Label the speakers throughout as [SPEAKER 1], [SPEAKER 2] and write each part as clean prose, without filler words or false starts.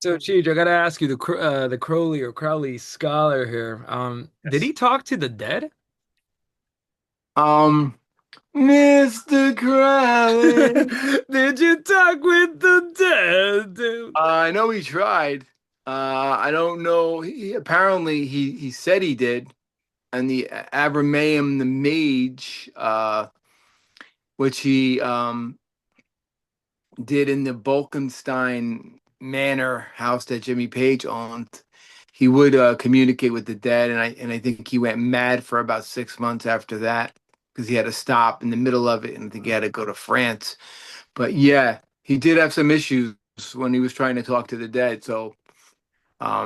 [SPEAKER 1] So, Cheech, I gotta ask you, the Crowley or Crowley scholar here. Did
[SPEAKER 2] Yes.
[SPEAKER 1] he talk to the dead?
[SPEAKER 2] Um, Mr. Crowley.
[SPEAKER 1] Did you talk with the dead, dude?
[SPEAKER 2] I know he tried. I don't know. Apparently he said he did. And the Abraham the Mage, which he did in the Bolkenstein Manor house that Jimmy Page owned. He would communicate with the dead, and I think he went mad for about 6 months after that because he had to stop in the middle of it, and I think he had to go to France. But yeah, he did have some issues when he was trying to talk to the dead. So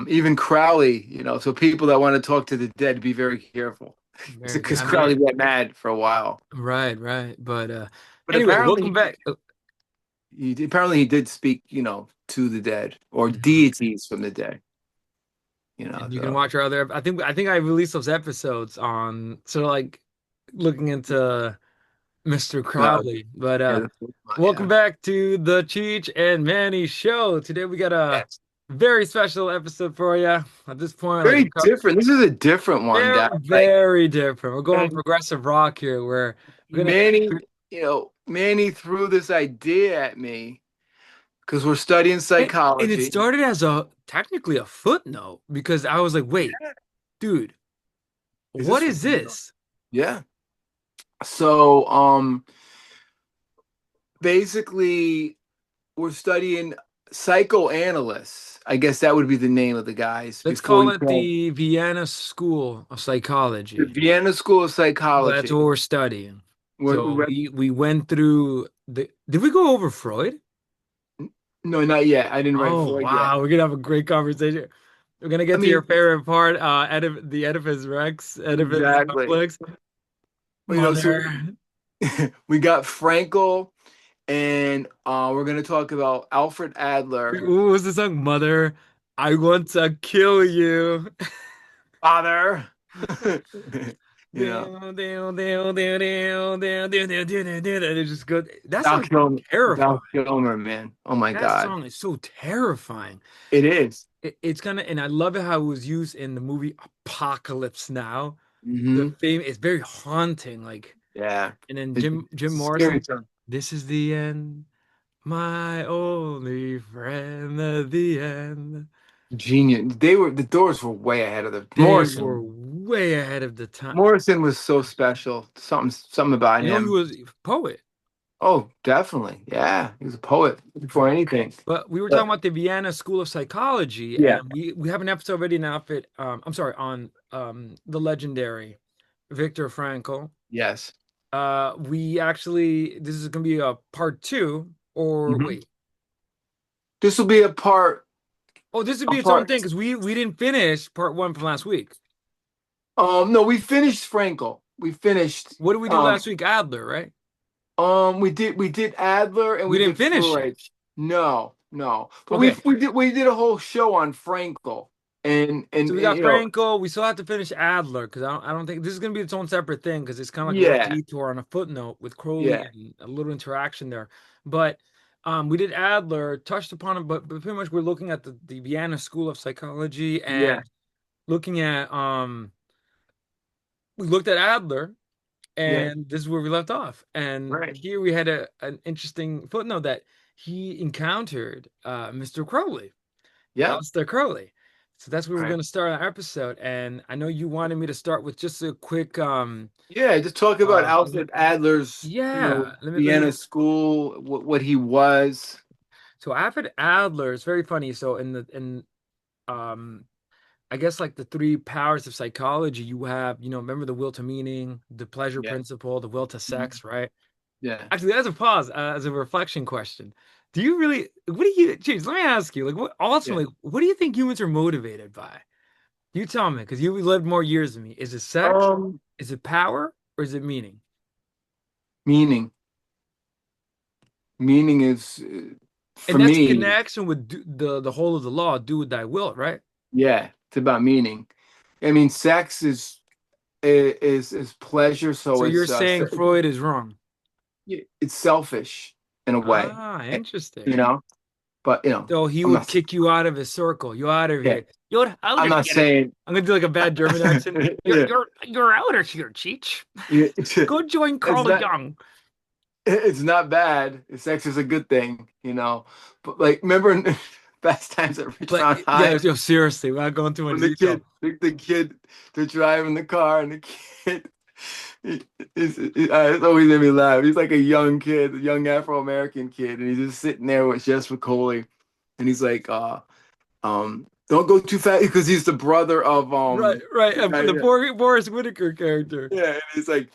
[SPEAKER 2] even Crowley, so people that want to talk to the dead, be very careful
[SPEAKER 1] Very good.
[SPEAKER 2] because
[SPEAKER 1] I mean,
[SPEAKER 2] Crowley went mad for a while.
[SPEAKER 1] right, right. But
[SPEAKER 2] But
[SPEAKER 1] anyway,
[SPEAKER 2] apparently
[SPEAKER 1] welcome back.
[SPEAKER 2] apparently he did speak, to the dead or deities from the dead.
[SPEAKER 1] And you can
[SPEAKER 2] So
[SPEAKER 1] watch our other. I think I released those episodes on sort of like looking into Mr.
[SPEAKER 2] no,
[SPEAKER 1] Crowley. But
[SPEAKER 2] yeah,
[SPEAKER 1] welcome
[SPEAKER 2] yeah,
[SPEAKER 1] back to the Cheech and Manny show. Today we got a
[SPEAKER 2] yes.
[SPEAKER 1] very special episode for you. At this point, like
[SPEAKER 2] Very different. This is a different one,
[SPEAKER 1] very,
[SPEAKER 2] guys. Like,
[SPEAKER 1] very different. We're going
[SPEAKER 2] and
[SPEAKER 1] progressive rock here, where we're gonna.
[SPEAKER 2] Manny, Manny threw this idea at me because we're studying
[SPEAKER 1] And it
[SPEAKER 2] psychology.
[SPEAKER 1] started as a technically a footnote because I was like, wait, dude,
[SPEAKER 2] Is
[SPEAKER 1] what
[SPEAKER 2] this
[SPEAKER 1] is
[SPEAKER 2] real?
[SPEAKER 1] this?
[SPEAKER 2] Yeah. So, basically, we're studying psychoanalysts. I guess that would be the name of the guys
[SPEAKER 1] Let's
[SPEAKER 2] before
[SPEAKER 1] call
[SPEAKER 2] you
[SPEAKER 1] it
[SPEAKER 2] call
[SPEAKER 1] the Vienna School of
[SPEAKER 2] the
[SPEAKER 1] Psychology.
[SPEAKER 2] Vienna School of
[SPEAKER 1] That's what
[SPEAKER 2] Psychology.
[SPEAKER 1] we're studying. So
[SPEAKER 2] We're,
[SPEAKER 1] we went through the. Did we go over Freud?
[SPEAKER 2] no, not yet. I didn't write
[SPEAKER 1] Oh
[SPEAKER 2] Freud yet.
[SPEAKER 1] wow, we're gonna have a great conversation. We're gonna
[SPEAKER 2] I
[SPEAKER 1] get to your
[SPEAKER 2] mean,
[SPEAKER 1] favorite part, the Oedipus Rex, Oedipus
[SPEAKER 2] exactly.
[SPEAKER 1] complex.
[SPEAKER 2] So
[SPEAKER 1] Mother.
[SPEAKER 2] we got Frankel, and we're gonna talk about Alfred Adler.
[SPEAKER 1] What was the song? Mother, I want to kill you.
[SPEAKER 2] Father. You know,
[SPEAKER 1] Down, down, down, down, down, down, down, down, down, down, down. It just goes. That
[SPEAKER 2] Val
[SPEAKER 1] song's
[SPEAKER 2] Kilmer,
[SPEAKER 1] terrifying.
[SPEAKER 2] Val Kilmer, man. Oh my
[SPEAKER 1] That
[SPEAKER 2] God.
[SPEAKER 1] song is so terrifying.
[SPEAKER 2] It is.
[SPEAKER 1] It's kind of, and I love it how it was used in the movie Apocalypse Now. The
[SPEAKER 2] Hmm.
[SPEAKER 1] fame is very haunting. Like,
[SPEAKER 2] Yeah.
[SPEAKER 1] and then
[SPEAKER 2] It's
[SPEAKER 1] Jim
[SPEAKER 2] scary
[SPEAKER 1] Morrison,
[SPEAKER 2] song.
[SPEAKER 1] "This is the end, my only friend, the end."
[SPEAKER 2] Genius. The Doors were way ahead of the
[SPEAKER 1] They were
[SPEAKER 2] Morrison.
[SPEAKER 1] way ahead of the time.
[SPEAKER 2] Morrison was so special. Something about
[SPEAKER 1] You know, he
[SPEAKER 2] him.
[SPEAKER 1] was a poet.
[SPEAKER 2] Oh, definitely. Yeah. He was a poet before anything.
[SPEAKER 1] But we were talking
[SPEAKER 2] But
[SPEAKER 1] about the Vienna School of Psychology,
[SPEAKER 2] yeah.
[SPEAKER 1] and we have an episode already in Outfit. I'm sorry, on the legendary Viktor Frankl.
[SPEAKER 2] Yes.
[SPEAKER 1] We actually this is gonna be a part two, or
[SPEAKER 2] Hmm.
[SPEAKER 1] wait.
[SPEAKER 2] This will be a part.
[SPEAKER 1] Oh, this would
[SPEAKER 2] A
[SPEAKER 1] be its own thing
[SPEAKER 2] part.
[SPEAKER 1] because we didn't finish part one from last week.
[SPEAKER 2] No, we finished Frankel. We finished.
[SPEAKER 1] What did we do last week? Adler, right?
[SPEAKER 2] We did Adler and
[SPEAKER 1] We
[SPEAKER 2] we
[SPEAKER 1] didn't
[SPEAKER 2] did
[SPEAKER 1] finish it.
[SPEAKER 2] Freud. No, no, but we
[SPEAKER 1] Okay,
[SPEAKER 2] we did a whole show on Frankel
[SPEAKER 1] so we
[SPEAKER 2] and
[SPEAKER 1] got Franco. We still have to finish Adler because I don't think this is gonna be its own separate thing because it's kind of like a little
[SPEAKER 2] yeah,
[SPEAKER 1] detour on a footnote with Crowley
[SPEAKER 2] yeah,
[SPEAKER 1] and a little interaction there. But we did Adler, touched upon it, but pretty much we're looking at the Vienna School of Psychology
[SPEAKER 2] yeah,
[SPEAKER 1] and looking at we looked at Adler
[SPEAKER 2] yeah,
[SPEAKER 1] and this is where we left off. And
[SPEAKER 2] right,
[SPEAKER 1] here we had an interesting footnote that he encountered Mr. Crowley.
[SPEAKER 2] yeah,
[SPEAKER 1] Aleister Crowley. So that's where we're
[SPEAKER 2] right,
[SPEAKER 1] going to start our episode. And I know you wanted me to start with just a quick
[SPEAKER 2] yeah. Just talk about
[SPEAKER 1] uh
[SPEAKER 2] Alfred Adler's,
[SPEAKER 1] yeah, let me
[SPEAKER 2] Vienna School, what he was.
[SPEAKER 1] so Alfred Adler is very funny. So in um I guess like the three powers of psychology, you have, remember the will to meaning, the pleasure
[SPEAKER 2] Yeah,
[SPEAKER 1] principle, the will to
[SPEAKER 2] mhm,
[SPEAKER 1] sex, right?
[SPEAKER 2] yeah,
[SPEAKER 1] Actually, as a pause, as a reflection question. Do you really, what do you, geez, let me ask you, like, what
[SPEAKER 2] yeah.
[SPEAKER 1] ultimately, what do you think humans are motivated by? You tell me, because you lived more years than me. Is it sex?
[SPEAKER 2] Um,
[SPEAKER 1] Is it power? Or is it meaning?
[SPEAKER 2] meaning, meaning is for
[SPEAKER 1] And that's a
[SPEAKER 2] me,
[SPEAKER 1] connection with the whole of the law, do with thy will, right?
[SPEAKER 2] yeah, it's about meaning. I mean, sex is pleasure,
[SPEAKER 1] So
[SPEAKER 2] so
[SPEAKER 1] you're
[SPEAKER 2] it's
[SPEAKER 1] saying Freud is wrong.
[SPEAKER 2] it's selfish in a way,
[SPEAKER 1] Ah,
[SPEAKER 2] you
[SPEAKER 1] interesting.
[SPEAKER 2] know. but
[SPEAKER 1] So he
[SPEAKER 2] I'm
[SPEAKER 1] would
[SPEAKER 2] not.
[SPEAKER 1] kick you out of his circle. You're out of
[SPEAKER 2] Yeah,
[SPEAKER 1] here. You're out
[SPEAKER 2] I'm
[SPEAKER 1] of
[SPEAKER 2] not
[SPEAKER 1] here.
[SPEAKER 2] saying.
[SPEAKER 1] I'm gonna do like a bad German accent. You're
[SPEAKER 2] Yeah,
[SPEAKER 1] you're you're out of here, Cheech.
[SPEAKER 2] yeah,
[SPEAKER 1] Go join
[SPEAKER 2] it's
[SPEAKER 1] Carl
[SPEAKER 2] not.
[SPEAKER 1] Young.
[SPEAKER 2] It's not bad. Sex is a good thing, you know. But like, remember in Fast Times at
[SPEAKER 1] But
[SPEAKER 2] Ridgemont
[SPEAKER 1] yeah,
[SPEAKER 2] High
[SPEAKER 1] yo, seriously, we're not going too much
[SPEAKER 2] when the
[SPEAKER 1] detail.
[SPEAKER 2] kid, the kid, they're driving the car and the kid it's always made me laugh. He's like a young kid, a young Afro-American kid, and he's just sitting there with Jess McCauley, and he's like, don't go too fast because he's the brother of
[SPEAKER 1] Right, right.
[SPEAKER 2] the guy,
[SPEAKER 1] The
[SPEAKER 2] yeah,
[SPEAKER 1] Boris Whitaker character.
[SPEAKER 2] yeah, and he's like,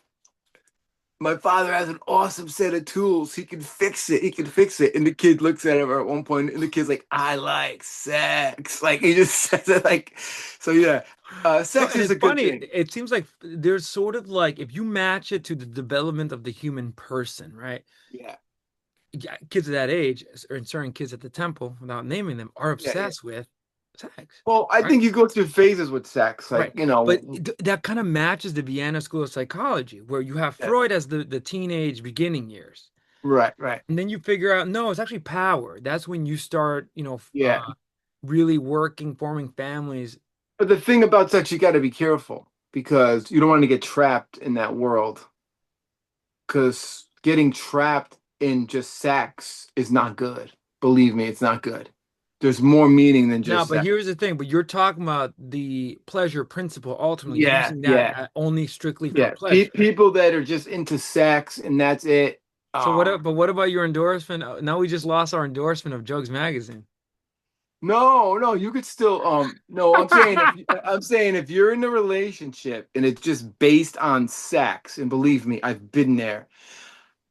[SPEAKER 2] my father has an awesome set of tools. He can fix it. He can fix it. And the kid looks at him at one point, and the kid's like, I like sex. Like he just says it like, so yeah,
[SPEAKER 1] No,
[SPEAKER 2] sex
[SPEAKER 1] and
[SPEAKER 2] is
[SPEAKER 1] it's
[SPEAKER 2] a good
[SPEAKER 1] funny.
[SPEAKER 2] thing.
[SPEAKER 1] It seems like there's sort of like if you match it to the development of the human person, right?
[SPEAKER 2] Yeah,
[SPEAKER 1] Yeah, kids of that age, or certain kids at the temple, without naming them, are
[SPEAKER 2] yeah, yeah.
[SPEAKER 1] obsessed with sex,
[SPEAKER 2] Well, I
[SPEAKER 1] right?
[SPEAKER 2] think you go through phases with sex, like
[SPEAKER 1] Right. But that kind of matches the Vienna School of Psychology, where you have
[SPEAKER 2] yeah,
[SPEAKER 1] Freud as the teenage beginning years.
[SPEAKER 2] right, right,
[SPEAKER 1] And then you figure out, no, it's actually power. That's when you start,
[SPEAKER 2] yeah.
[SPEAKER 1] really working, forming families.
[SPEAKER 2] But the thing about sex, you got to be careful because you don't want to get trapped in that world. Because getting trapped in just sex is not good. Believe me, it's not good. There's more meaning than
[SPEAKER 1] Now,
[SPEAKER 2] just
[SPEAKER 1] but
[SPEAKER 2] sex.
[SPEAKER 1] here's the thing, but you're talking about the pleasure principle, ultimately
[SPEAKER 2] Yeah,
[SPEAKER 1] using that
[SPEAKER 2] yeah,
[SPEAKER 1] only strictly for
[SPEAKER 2] yeah.
[SPEAKER 1] pleasure.
[SPEAKER 2] People that are just into sex and that's it.
[SPEAKER 1] So
[SPEAKER 2] Um,
[SPEAKER 1] but what about your endorsement? Now we just lost our endorsement of Jugs Magazine.
[SPEAKER 2] no, no, you could still no, I'm saying if you're in a relationship and it's just based on sex, and believe me, I've been there,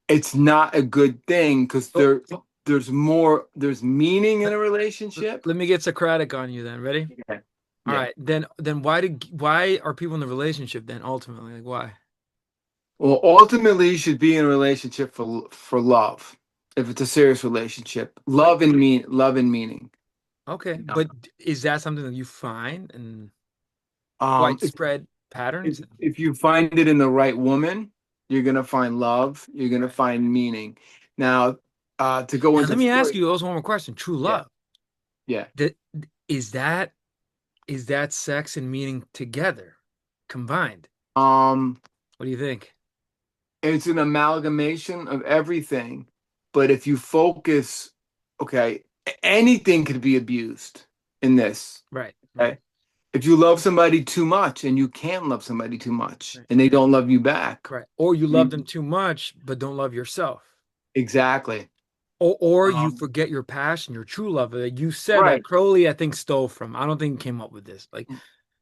[SPEAKER 2] it's not a good thing because
[SPEAKER 1] Oh,
[SPEAKER 2] there's meaning in
[SPEAKER 1] let,
[SPEAKER 2] a relationship.
[SPEAKER 1] let me get Socratic on you then. Ready?
[SPEAKER 2] Yeah.
[SPEAKER 1] All
[SPEAKER 2] Yeah.
[SPEAKER 1] right. Then why are people in the relationship then ultimately? Like why?
[SPEAKER 2] Well, ultimately, you should be in a relationship for love. If it's a serious relationship,
[SPEAKER 1] But
[SPEAKER 2] love and meaning.
[SPEAKER 1] okay,
[SPEAKER 2] You know?
[SPEAKER 1] but is that something that you find in
[SPEAKER 2] Um, if,
[SPEAKER 1] widespread patterns?
[SPEAKER 2] if you find it in the right woman, you're gonna find love. You're gonna find meaning. Now, to go
[SPEAKER 1] Now
[SPEAKER 2] into
[SPEAKER 1] let me ask
[SPEAKER 2] Freud,
[SPEAKER 1] you also one more question. True
[SPEAKER 2] yeah,
[SPEAKER 1] love.
[SPEAKER 2] yeah.
[SPEAKER 1] That is that is that sex and meaning together, combined?
[SPEAKER 2] Um,
[SPEAKER 1] What do you think?
[SPEAKER 2] it's an amalgamation of everything. But if you focus, okay, anything could be abused in this.
[SPEAKER 1] Right, right,
[SPEAKER 2] Okay? If you love somebody too much and you can't love somebody too much
[SPEAKER 1] right,
[SPEAKER 2] and they don't love you back.
[SPEAKER 1] right. Or you
[SPEAKER 2] I
[SPEAKER 1] love them
[SPEAKER 2] mean,
[SPEAKER 1] too much but don't love yourself.
[SPEAKER 2] exactly.
[SPEAKER 1] Or you
[SPEAKER 2] Um,
[SPEAKER 1] forget your passion, your true love. Like you said that
[SPEAKER 2] right.
[SPEAKER 1] Crowley, I think, stole from. I don't think he came up with this. Like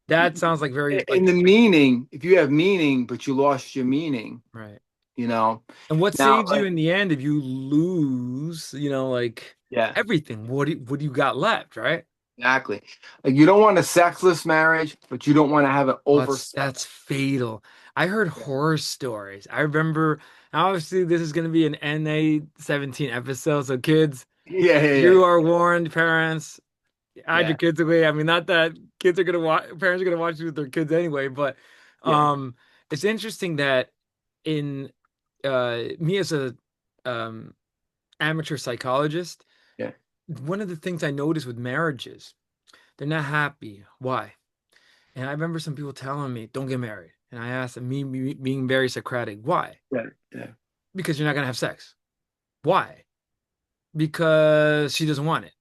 [SPEAKER 1] that sounds like very
[SPEAKER 2] In
[SPEAKER 1] like
[SPEAKER 2] the meaning, if you have meaning, but you lost your meaning,
[SPEAKER 1] right.
[SPEAKER 2] you know,
[SPEAKER 1] And what
[SPEAKER 2] now,
[SPEAKER 1] saves you in the end if you lose, like
[SPEAKER 2] yeah,
[SPEAKER 1] everything? What do you got left, right?
[SPEAKER 2] exactly. Like you don't want a sexless marriage, but you don't want to have an
[SPEAKER 1] Oh,
[SPEAKER 2] over
[SPEAKER 1] that's
[SPEAKER 2] sex.
[SPEAKER 1] fatal. I heard
[SPEAKER 2] Yeah.
[SPEAKER 1] horror stories. I remember, obviously, this is going to be an NA-17 episode. So, kids,
[SPEAKER 2] Yeah, yeah,
[SPEAKER 1] you
[SPEAKER 2] yeah,
[SPEAKER 1] are warned, parents. Hide your
[SPEAKER 2] yeah,
[SPEAKER 1] kids away. I mean, not that kids are going to watch, parents are going to watch it with their kids anyway, but
[SPEAKER 2] yeah,
[SPEAKER 1] um, it's interesting that in me as a um, amateur psychologist,
[SPEAKER 2] yeah,
[SPEAKER 1] one of the things I notice with marriages, they're not happy. Why? And I remember some people telling me, don't get married. And I asked them, me being very Socratic, why?
[SPEAKER 2] yeah, yeah,
[SPEAKER 1] Because you're not going to have sex. Why? Because she doesn't want it.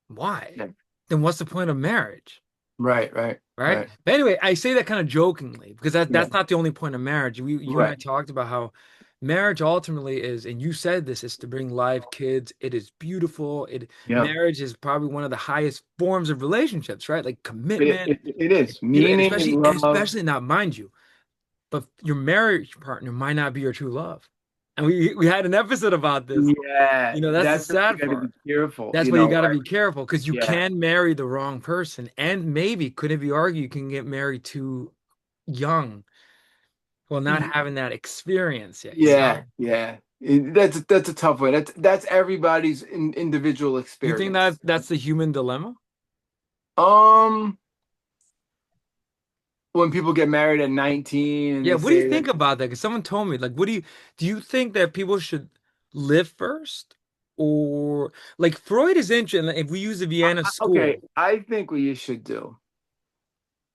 [SPEAKER 1] Why?
[SPEAKER 2] yeah.
[SPEAKER 1] Then what's the point of marriage?
[SPEAKER 2] Right, right,
[SPEAKER 1] Right.
[SPEAKER 2] right.
[SPEAKER 1] But anyway, I say that kind of jokingly because
[SPEAKER 2] Yeah,
[SPEAKER 1] that's not the only point of marriage. You and I
[SPEAKER 2] right.
[SPEAKER 1] talked about how marriage ultimately is, and you said this is to bring live kids. It is beautiful.
[SPEAKER 2] Yeah.
[SPEAKER 1] Marriage is probably one of the highest forms of relationships, right? Like
[SPEAKER 2] It,
[SPEAKER 1] commitment,
[SPEAKER 2] it, it is
[SPEAKER 1] and
[SPEAKER 2] meaning and love.
[SPEAKER 1] especially not mind you, but your marriage partner might not be your true love. And we had an episode about this.
[SPEAKER 2] Yeah,
[SPEAKER 1] That's the
[SPEAKER 2] that's what you
[SPEAKER 1] sad
[SPEAKER 2] got to be
[SPEAKER 1] part.
[SPEAKER 2] careful,
[SPEAKER 1] That's
[SPEAKER 2] you
[SPEAKER 1] why you
[SPEAKER 2] know.
[SPEAKER 1] got to be careful because you
[SPEAKER 2] Yeah.
[SPEAKER 1] can marry the wrong person, and maybe could it be argued you can get married too young while not having that experience yet.
[SPEAKER 2] Yeah, yeah. That's a tough one. That's everybody's individual
[SPEAKER 1] Do you think that
[SPEAKER 2] experience.
[SPEAKER 1] that's the human dilemma?
[SPEAKER 2] Um, when people get married at 19 and
[SPEAKER 1] Yeah,
[SPEAKER 2] they
[SPEAKER 1] what do you
[SPEAKER 2] say that,
[SPEAKER 1] think about that? Because someone told me, like, do you think that people should live first or like Freud is interesting. Like, if we use the Vienna
[SPEAKER 2] Okay,
[SPEAKER 1] school,
[SPEAKER 2] I think what you should do,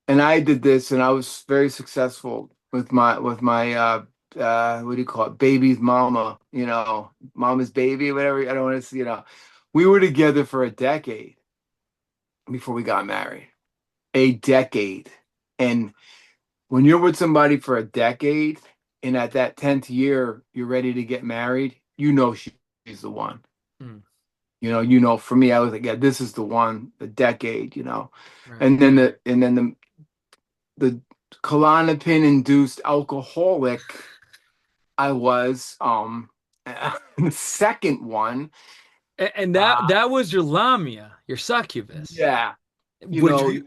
[SPEAKER 2] and I did this, and I was very successful with my what do you call it, baby's mama, mama's baby, whatever. I don't want to see, we were together for a decade before we got married. A decade. And when you're with somebody for a decade, and at that 10th year, you're ready to get married, she's the one.
[SPEAKER 1] mm,
[SPEAKER 2] For me, I was like, yeah, this is the one, the decade.
[SPEAKER 1] right?
[SPEAKER 2] And then the Klonopin induced alcoholic I was. The second one,
[SPEAKER 1] And that
[SPEAKER 2] uh,
[SPEAKER 1] that was your Lamia, your succubus,
[SPEAKER 2] yeah, you
[SPEAKER 1] which
[SPEAKER 2] know,
[SPEAKER 1] we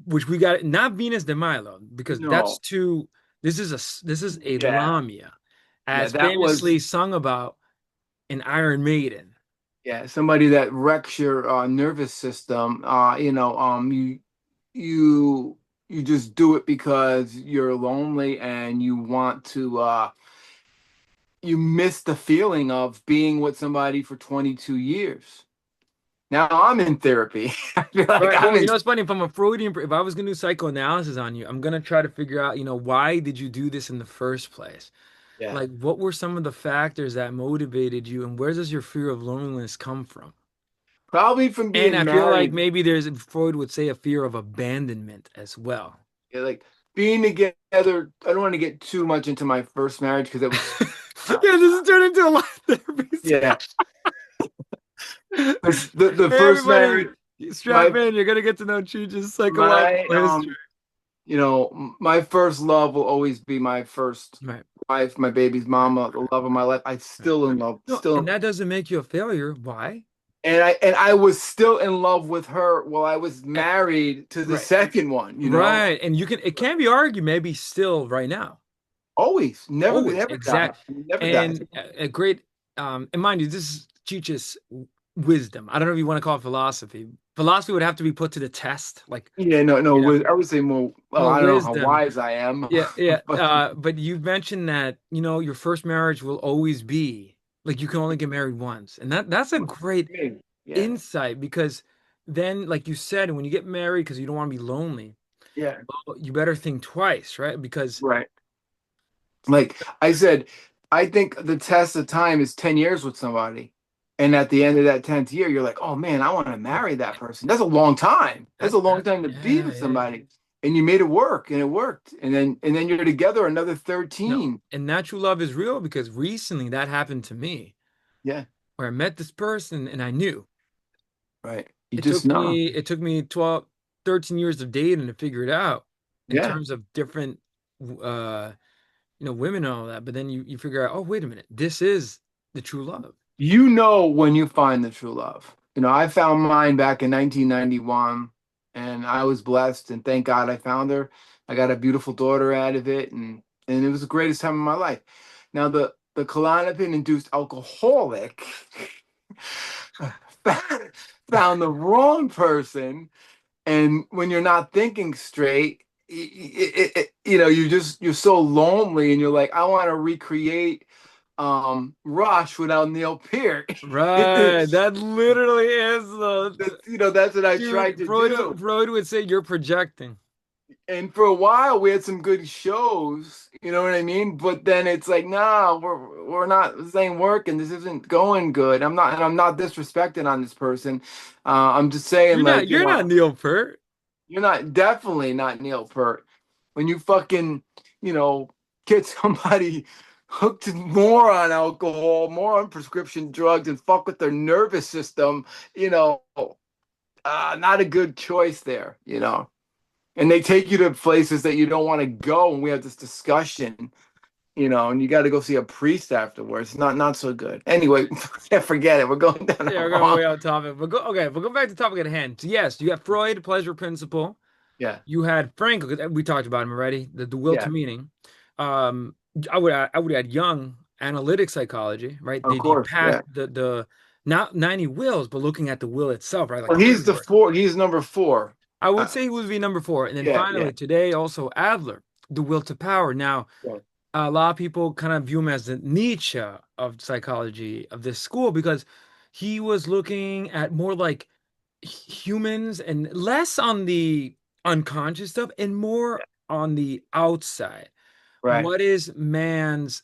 [SPEAKER 1] which we got not Venus de Milo because that's
[SPEAKER 2] no,
[SPEAKER 1] too. This is a
[SPEAKER 2] yeah,
[SPEAKER 1] Lamia,
[SPEAKER 2] yeah,
[SPEAKER 1] as
[SPEAKER 2] that was,
[SPEAKER 1] famously sung about in Iron Maiden.
[SPEAKER 2] yeah, somebody that wrecks your nervous system. You you just do it because you're lonely and you want to. You miss the feeling of being with somebody for 22 years. Now I'm in therapy. I feel like
[SPEAKER 1] Right.
[SPEAKER 2] I'm
[SPEAKER 1] Well,
[SPEAKER 2] in.
[SPEAKER 1] it's funny. If I was gonna do psychoanalysis on you, I'm gonna try to figure out, why did you do this in the first place?
[SPEAKER 2] Yeah,
[SPEAKER 1] Like, what were some of the factors that motivated you, and where does your fear of loneliness come from?
[SPEAKER 2] probably from
[SPEAKER 1] And I
[SPEAKER 2] being
[SPEAKER 1] feel like
[SPEAKER 2] married.
[SPEAKER 1] maybe Freud would say a fear of abandonment as well.
[SPEAKER 2] Yeah, like being together. I don't want to get too much into my first marriage because it was,
[SPEAKER 1] Yeah,
[SPEAKER 2] uh,
[SPEAKER 1] this is turning into a lot of therapy.
[SPEAKER 2] yeah, because the
[SPEAKER 1] Hey,
[SPEAKER 2] first
[SPEAKER 1] everybody,
[SPEAKER 2] marriage,
[SPEAKER 1] strap
[SPEAKER 2] my
[SPEAKER 1] in. You're gonna get to know Cheech's
[SPEAKER 2] my
[SPEAKER 1] psychological history.
[SPEAKER 2] my first love will always be my first
[SPEAKER 1] Right,
[SPEAKER 2] wife, my baby's
[SPEAKER 1] right,
[SPEAKER 2] mama, the love of my life. I
[SPEAKER 1] right.
[SPEAKER 2] still in love,
[SPEAKER 1] No,
[SPEAKER 2] still,
[SPEAKER 1] and that doesn't make you a failure. Why?
[SPEAKER 2] and I was still in love with her while I was
[SPEAKER 1] Eh,
[SPEAKER 2] married to the
[SPEAKER 1] right,
[SPEAKER 2] second one.
[SPEAKER 1] right. And it can be argued maybe still right now.
[SPEAKER 2] Always, never,
[SPEAKER 1] Always,
[SPEAKER 2] never dies,
[SPEAKER 1] exact.
[SPEAKER 2] never dies.
[SPEAKER 1] And a great, and mind you, this is Cheech's wisdom. I don't know if you want to call it philosophy. Philosophy would have to be put to the test, like,
[SPEAKER 2] Yeah, no, no.
[SPEAKER 1] you know,
[SPEAKER 2] I would say more. Well,
[SPEAKER 1] more
[SPEAKER 2] I don't know how
[SPEAKER 1] wisdom.
[SPEAKER 2] wise I am,
[SPEAKER 1] Yeah, yeah.
[SPEAKER 2] but
[SPEAKER 1] But you mentioned that, your first marriage will always be like you can only get married once. And that's a great
[SPEAKER 2] maybe, yeah,
[SPEAKER 1] insight because then, like you said, when you get married, because you don't want to be lonely,
[SPEAKER 2] yeah,
[SPEAKER 1] well, you better think twice, right? Because
[SPEAKER 2] right. Like I said, I think the test of time is 10 years with somebody. And at the end of that 10th year, you're like, oh man, I want to marry that person. That's a long time. That's a long time to be
[SPEAKER 1] yeah,
[SPEAKER 2] with
[SPEAKER 1] yeah, yeah.
[SPEAKER 2] somebody. And you made it work and it worked. And then you're together another
[SPEAKER 1] No,
[SPEAKER 2] 13.
[SPEAKER 1] and that true love is real because recently that happened to me
[SPEAKER 2] Yeah,
[SPEAKER 1] where I met this person and I knew
[SPEAKER 2] right. You
[SPEAKER 1] it
[SPEAKER 2] just
[SPEAKER 1] took
[SPEAKER 2] know.
[SPEAKER 1] me it took me 12, 13 years of dating to figure it out in
[SPEAKER 2] Yeah.
[SPEAKER 1] terms of different uh women and all that. But then you figure out, oh, wait a minute, this is the true love.
[SPEAKER 2] You know when you find the true love. I found mine back in 1991 and I was blessed and thank God I found her. I got a beautiful daughter out of it and it was the greatest time of my life. Now the Klonopin induced alcoholic found the wrong person and when you're not thinking straight you're so lonely and you're like I want to recreate Rush without Neil Peart.
[SPEAKER 1] Right. That literally is the
[SPEAKER 2] That's what I tried
[SPEAKER 1] dude.
[SPEAKER 2] to
[SPEAKER 1] Freud
[SPEAKER 2] do.
[SPEAKER 1] would, Freud would say you're projecting.
[SPEAKER 2] And for a while we had some good shows, you know what I mean? But then it's like, nah, we're not, this ain't working. This isn't going good. I'm not disrespecting on this person. I'm just saying,
[SPEAKER 1] You're not
[SPEAKER 2] like,
[SPEAKER 1] you're not Neil Peart.
[SPEAKER 2] you're not, definitely not Neil Peart. When you fucking, you know, get somebody hooked more on alcohol, more on prescription drugs, and fuck with their nervous system, not a good choice there. And they take you to places that you don't want to go, and we have this discussion, and you got to go see a priest afterwards. Not so good. Anyway, forget it. We're going down
[SPEAKER 1] Yeah,
[SPEAKER 2] the
[SPEAKER 1] we're going
[SPEAKER 2] wrong.
[SPEAKER 1] way off topic. But we'll go back to the topic at hand. So yes, you have Freud, pleasure principle.
[SPEAKER 2] Yeah,
[SPEAKER 1] You had Frankl, we talked about him already, the will to
[SPEAKER 2] yeah,
[SPEAKER 1] meaning. Um, I would add Jung, analytic psychology, right?
[SPEAKER 2] of
[SPEAKER 1] The
[SPEAKER 2] course.
[SPEAKER 1] past,
[SPEAKER 2] Yeah.
[SPEAKER 1] the not 90 wills, but looking at the will itself, right? Like
[SPEAKER 2] Well,
[SPEAKER 1] the
[SPEAKER 2] he's the
[SPEAKER 1] inward.
[SPEAKER 2] four. He's number four.
[SPEAKER 1] I would
[SPEAKER 2] Uh,
[SPEAKER 1] say he would be number four. And then
[SPEAKER 2] yeah, yeah,
[SPEAKER 1] finally, today, also Adler, the will to power. Now,
[SPEAKER 2] yeah.
[SPEAKER 1] a lot of people kind of view him as the Nietzsche of psychology of this school because he was looking at more like humans and less on the unconscious stuff and more on the outside.
[SPEAKER 2] Right,
[SPEAKER 1] What is man's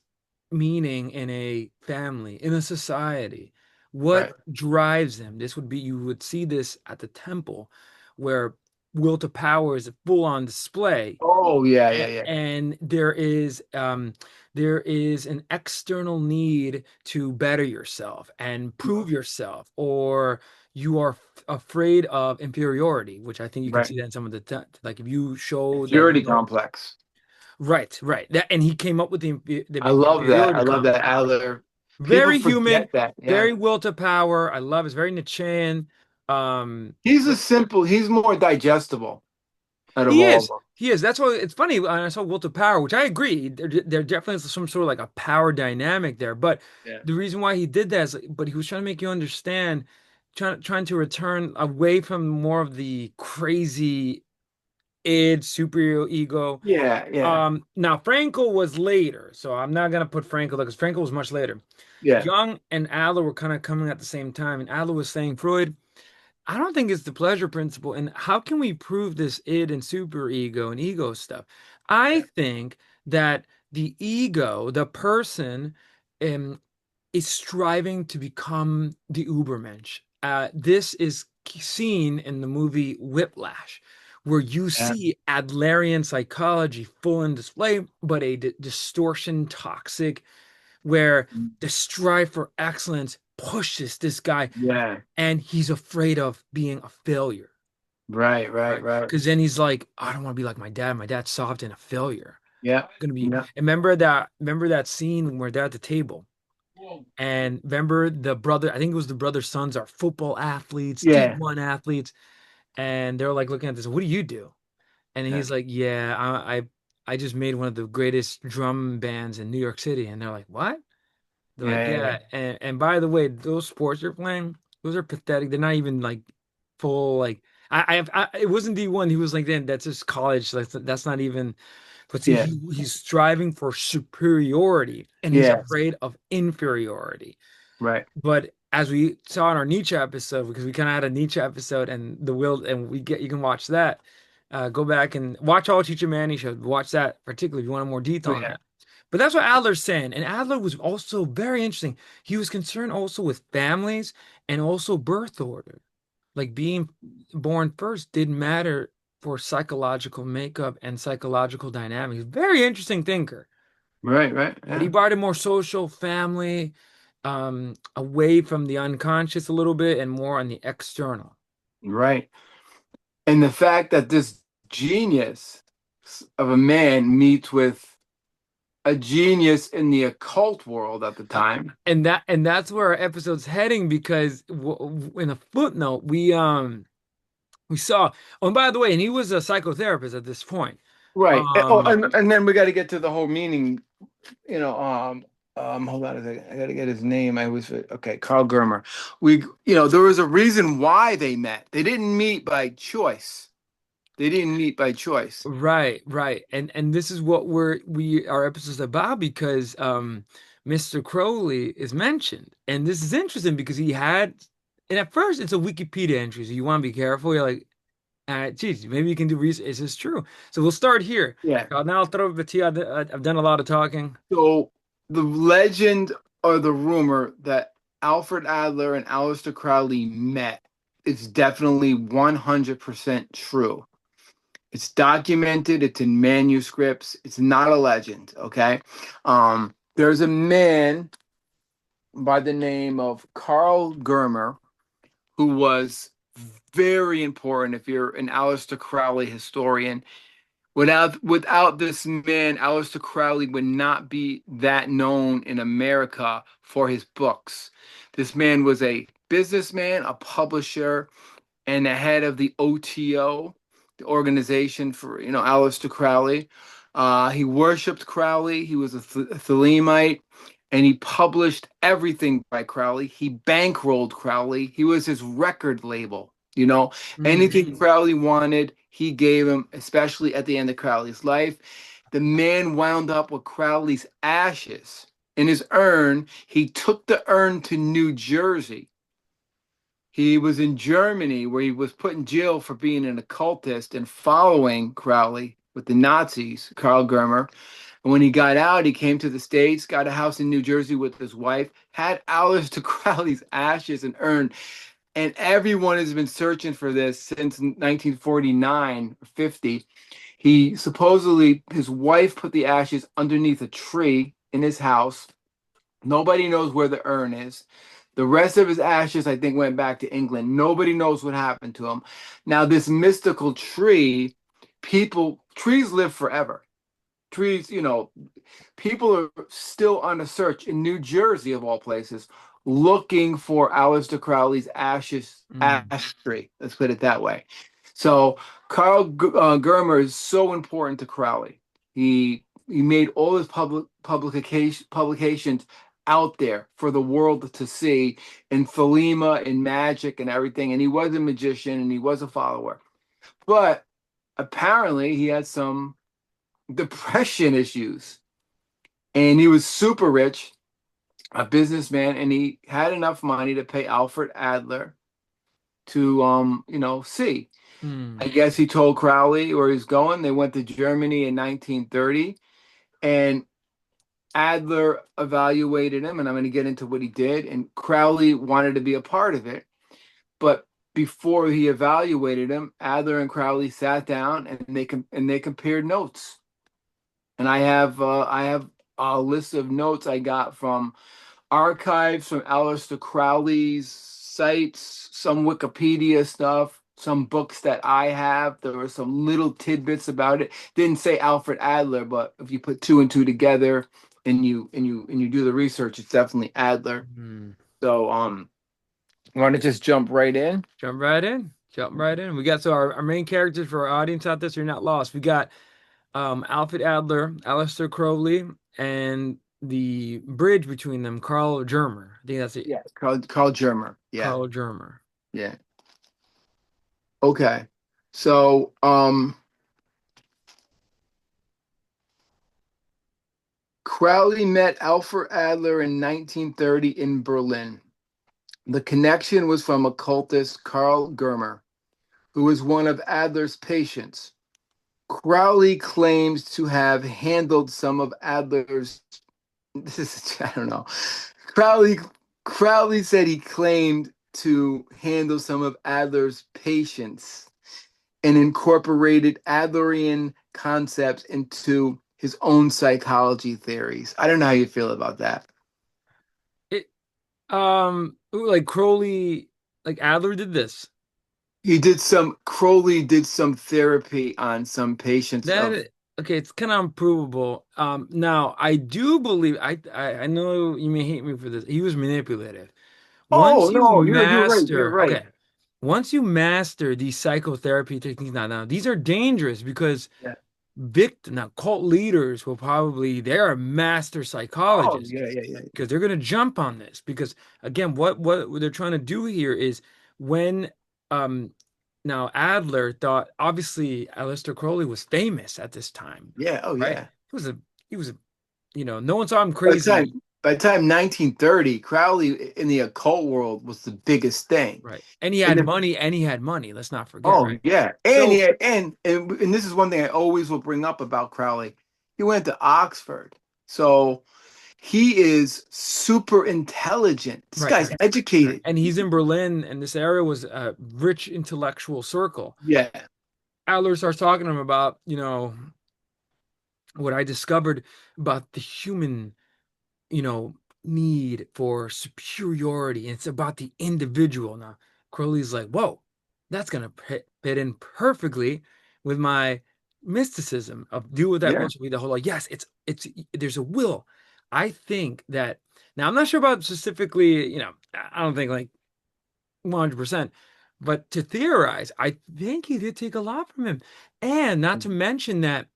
[SPEAKER 1] meaning in a family, in a society? What
[SPEAKER 2] right.
[SPEAKER 1] drives them? This would be, you would see this at the temple where will to power is full on display.
[SPEAKER 2] Oh yeah, yeah, yeah.
[SPEAKER 1] And there is an external need to better yourself and prove yourself, or you are afraid of inferiority, which I think you can
[SPEAKER 2] Right.
[SPEAKER 1] see that in some of the like if you show that you
[SPEAKER 2] Purity
[SPEAKER 1] know.
[SPEAKER 2] complex.
[SPEAKER 1] Right, right. That, and he came up with the
[SPEAKER 2] I love that. I
[SPEAKER 1] inferiority
[SPEAKER 2] love that
[SPEAKER 1] complex.
[SPEAKER 2] Adler. People
[SPEAKER 1] Very human,
[SPEAKER 2] forget that. Yeah.
[SPEAKER 1] very will to power. I love it. It's very Nietzschean. Um,
[SPEAKER 2] He's a simple, he's more digestible out of
[SPEAKER 1] he
[SPEAKER 2] all of
[SPEAKER 1] is.
[SPEAKER 2] them.
[SPEAKER 1] He is. That's why it's funny. When I saw will to power, which I agree. There definitely is some sort of like a power dynamic there. But
[SPEAKER 2] Yeah.
[SPEAKER 1] the reason why he did that is, but he was trying to make you understand, trying to return away from more of the crazy id, superhero ego.
[SPEAKER 2] Yeah, yeah,
[SPEAKER 1] Now Frankel was later, so I'm not gonna put Frankel there because Frankel was much later.
[SPEAKER 2] yeah,
[SPEAKER 1] Jung and Adler were kind of coming at the same time, and Adler was saying, Freud, I don't think it's the pleasure principle. And how can we prove this id and superego and ego stuff? I
[SPEAKER 2] yeah,
[SPEAKER 1] think that the ego, the person, um, is striving to become the Ubermensch. This is seen in the movie Whiplash, where you
[SPEAKER 2] yeah.
[SPEAKER 1] see Adlerian psychology full in display, but a distortion, toxic, where the strive for excellence pushes this guy
[SPEAKER 2] Yeah.
[SPEAKER 1] and he's afraid of being a failure,
[SPEAKER 2] Right, right,
[SPEAKER 1] right?
[SPEAKER 2] right.
[SPEAKER 1] Because then he's like, I don't want to be like my dad. My dad's soft and a failure.
[SPEAKER 2] Yeah,
[SPEAKER 1] Gonna be.
[SPEAKER 2] yeah,
[SPEAKER 1] And remember that scene where they're at the table and remember the brother, I think it was the brother's sons are football athletes,
[SPEAKER 2] yeah,
[SPEAKER 1] D1 athletes, and they're like looking at this, what do you do? And
[SPEAKER 2] yeah,
[SPEAKER 1] he's like, yeah, I just made one of the greatest drum bands in New York City. And they're like, what? They're like,
[SPEAKER 2] yeah, yeah,
[SPEAKER 1] yeah. And by the way, those sports you're playing, those are pathetic. They're not even like full like it wasn't D1. He was like, then that's just college. That's not even. But see,
[SPEAKER 2] yeah,
[SPEAKER 1] he's striving for superiority and he's
[SPEAKER 2] yeah.
[SPEAKER 1] afraid of inferiority.
[SPEAKER 2] Right.
[SPEAKER 1] But as we saw in our Nietzsche episode, because we kind of had a Nietzsche episode and the will, and we get you can watch that. Go back and watch all Teacher Manny shows. Watch that particularly if you want more
[SPEAKER 2] Oh
[SPEAKER 1] detail on
[SPEAKER 2] yeah.
[SPEAKER 1] that. But that's what Adler's saying. And Adler was also very interesting. He was concerned also with families and also birth order. Like being born first didn't matter for psychological makeup and psychological dynamics. Very interesting thinker.
[SPEAKER 2] Right, right.
[SPEAKER 1] But he
[SPEAKER 2] Yeah.
[SPEAKER 1] brought in more social, family, away from the unconscious a little bit and more on the external.
[SPEAKER 2] Right. And the fact that this genius of a man meets with a genius in the occult world at the
[SPEAKER 1] Uh,
[SPEAKER 2] time.
[SPEAKER 1] and that's where our episode's heading because in a footnote we saw. Oh, and by the way, and he was a psychotherapist at this point.
[SPEAKER 2] Right. Oh,
[SPEAKER 1] Um,
[SPEAKER 2] and then we got to get to the whole meaning, you know, hold on a second. I got to get his name. I was okay, Carl Germer. There was a reason why they met. They didn't meet by choice. They didn't meet by choice.
[SPEAKER 1] right, right, and this is what we our episode's about because Mr. Crowley is mentioned, and this is interesting because he had, and at first it's a Wikipedia entry, so you want to be careful. You're like, geez, maybe you can do research. Is this true? So we'll start here.
[SPEAKER 2] Yeah.
[SPEAKER 1] Now I'll throw it to you. I've done a lot of talking.
[SPEAKER 2] So the legend or the rumor that Alfred Adler and Aleister Crowley met is definitely 100% true. It's documented, it's in manuscripts, it's not a legend, okay? There's a man by the name of Carl Germer who was very important if you're an Aleister Crowley historian. Without this man, Aleister Crowley would not be that known in America for his books. This man was a businessman, a publisher, and the head of the OTO, the organization for Aleister Crowley. He worshipped Crowley. He was a Thelemite, and he published everything by Crowley. He bankrolled Crowley. He was his record label. Anything Crowley wanted, he gave him, especially at the end of Crowley's life. The man wound up with Crowley's ashes in his urn. He took the urn to New Jersey. He was in Germany where he was put in jail for being an occultist and following Crowley with the Nazis, Karl Germer. And when he got out, he came to the States, got a house in New Jersey with his wife, had Aleister Crowley's ashes and urn. And everyone has been searching for this since 1949 or 50. He supposedly, his wife put the ashes underneath a tree in his house. Nobody knows where the urn is. The rest of his ashes, I think, went back to England. Nobody knows what happened to him. Now, this mystical tree, trees live forever. Trees, people are still on a search in New Jersey, of all places, looking for Aleister Crowley's
[SPEAKER 1] Mm,
[SPEAKER 2] ash tree. Let's put it that way. So Germer is so important to Crowley. He made all his publications out there for the world to see in Thelema and magic and everything. And he was a magician and he was a follower. But apparently he had some depression issues and he was super rich, a businessman, and he had enough money to pay Alfred Adler to see. I
[SPEAKER 1] mm,
[SPEAKER 2] guess he told Crowley where he's going. They went to Germany in 1930 and Adler evaluated him, and I'm going to get into what he did. And Crowley wanted to be a part of it, but before he evaluated him, Adler and Crowley sat down and they compared notes. And I have a list of notes I got from archives from Aleister Crowley's sites, some Wikipedia stuff, some books that I have. There were some little tidbits about it. Didn't say Alfred Adler, but if you put two and two together and you do the research, it's definitely Adler.
[SPEAKER 1] mm.
[SPEAKER 2] So you want to just jump right in?
[SPEAKER 1] Jump right in. Jump right in. We got our main characters for our audience out there, so you're not lost. We got Alfred Adler, Aleister Crowley, and the bridge between them, Carl Germer. I think that's it.
[SPEAKER 2] Yeah, Carl Germer. Yeah,
[SPEAKER 1] Carl Germer.
[SPEAKER 2] yeah. Okay. So Crowley met Alfred Adler in 1930 in Berlin. The connection was from occultist Karl Germer, who was one of Adler's patients. Crowley claims to have handled some of Adler's. This is, I don't know. Crowley Crowley said he claimed to handle some of Adler's patients and incorporated Adlerian concepts into his own psychology theories. I don't know how you feel about that.
[SPEAKER 1] It like Crowley, like Adler did this.
[SPEAKER 2] Crowley did some therapy on some patients of.
[SPEAKER 1] That okay, it's kind of unprovable. Now I do believe I know you may hate me for this. He was manipulative.
[SPEAKER 2] Oh
[SPEAKER 1] Once you
[SPEAKER 2] no, you're right. You're
[SPEAKER 1] master,
[SPEAKER 2] right.
[SPEAKER 1] okay, once you master these psychotherapy techniques, now these are dangerous because
[SPEAKER 2] Yeah.
[SPEAKER 1] now cult leaders will probably they are master
[SPEAKER 2] Oh
[SPEAKER 1] psychologists
[SPEAKER 2] yeah, yeah, yeah.
[SPEAKER 1] because they're going to jump on this because again what they're trying to do here is when um now Adler thought obviously Aleister Crowley was famous at this time,
[SPEAKER 2] Yeah. Oh
[SPEAKER 1] right?
[SPEAKER 2] yeah.
[SPEAKER 1] He was a no one saw him
[SPEAKER 2] By the
[SPEAKER 1] crazy,
[SPEAKER 2] time by the time 1930, Crowley in the occult world was the biggest thing.
[SPEAKER 1] right? And he
[SPEAKER 2] And
[SPEAKER 1] had
[SPEAKER 2] the,
[SPEAKER 1] money and he had money, let's not forget,
[SPEAKER 2] oh
[SPEAKER 1] right?
[SPEAKER 2] yeah, and
[SPEAKER 1] So
[SPEAKER 2] yeah, and this is one thing I always will bring up about Crowley. He went to Oxford, so he is super intelligent. This
[SPEAKER 1] right,
[SPEAKER 2] guy's
[SPEAKER 1] right.
[SPEAKER 2] educated.
[SPEAKER 1] And he's in Berlin and this area was a rich intellectual circle.
[SPEAKER 2] Yeah,
[SPEAKER 1] Adler starts talking to him about, what I discovered about the human, you know, need for superiority. And it's about the individual. Now, Crowley's like, whoa, that's gonna fit in perfectly with my mysticism of do with that
[SPEAKER 2] yeah.
[SPEAKER 1] which will be the whole like, yes, it's there's a will. I think that now I'm not sure about specifically, I don't think like 100%. But to theorize, I think he did take a lot from him. And not to mention that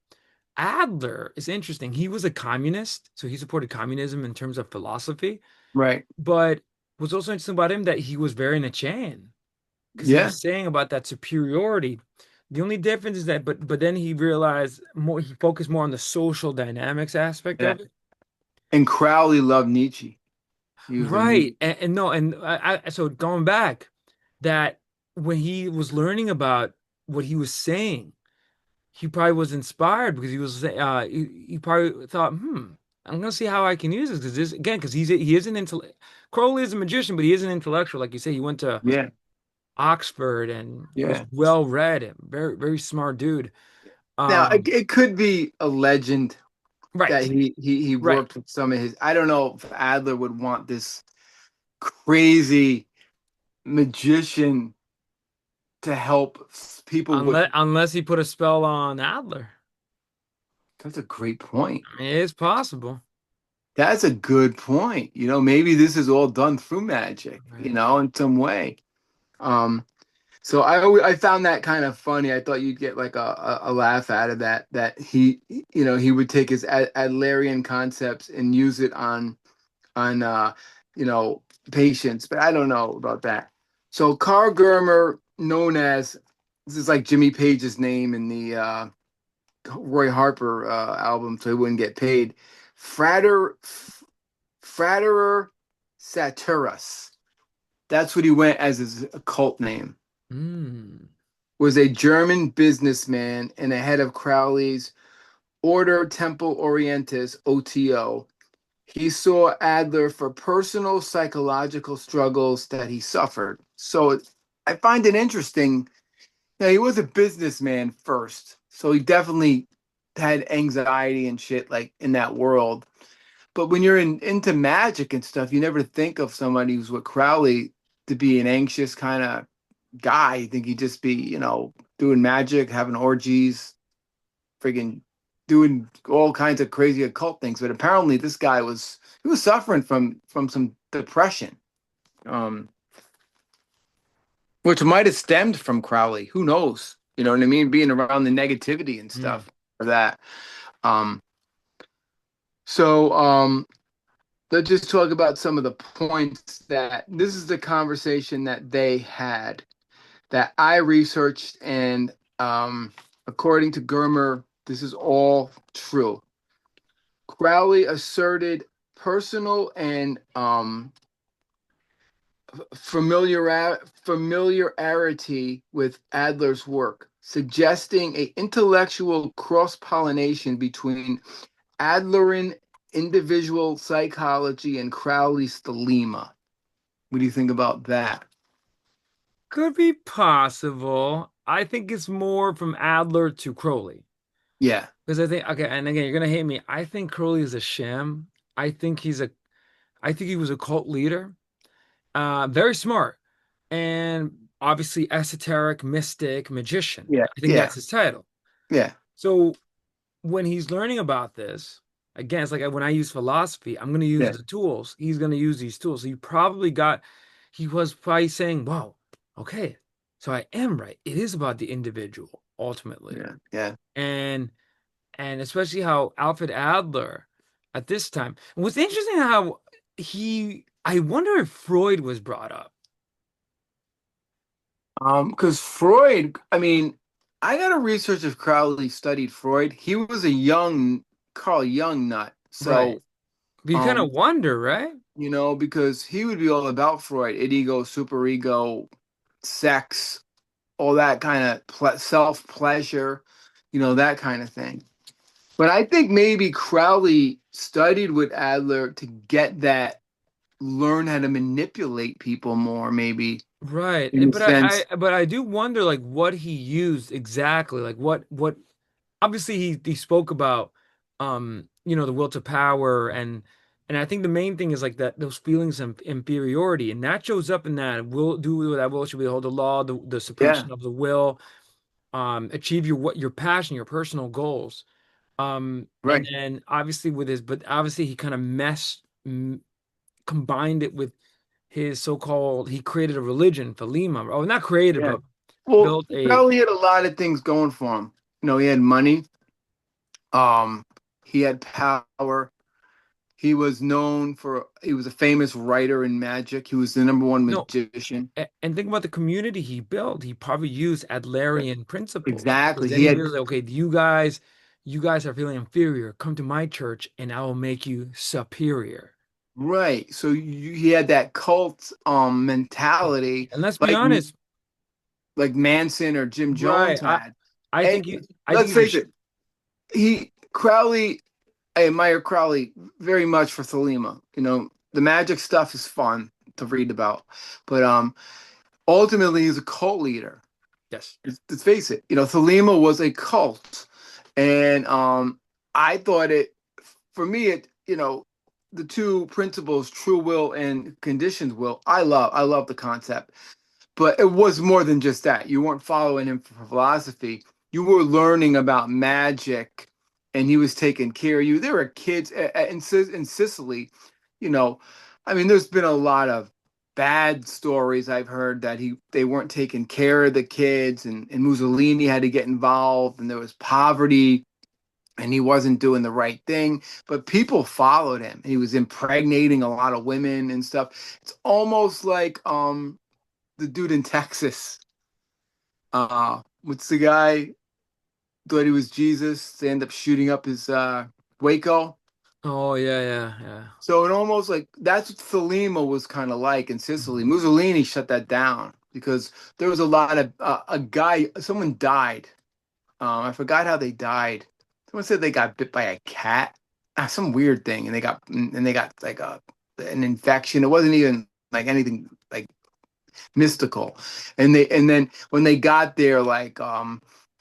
[SPEAKER 1] Adler is interesting. He was a communist, so he supported communism in terms of philosophy.
[SPEAKER 2] Right.
[SPEAKER 1] But what's also interesting about him that he was very Nietzschean because he
[SPEAKER 2] Yeah,
[SPEAKER 1] was saying about that superiority. The only difference is that, but then he realized more. He focused more on the social dynamics aspect
[SPEAKER 2] yeah.
[SPEAKER 1] of it.
[SPEAKER 2] And Crowley loved Nietzsche. He was a
[SPEAKER 1] Right.
[SPEAKER 2] Nietzsche.
[SPEAKER 1] And no, and so going back. that when he was learning about what he was saying, he probably was inspired because he probably thought, I'm gonna see how I can use this because this again because he is an intellect. Crowley is a magician, but he is an intellectual. Like you say, he went to
[SPEAKER 2] Yeah,
[SPEAKER 1] Oxford and was
[SPEAKER 2] yeah.
[SPEAKER 1] well read and very smart dude.
[SPEAKER 2] Now
[SPEAKER 1] Um,
[SPEAKER 2] it could be a legend that
[SPEAKER 1] right,
[SPEAKER 2] he
[SPEAKER 1] right.
[SPEAKER 2] worked with some of his. I don't know if Adler would want this crazy magician to help people with.
[SPEAKER 1] Unless he put a spell on Adler.
[SPEAKER 2] That's a great point.
[SPEAKER 1] I mean, it's possible.
[SPEAKER 2] That's a good point. Maybe this is all done through magic,
[SPEAKER 1] Right.
[SPEAKER 2] in some way. Um, so I found that kind of funny. I thought you'd get like a laugh out of that. That he would take his Adlerian concepts and use it on you know patients. But I don't know about that. So Carl Germer, known as this is like Jimmy Page's name in the Roy Harper album, so he wouldn't get paid. Frater Fraterer Satirus. That's what he went as his occult name.
[SPEAKER 1] Mm.
[SPEAKER 2] Was a German businessman and a head of Crowley's Order Temple Orientis (OTO). He saw Adler for personal psychological struggles that he suffered. So I find it interesting. He was a businessman first, so he definitely had anxiety and shit like in that world. But when you're into magic and stuff, you never think of somebody who's with Crowley to be an anxious kind of guy. You think he'd just be, doing magic, having orgies, friggin' doing all kinds of crazy occult things. But apparently, this guy was suffering from some depression, um, which might have stemmed from Crowley. Who knows? You know what I mean? Being around the negativity and
[SPEAKER 1] Mm.
[SPEAKER 2] stuff for that. Um, so let's just talk about some of the points that this is the conversation that they had that I researched, and according to Germer, this is all true. Crowley asserted personal and familiarity with Adler's work, suggesting a intellectual cross-pollination between Adlerian individual psychology and Crowley's thelema. What do you think about that?
[SPEAKER 1] Could be possible. I think it's more from Adler to Crowley.
[SPEAKER 2] Yeah,
[SPEAKER 1] Because I think, okay, and again, you're gonna hate me. I think Crowley is a sham. I think I think he was a cult leader. Very smart. And obviously esoteric, mystic, magician.
[SPEAKER 2] yeah,
[SPEAKER 1] I think
[SPEAKER 2] yeah,
[SPEAKER 1] that's his title.
[SPEAKER 2] yeah,
[SPEAKER 1] So when he's learning about this, again, it's like when I use philosophy, I'm going to use
[SPEAKER 2] yeah,
[SPEAKER 1] the tools. He's going to use these tools. So he was probably saying, wow, okay, so I am right. It is about the individual ultimately.
[SPEAKER 2] yeah, yeah.
[SPEAKER 1] And, and especially how Alfred Adler at this time, and what's interesting how I wonder if Freud was brought up.
[SPEAKER 2] Because Freud, I mean, I got to research if Crowley studied Freud. He was a young Carl Jung nut,
[SPEAKER 1] Right.
[SPEAKER 2] so
[SPEAKER 1] But you kind
[SPEAKER 2] um,
[SPEAKER 1] of wonder, right?
[SPEAKER 2] because he would be all about Freud, id ego, superego, sex, all that kind of self pleasure, that kind of thing. But I think maybe Crowley studied with Adler to get that, learn how to manipulate people more, maybe
[SPEAKER 1] Right.
[SPEAKER 2] in a
[SPEAKER 1] But
[SPEAKER 2] sense.
[SPEAKER 1] but I do wonder like what he used exactly. Like what obviously he spoke about the will to power and I think the main thing is like that those feelings of inferiority and that shows up in that will do that will should be hold the law, the
[SPEAKER 2] Yeah,
[SPEAKER 1] suppression of the will, achieve your passion, your personal goals. And
[SPEAKER 2] right.
[SPEAKER 1] then obviously with his but obviously he kind of combined it with his so-called he created a religion for Lima. Oh, not created,
[SPEAKER 2] Yeah.
[SPEAKER 1] but
[SPEAKER 2] Well,
[SPEAKER 1] built a
[SPEAKER 2] Crowley had a lot of things going for him. He had money. Um, he had power. He was a famous writer in magic. He was the number one
[SPEAKER 1] no.
[SPEAKER 2] magician.
[SPEAKER 1] And think about the community he built. He probably used Adlerian principles because
[SPEAKER 2] Exactly.
[SPEAKER 1] then he realized, okay, you guys are feeling inferior. Come to my church and I will make you superior.
[SPEAKER 2] Right. So he had that cult mentality,
[SPEAKER 1] And let's be
[SPEAKER 2] like
[SPEAKER 1] honest,
[SPEAKER 2] like Manson or Jim
[SPEAKER 1] right?
[SPEAKER 2] Jones had.
[SPEAKER 1] I
[SPEAKER 2] And
[SPEAKER 1] think you I think
[SPEAKER 2] let's
[SPEAKER 1] you could
[SPEAKER 2] face it, he Crowley. I admire Crowley very much for Thelema. The magic stuff is fun to read about, but ultimately he's a cult leader.
[SPEAKER 1] yes.
[SPEAKER 2] Let's face it. Thelema was a cult, and I thought it for me the two principles, true will and conditioned will. I love the concept, but it was more than just that. You weren't following him for philosophy. You were learning about magic, and he was taking care of you. There were kids in Sicily, you know. I mean, there's been a lot of bad stories I've heard that they weren't taking care of the kids, and Mussolini had to get involved, and there was poverty, and he wasn't doing the right thing. But people followed him. He was impregnating a lot of women and stuff. It's almost like the dude in Texas. What's the guy thought he was Jesus? They end up shooting up his Waco.
[SPEAKER 1] Oh yeah, yeah, yeah.
[SPEAKER 2] So it almost like that's what Thelema was kind of like in Sicily.
[SPEAKER 1] Mhm.
[SPEAKER 2] Mussolini shut that down because there was a lot of someone died. I forgot how they died. Someone said they got bit by a cat, some weird thing, and they got like an infection. It wasn't even like anything like mystical. And then when they got there, like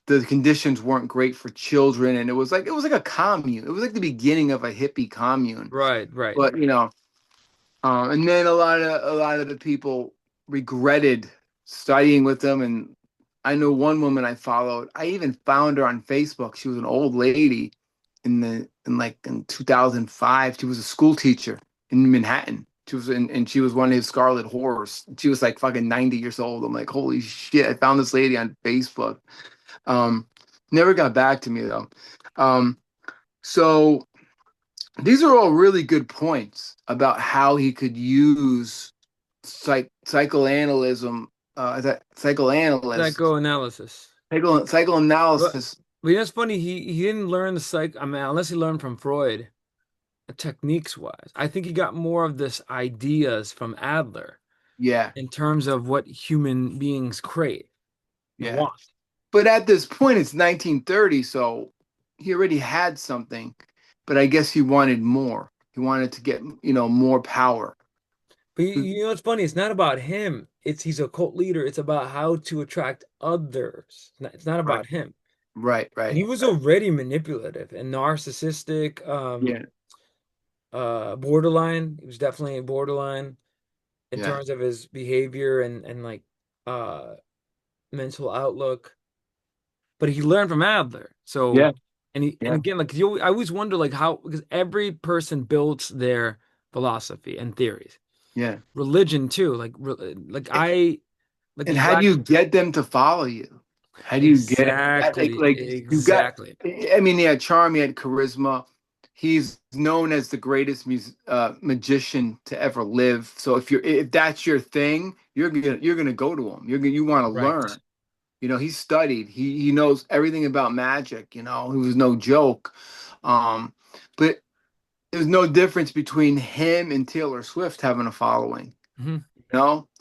[SPEAKER 2] the conditions weren't great for children, and it was like a commune. It was like the beginning of a hippie commune.
[SPEAKER 1] Right, right.
[SPEAKER 2] But and then a lot of the people regretted studying with them. And I know one woman I followed. I even found her on Facebook. She was an old lady in 2005. She was a school teacher in Manhattan. She was one of his Scarlet Horrors. She was like fucking 90 years old. I'm like, holy shit! I found this lady on Facebook. Um, Never got back to me though. So these are all really good points about how he could use psychoanalysis,
[SPEAKER 1] Psychoanalysis. But
[SPEAKER 2] psychoanalysis.
[SPEAKER 1] but that's funny. He didn't learn the psych. I mean, unless he learned from Freud, techniques wise. I think he got more of this ideas from Adler
[SPEAKER 2] Yeah,
[SPEAKER 1] in terms of what human beings crave and
[SPEAKER 2] yeah.
[SPEAKER 1] want.
[SPEAKER 2] But at this point, it's 1930, so he already had something. But I guess he wanted more. He wanted to get more power.
[SPEAKER 1] But you know what's funny? It's not about him. It's he's a cult leader. It's about how to attract others. It's not
[SPEAKER 2] Right,
[SPEAKER 1] about him.
[SPEAKER 2] right,
[SPEAKER 1] And
[SPEAKER 2] right.
[SPEAKER 1] he was already manipulative and narcissistic,
[SPEAKER 2] Yeah,
[SPEAKER 1] borderline. He was definitely borderline in
[SPEAKER 2] yeah,
[SPEAKER 1] terms of his behavior and like uh mental outlook. But he learned from Adler. So
[SPEAKER 2] yeah,
[SPEAKER 1] and
[SPEAKER 2] yeah,
[SPEAKER 1] again, like I always wonder like how because every person builds their philosophy and theories.
[SPEAKER 2] yeah.
[SPEAKER 1] Religion too. Like I like
[SPEAKER 2] And
[SPEAKER 1] the
[SPEAKER 2] how do
[SPEAKER 1] black
[SPEAKER 2] you get them to follow you? How do you get that? Like,
[SPEAKER 1] exactly,
[SPEAKER 2] like you got,
[SPEAKER 1] exactly.
[SPEAKER 2] I mean, he had charm, he had charisma. He's known as the greatest magician to ever live. So if that's your thing, you're gonna go to him. You want to
[SPEAKER 1] Right.
[SPEAKER 2] learn. He studied. He knows everything about magic. He was no joke. Um, but there's no difference between him and Taylor Swift having a following.
[SPEAKER 1] Hmm.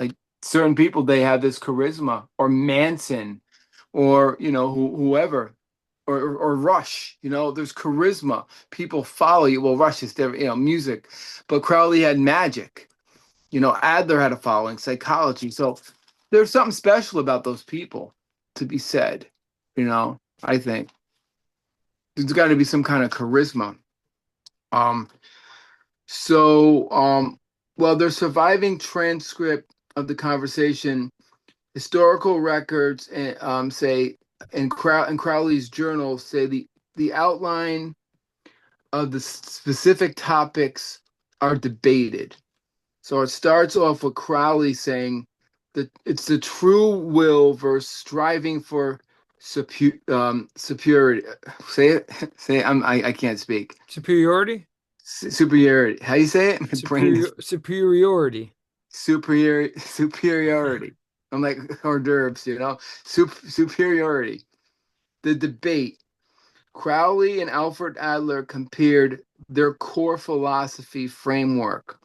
[SPEAKER 2] Like certain people, they have this charisma, or Manson, or whoever, or Rush. There's charisma. People follow you. Well, Rush is different, music, but Crowley had magic. Adler had a following, psychology. So there's something special about those people to be said. I think there's got to be some kind of charisma. Um, so, well, there's surviving transcript of the conversation. Historical records say, and Crowley's journals say the outline of the specific topics are debated. So it starts off with Crowley saying that it's the true will versus striving for superiority. Say it. Say it. I can't speak.
[SPEAKER 1] Superiority?
[SPEAKER 2] Superiority. How you say it? My brain is
[SPEAKER 1] Superiority.
[SPEAKER 2] superiority. I'm like hors d'oeuvres, superiority. The debate. Crowley and Alfred Adler compared their core philosophy framework.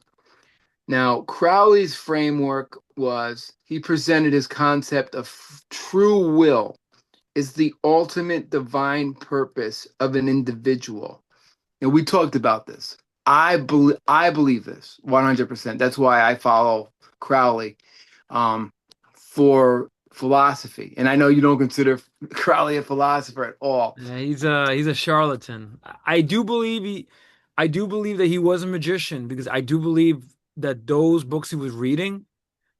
[SPEAKER 2] Now, Crowley's framework was he presented his concept of true will is the ultimate divine purpose of an individual. And we talked about this. I believe this 100%. That's why I follow Crowley for philosophy. And I know you don't consider Crowley a philosopher at all.
[SPEAKER 1] Yeah, he's a charlatan. I do believe that he was a magician because I do believe that those books he was reading,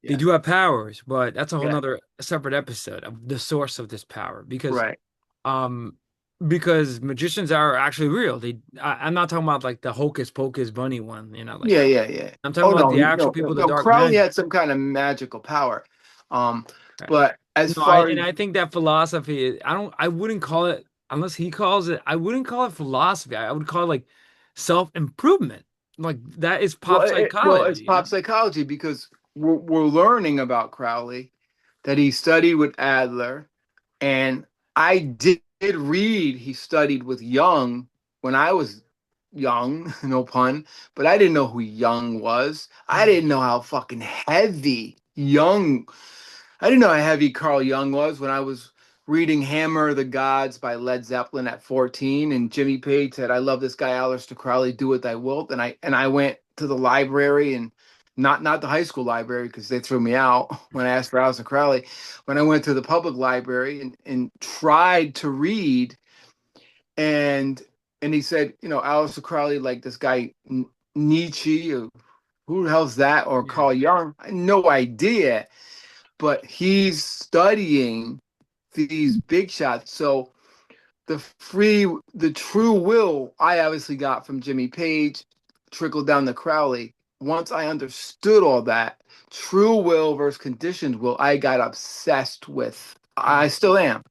[SPEAKER 1] they
[SPEAKER 2] Yeah.
[SPEAKER 1] do have powers, but that's a whole
[SPEAKER 2] Yeah.
[SPEAKER 1] nother separate episode of the source of this power
[SPEAKER 2] Right.
[SPEAKER 1] um because magicians are actually real. I'm not talking about like the hocus pocus bunny one, like
[SPEAKER 2] Yeah, yeah, yeah.
[SPEAKER 1] I'm talking
[SPEAKER 2] Oh
[SPEAKER 1] about
[SPEAKER 2] no,
[SPEAKER 1] the actual
[SPEAKER 2] no,
[SPEAKER 1] people, the
[SPEAKER 2] no.
[SPEAKER 1] dark
[SPEAKER 2] Crowley
[SPEAKER 1] magic.
[SPEAKER 2] had some kind of magical power. Um,
[SPEAKER 1] Right.
[SPEAKER 2] but as
[SPEAKER 1] No, I
[SPEAKER 2] far
[SPEAKER 1] and
[SPEAKER 2] as
[SPEAKER 1] I think that philosophy, I wouldn't call it unless he calls it, I wouldn't call it philosophy. I would call it like self-improvement. Like that is
[SPEAKER 2] well,
[SPEAKER 1] pop
[SPEAKER 2] it's
[SPEAKER 1] psychology,
[SPEAKER 2] pop psychology because we're learning about Crowley that he studied with Adler, and I did read he studied with Jung when I was young, no pun, but I didn't know who Jung was. I
[SPEAKER 1] Mm.
[SPEAKER 2] didn't know how fucking heavy Jung I didn't know how heavy Carl Jung was when I was reading Hammer of the Gods by Led Zeppelin at 14, and Jimmy Page said, I love this guy Aleister Crowley, do what thy wilt. And I went to the library, and not the high school library because they threw me out when I asked for Aleister Crowley. When I went to the public library and tried to read, and and he said, Aleister Crowley, like this guy Nietzsche, or who the hell's that, or
[SPEAKER 1] Yeah.
[SPEAKER 2] Carl Jung? I had no idea, but he's studying these big shots. So the true will I obviously got from Jimmy Page, trickled down to Crowley. Once I understood all that, true will versus conditioned will, I got obsessed with. I
[SPEAKER 1] Mm.
[SPEAKER 2] still am.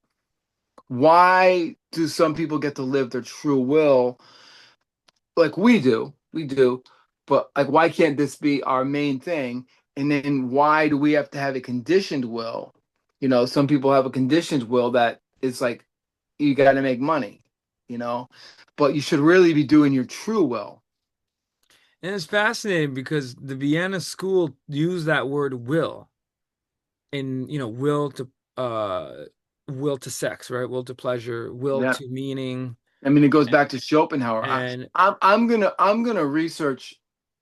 [SPEAKER 2] Why do some people get to live their true will like we do, but like why can't this be our main thing? And then why do we have to have a conditioned will? Some people have a conditioned will that is like you got to make money, you know, but you should really be doing your true will.
[SPEAKER 1] And it's fascinating because the Vienna school used that word will in, uh will to sex, right? Will to pleasure, will
[SPEAKER 2] Yeah.
[SPEAKER 1] to meaning.
[SPEAKER 2] I mean, it goes back to Schopenhauer.
[SPEAKER 1] And
[SPEAKER 2] I'm gonna research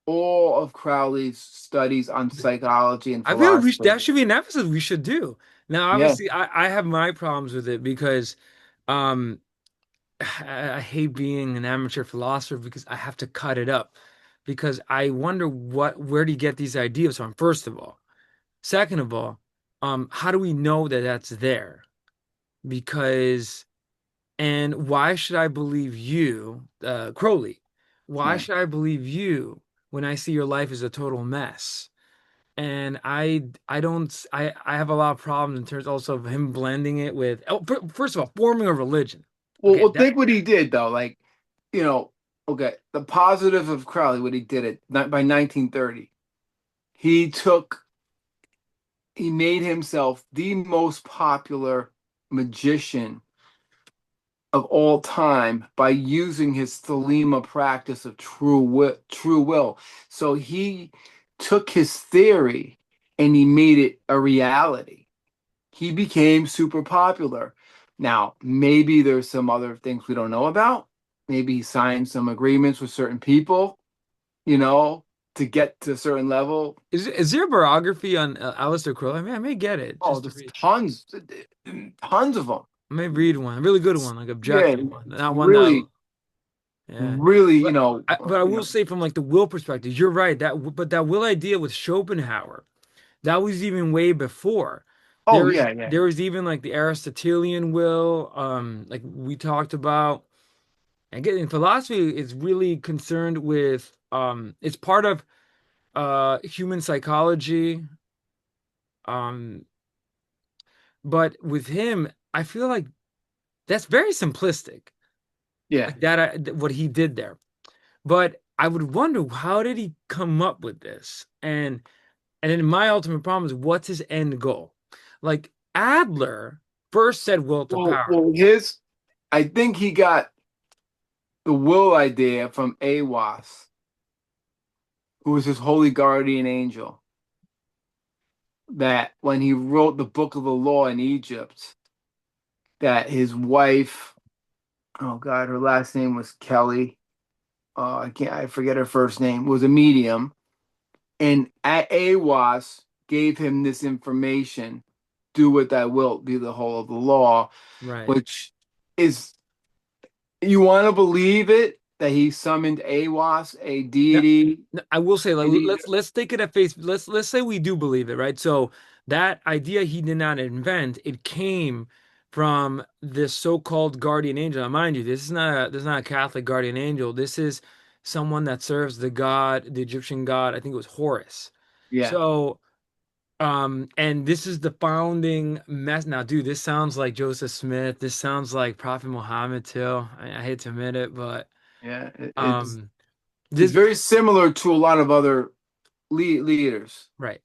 [SPEAKER 2] all of Crowley's studies on psychology and
[SPEAKER 1] I feel
[SPEAKER 2] philosophy.
[SPEAKER 1] that should be an episode we should do. Now,
[SPEAKER 2] Yeah.
[SPEAKER 1] obviously, I have my problems with it because um I hate being an amateur philosopher because I have to cut it up because I wonder where do you get these ideas from, first of all. Second of all, how do we know that that's there? Because and why should I believe you, Crowley? Why
[SPEAKER 2] Yeah.
[SPEAKER 1] should I believe you when I see your life is a total mess? And I don't I have a lot of problems in terms also of him blending it with first of all forming a religion.
[SPEAKER 2] Well,
[SPEAKER 1] Okay,
[SPEAKER 2] well, think what he did though. Like, you know, okay, the positive of Crowley, what he did by 1930, he took, he made himself the most popular magician of all time by using his Thelema practice of true will. So he took his theory and he made it a reality. He became super popular. Now, maybe there's some other things we don't know about. Maybe he signed some agreements with certain people, you know, to get to a certain level.
[SPEAKER 1] is there a biography on Aleister Crowley? I may get it
[SPEAKER 2] Oh,
[SPEAKER 1] just to
[SPEAKER 2] there's
[SPEAKER 1] read.
[SPEAKER 2] tons of them.
[SPEAKER 1] I may read one, a really good one, like
[SPEAKER 2] Yeah,
[SPEAKER 1] objective one, not one that.
[SPEAKER 2] really,
[SPEAKER 1] Yeah.
[SPEAKER 2] really,
[SPEAKER 1] But but I
[SPEAKER 2] you
[SPEAKER 1] will
[SPEAKER 2] know.
[SPEAKER 1] say from like the will perspective, you're right. But that will idea with Schopenhauer, that was even way before.
[SPEAKER 2] Oh yeah, yeah,
[SPEAKER 1] There was even like the Aristotelian will, like we talked about. And again, philosophy is really concerned with it's part of human psychology. Um, but with him, I feel like that's very simplistic.
[SPEAKER 2] yeah.
[SPEAKER 1] Like that, what he did there. But I would wonder how did he come up with this? And then my ultimate problem is what's his end goal? Like Adler first said will to
[SPEAKER 2] Well,
[SPEAKER 1] power.
[SPEAKER 2] well, I think he got the will idea from AWAS, who was his holy guardian angel, that when he wrote the book of the law in Egypt, that his wife, oh God, her last name was Kelly. I forget her first name, was a medium. And at Awas gave him this information, do what thou wilt, be the whole of the law,
[SPEAKER 1] Right.
[SPEAKER 2] which is, you want to believe it, that he summoned Awas, a
[SPEAKER 1] Now,
[SPEAKER 2] deity.
[SPEAKER 1] I will say, like,
[SPEAKER 2] deity
[SPEAKER 1] let's take it at face. Let's say we do believe it, right? So that idea he did not invent. It came from this so-called guardian angel. Now, mind you, this is not a Catholic guardian angel. This is someone that serves the god, the Egyptian god. I think it was Horus.
[SPEAKER 2] yeah,
[SPEAKER 1] So, and this is the founding mess. Now, dude, this sounds like Joseph Smith. This sounds like Prophet Muhammad too. I hate to admit it, but
[SPEAKER 2] yeah.
[SPEAKER 1] um,
[SPEAKER 2] It's
[SPEAKER 1] this.
[SPEAKER 2] very similar to a lot of other leaders,
[SPEAKER 1] Right.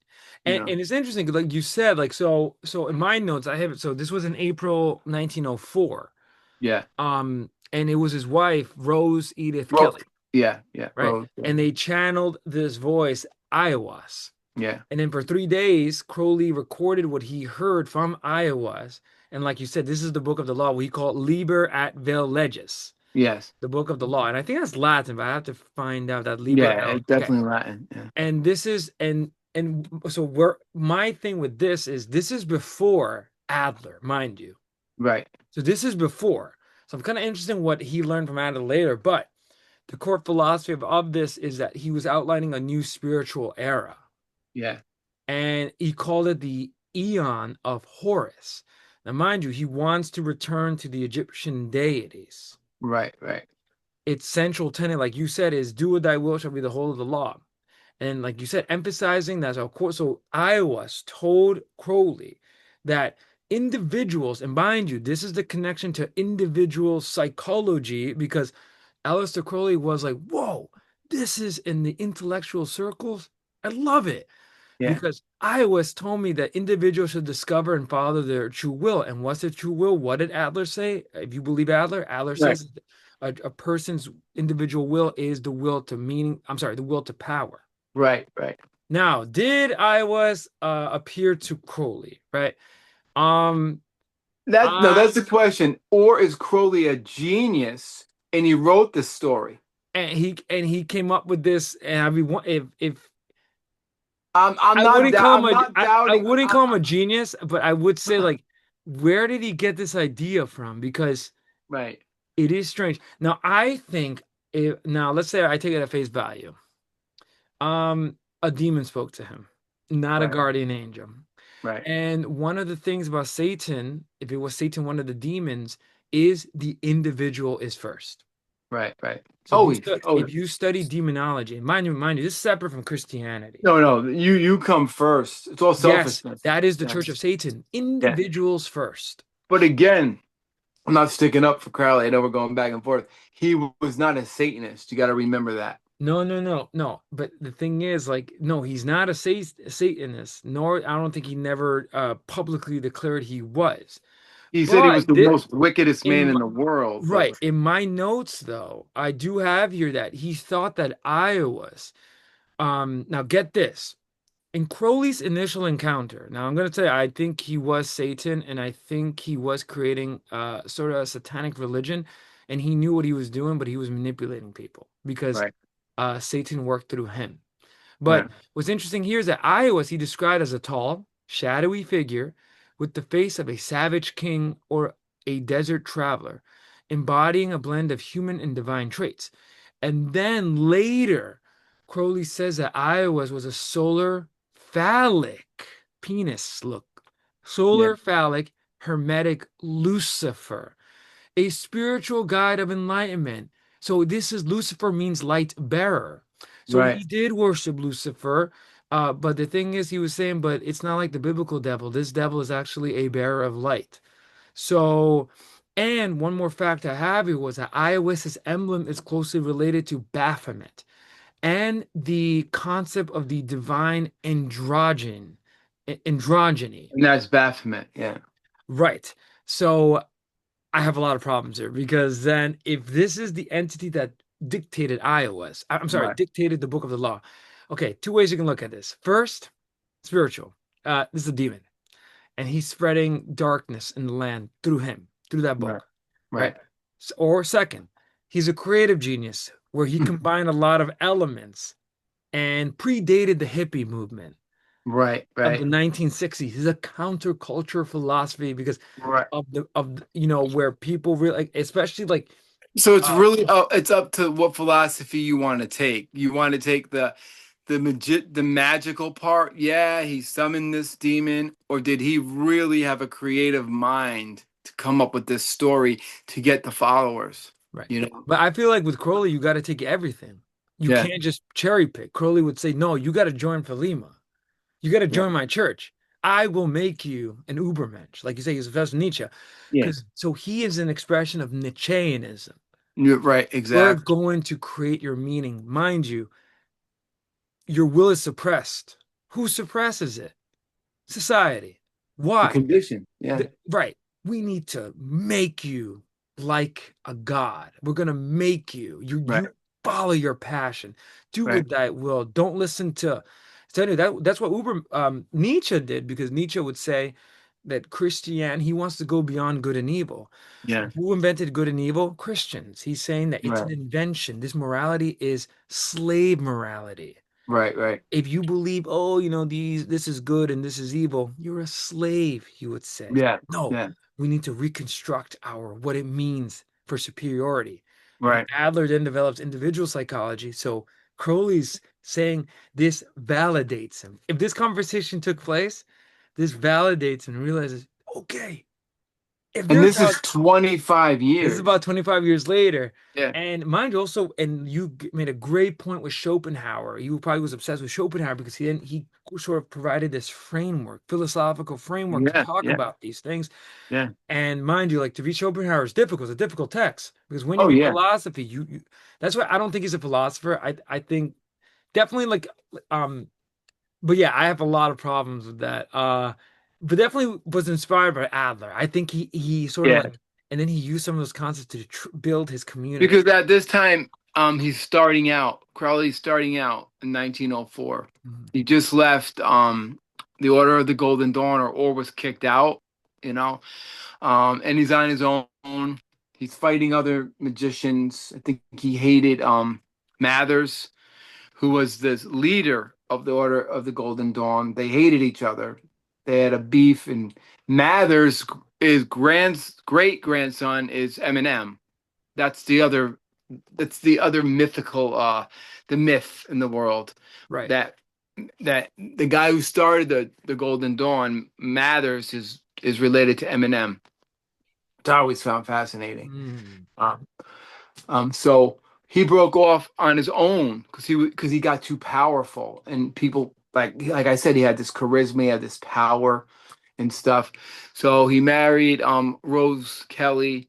[SPEAKER 2] you know.
[SPEAKER 1] And it's interesting 'cause like you said, like so in my notes I have it. So this was in April 1904.
[SPEAKER 2] Yeah.
[SPEAKER 1] And it was his wife, Rose Edith
[SPEAKER 2] Ro-
[SPEAKER 1] Kelly,
[SPEAKER 2] yeah, yeah,
[SPEAKER 1] right?
[SPEAKER 2] Rose. Yeah.
[SPEAKER 1] And they channeled this voice, Iowas.
[SPEAKER 2] Yeah.
[SPEAKER 1] And then for 3 days, Crowley recorded what he heard from Iowas. And like you said, this is the book of the law. We call it Liber at Vel Legis,
[SPEAKER 2] Yes.
[SPEAKER 1] the book of the law. And I think that's Latin, but I have to find out that Liber
[SPEAKER 2] Yeah,
[SPEAKER 1] Vel.
[SPEAKER 2] it's
[SPEAKER 1] Okay.
[SPEAKER 2] definitely Latin. Yeah.
[SPEAKER 1] And this is and so where my thing with this is before Adler, mind you.
[SPEAKER 2] Right.
[SPEAKER 1] So this is before. So I'm kind of interested in what he learned from Adler later, but the core philosophy of this is that he was outlining a new spiritual era,
[SPEAKER 2] Yeah.
[SPEAKER 1] and he called it the Eon of Horus. Now, mind you, he wants to return to the Egyptian deities.
[SPEAKER 2] Right. Right.
[SPEAKER 1] Its central tenet, like you said, is do what thy will shall be the whole of the law. And like you said, emphasizing that, of course, so Iowas told Crowley that individuals, and mind you, this is the connection to individual psychology, because Aleister Crowley was like, whoa, this is in the intellectual circles. I love it.
[SPEAKER 2] Yeah.
[SPEAKER 1] Because Iowas told me that individuals should discover and follow their true will. And what's their true will? What did Adler say? If you believe Adler, Adler
[SPEAKER 2] Right.
[SPEAKER 1] says a person's individual will is the will to meaning, I'm sorry, the will to power.
[SPEAKER 2] Right. Right.
[SPEAKER 1] Now, did Iowa's appear to Crowley, right? Um,
[SPEAKER 2] That no,
[SPEAKER 1] I
[SPEAKER 2] that's the question. Or is Crowley a genius and he wrote the story?
[SPEAKER 1] and he came up with this, and I mean, if
[SPEAKER 2] I'm not I'm not
[SPEAKER 1] I
[SPEAKER 2] doubting.
[SPEAKER 1] wouldn't call him a genius, but I would say like, where did he get this idea from? Because
[SPEAKER 2] Right.
[SPEAKER 1] it is strange. Now, I think if now let's say I take it at face value. A demon spoke to him, not a
[SPEAKER 2] Right.
[SPEAKER 1] guardian angel.
[SPEAKER 2] Right.
[SPEAKER 1] And one of the things about Satan, if it was Satan, one of the demons, is the individual is first.
[SPEAKER 2] Right. Right.
[SPEAKER 1] So
[SPEAKER 2] Always.
[SPEAKER 1] if
[SPEAKER 2] Always.
[SPEAKER 1] you study demonology, and mind you, this is separate from Christianity.
[SPEAKER 2] No, no. You come first. It's all
[SPEAKER 1] Yes,
[SPEAKER 2] selfishness.
[SPEAKER 1] that is the
[SPEAKER 2] Yeah.
[SPEAKER 1] Church of Satan.
[SPEAKER 2] Yeah.
[SPEAKER 1] Individuals first.
[SPEAKER 2] But again, I'm not sticking up for Crowley. I know we're going back and forth. He was not a Satanist. You got to remember that.
[SPEAKER 1] No. But the thing is, like, no, he's not a Satanist, nor I don't think he never publicly declared he was.
[SPEAKER 2] He said he was
[SPEAKER 1] But
[SPEAKER 2] the most wickedest man
[SPEAKER 1] in
[SPEAKER 2] in the world. But
[SPEAKER 1] right, in my notes though, I do have here that he thought that Iowa's. Now get this. In Crowley's initial encounter, now I'm going to tell you, I think he was Satan, and I think he was creating sort of a satanic religion, and he knew what he was doing, but he was manipulating people because
[SPEAKER 2] right.
[SPEAKER 1] Satan worked through him.
[SPEAKER 2] Yeah.
[SPEAKER 1] But what's interesting here is that Iowas he described as a tall, shadowy figure with the face of a savage king or a desert traveler, embodying a blend of human and divine traits. And then later, Crowley says that Iowas was a solar phallic penis look,
[SPEAKER 2] Yeah.
[SPEAKER 1] solar phallic hermetic Lucifer, a spiritual guide of enlightenment. So this is Lucifer means light bearer. So
[SPEAKER 2] Right.
[SPEAKER 1] he did worship Lucifer, but the thing is, he was saying, but it's not like the biblical devil. This devil is actually a bearer of light. So, and one more fact I have here was that Iowa's emblem is closely related to Baphomet and the concept of the divine androgyny.
[SPEAKER 2] And that's Baphomet. Yeah.
[SPEAKER 1] Right. So I have a lot of problems here because then if this is the entity that dictated I'm sorry,
[SPEAKER 2] Right.
[SPEAKER 1] dictated the book of the law. Okay, two ways you can look at this. First, spiritual. This is a demon, and he's spreading darkness in the land through him, through that
[SPEAKER 2] Right.
[SPEAKER 1] book, right?
[SPEAKER 2] Right.
[SPEAKER 1] Or second, he's a creative genius where he combined a lot of elements and predated the hippie movement
[SPEAKER 2] Right.
[SPEAKER 1] of the
[SPEAKER 2] Right.
[SPEAKER 1] 1960s. He's a counterculture philosophy because
[SPEAKER 2] Right.
[SPEAKER 1] where people really like, especially like
[SPEAKER 2] So it's
[SPEAKER 1] uh
[SPEAKER 2] really it's up to what philosophy you want to take. You want to take the magical part. Yeah, he summoned this demon, or did he really have a creative mind to come up with this story to get the followers?
[SPEAKER 1] right.
[SPEAKER 2] You know?
[SPEAKER 1] But I feel like with Crowley, you got to take everything. You
[SPEAKER 2] Yeah.
[SPEAKER 1] can't just cherry pick. Crowley would say, no, you got to join Philema. You got to
[SPEAKER 2] Yeah.
[SPEAKER 1] join my church. I will make you an Ubermensch. Like you say, he's a Professor Nietzsche.
[SPEAKER 2] Yeah.
[SPEAKER 1] Because so he is an expression of Nietzscheanism.
[SPEAKER 2] You're right.
[SPEAKER 1] We're
[SPEAKER 2] Exactly.
[SPEAKER 1] going to create your meaning. Mind you, your will is suppressed. Who suppresses it? Society.
[SPEAKER 2] The
[SPEAKER 1] Why?
[SPEAKER 2] condition. Yeah.
[SPEAKER 1] Right. We need to make you like a god. We're gonna make you.
[SPEAKER 2] Right.
[SPEAKER 1] You follow your passion. Do
[SPEAKER 2] Right.
[SPEAKER 1] with thy will. Don't listen to. So anyway, that's what Nietzsche did because Nietzsche would say that he wants to go beyond good and evil.
[SPEAKER 2] Yeah.
[SPEAKER 1] Who invented good and evil? Christians. He's saying that it's an
[SPEAKER 2] Right.
[SPEAKER 1] invention. This morality is slave morality.
[SPEAKER 2] Right. Right.
[SPEAKER 1] If you believe, oh, this is good and this is evil, you're a slave, he would say.
[SPEAKER 2] Yeah.
[SPEAKER 1] No,
[SPEAKER 2] Yeah.
[SPEAKER 1] we need to reconstruct our what it means for superiority. And
[SPEAKER 2] Right.
[SPEAKER 1] Adler then develops individual psychology. So Crowley's saying this validates him. If this conversation took place, this validates him and realizes, okay, if
[SPEAKER 2] And
[SPEAKER 1] they're
[SPEAKER 2] this
[SPEAKER 1] talking
[SPEAKER 2] is 25
[SPEAKER 1] this is
[SPEAKER 2] years.
[SPEAKER 1] about 25 years later.
[SPEAKER 2] Yeah.
[SPEAKER 1] And mind you, also, and made a great point with Schopenhauer. You probably was obsessed with Schopenhauer because he sort of provided this framework, philosophical framework to
[SPEAKER 2] Yeah.
[SPEAKER 1] talk
[SPEAKER 2] Yeah.
[SPEAKER 1] about these things.
[SPEAKER 2] Yeah.
[SPEAKER 1] And mind you, like to read Schopenhauer is difficult. It's a difficult text because when you
[SPEAKER 2] Oh
[SPEAKER 1] read
[SPEAKER 2] yeah.
[SPEAKER 1] philosophy, that's why I don't think he's a philosopher. I think definitely like um but yeah, I have a lot of problems with that. But definitely was inspired by Adler. I think he sort of
[SPEAKER 2] Yeah.
[SPEAKER 1] like, and then he used some of those concepts to build his community.
[SPEAKER 2] Because at this time, he's starting out. Crowley's starting out in 1904.
[SPEAKER 1] Mhm.
[SPEAKER 2] He just left the Order of the Golden Dawn, or was kicked out, you know. And he's on his own. He's fighting other magicians. I think he hated Mathers, who was this leader of the Order of the Golden Dawn. They hated each other. They had a beef, and Mathers, his great grandson, is Eminem. That's the other that's the other mythical the myth in the world,
[SPEAKER 1] Right.
[SPEAKER 2] that the guy who started the Golden Dawn, Mathers, is related to Eminem. It's always found fascinating.
[SPEAKER 1] Mm.
[SPEAKER 2] Um, so he broke off on his own because he got too powerful, and people, like I said, he had this charisma, he had this power and stuff. So he married Rose Kelly.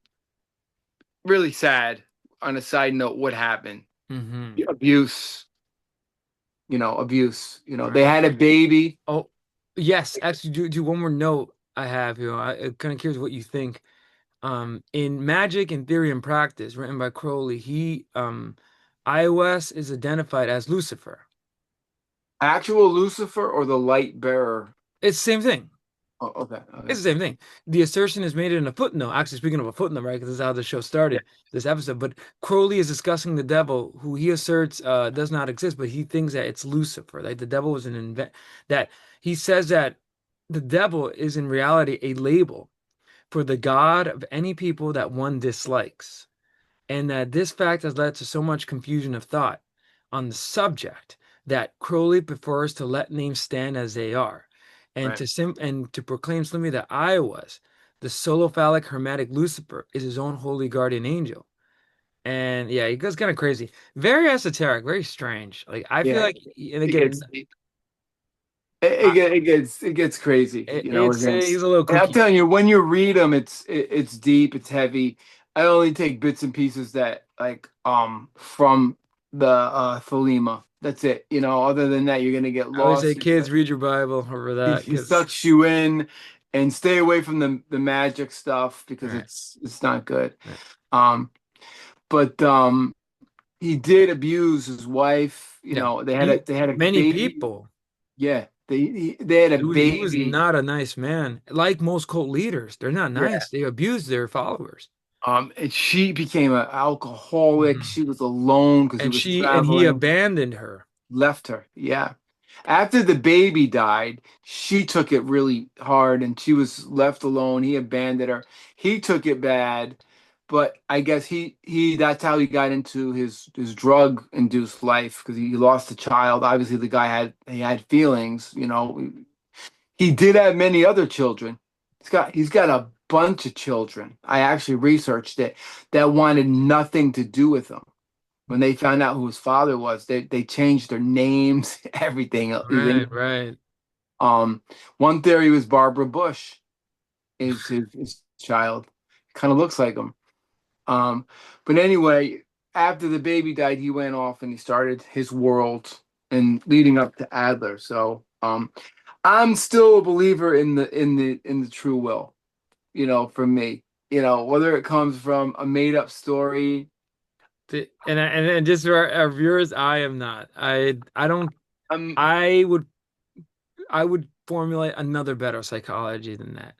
[SPEAKER 2] Really sad. On a side note, what happened?
[SPEAKER 1] Hmm.
[SPEAKER 2] Abuse. Abuse. They
[SPEAKER 1] Right.
[SPEAKER 2] had a baby.
[SPEAKER 1] Oh, yes. Actually, do one more note I have here. I'm kind of curious what you think. In Magic and Theory and Practice, written by Crowley, iOS is identified as Lucifer.
[SPEAKER 2] Actual Lucifer or the light bearer?
[SPEAKER 1] It's the same thing.
[SPEAKER 2] Oh, okay,
[SPEAKER 1] It's
[SPEAKER 2] okay.
[SPEAKER 1] the same thing. The assertion is made in a footnote. Actually, speaking of a footnote, right? Because this is how the show
[SPEAKER 2] Yeah,
[SPEAKER 1] started, this episode. But Crowley is discussing the devil, who he asserts does not exist, but he thinks that it's Lucifer. Like the devil was an invent. That he says that the devil is in reality a label for the god of any people that one dislikes, and that this fact has led to so much confusion of thought on the subject that Crowley prefers to let names stand as they are, and
[SPEAKER 2] right.
[SPEAKER 1] to proclaim simply that I was the solophallic hermetic Lucifer is his own holy guardian angel. And yeah, he goes kind of crazy, very esoteric, very strange. Like I feel
[SPEAKER 2] Yeah,
[SPEAKER 1] like, and
[SPEAKER 2] it
[SPEAKER 1] again,
[SPEAKER 2] gets it gets crazy,
[SPEAKER 1] he's
[SPEAKER 2] against.
[SPEAKER 1] a little
[SPEAKER 2] And I'm
[SPEAKER 1] kooky.
[SPEAKER 2] telling you, when you read them, it's deep, it's heavy. I only take bits and pieces that from the Thelema. That's it. Other than that, you're gonna get
[SPEAKER 1] I always say,
[SPEAKER 2] lost.
[SPEAKER 1] kids, read your Bible over that
[SPEAKER 2] He
[SPEAKER 1] because
[SPEAKER 2] sucks you in, and stay away from the magic stuff because
[SPEAKER 1] right,
[SPEAKER 2] it's not good.
[SPEAKER 1] right.
[SPEAKER 2] Um, but he did abuse his wife. You
[SPEAKER 1] Yeah,
[SPEAKER 2] know,
[SPEAKER 1] he
[SPEAKER 2] they had a
[SPEAKER 1] many
[SPEAKER 2] baby.
[SPEAKER 1] people.
[SPEAKER 2] Yeah, they had a
[SPEAKER 1] He was
[SPEAKER 2] baby.
[SPEAKER 1] not a nice man. Like most cult leaders, they're not
[SPEAKER 2] Yeah.
[SPEAKER 1] nice. They abuse their followers.
[SPEAKER 2] And she became an alcoholic.
[SPEAKER 1] Mhm.
[SPEAKER 2] She was alone because he
[SPEAKER 1] And
[SPEAKER 2] was
[SPEAKER 1] he
[SPEAKER 2] traveling.
[SPEAKER 1] abandoned her.
[SPEAKER 2] Left her. Yeah. After the baby died, she took it really hard and she was left alone. He abandoned her. He took it bad, but I guess he that's how he got into his drug induced life because he lost a child. Obviously, the guy he had feelings, you know. He did have many other children. He's got a bunch of children. I actually researched it that wanted nothing to do with him. When they found out who his father was, they changed their names, everything.
[SPEAKER 1] Right, right.
[SPEAKER 2] Um, one theory was Barbara Bush is his child. Kind of looks like him. Um, but anyway, after the baby died, he went off and he started his world and leading up to Adler. So I'm still a believer in the true will, you know, for me. You know, whether it comes from a made up story.
[SPEAKER 1] And just for our viewers, I am not. I don't.
[SPEAKER 2] I'm
[SPEAKER 1] I would formulate another better psychology than that.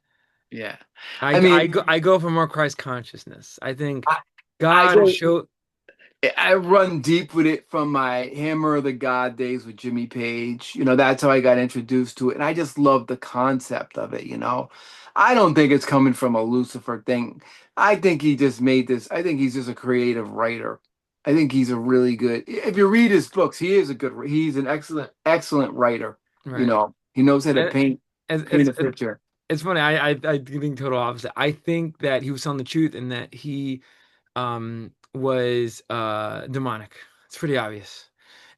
[SPEAKER 2] Yeah. I mean,
[SPEAKER 1] I go for more Christ consciousness. I think
[SPEAKER 2] I, I
[SPEAKER 1] God
[SPEAKER 2] go
[SPEAKER 1] showed.
[SPEAKER 2] I run deep with it from my Hammer of the God days with Jimmy Page. You know, that's how I got introduced to it. And I just love the concept of it, you know. I don't think it's coming from a Lucifer thing. I think he just made this. I think he's just a creative writer. I think he's a really good. If you read his books, he's an excellent writer. You
[SPEAKER 1] Right.
[SPEAKER 2] know, he knows how to
[SPEAKER 1] And
[SPEAKER 2] paint a picture.
[SPEAKER 1] it's funny. I think total opposite. I think that he was telling the truth and that he was demonic. It's pretty obvious.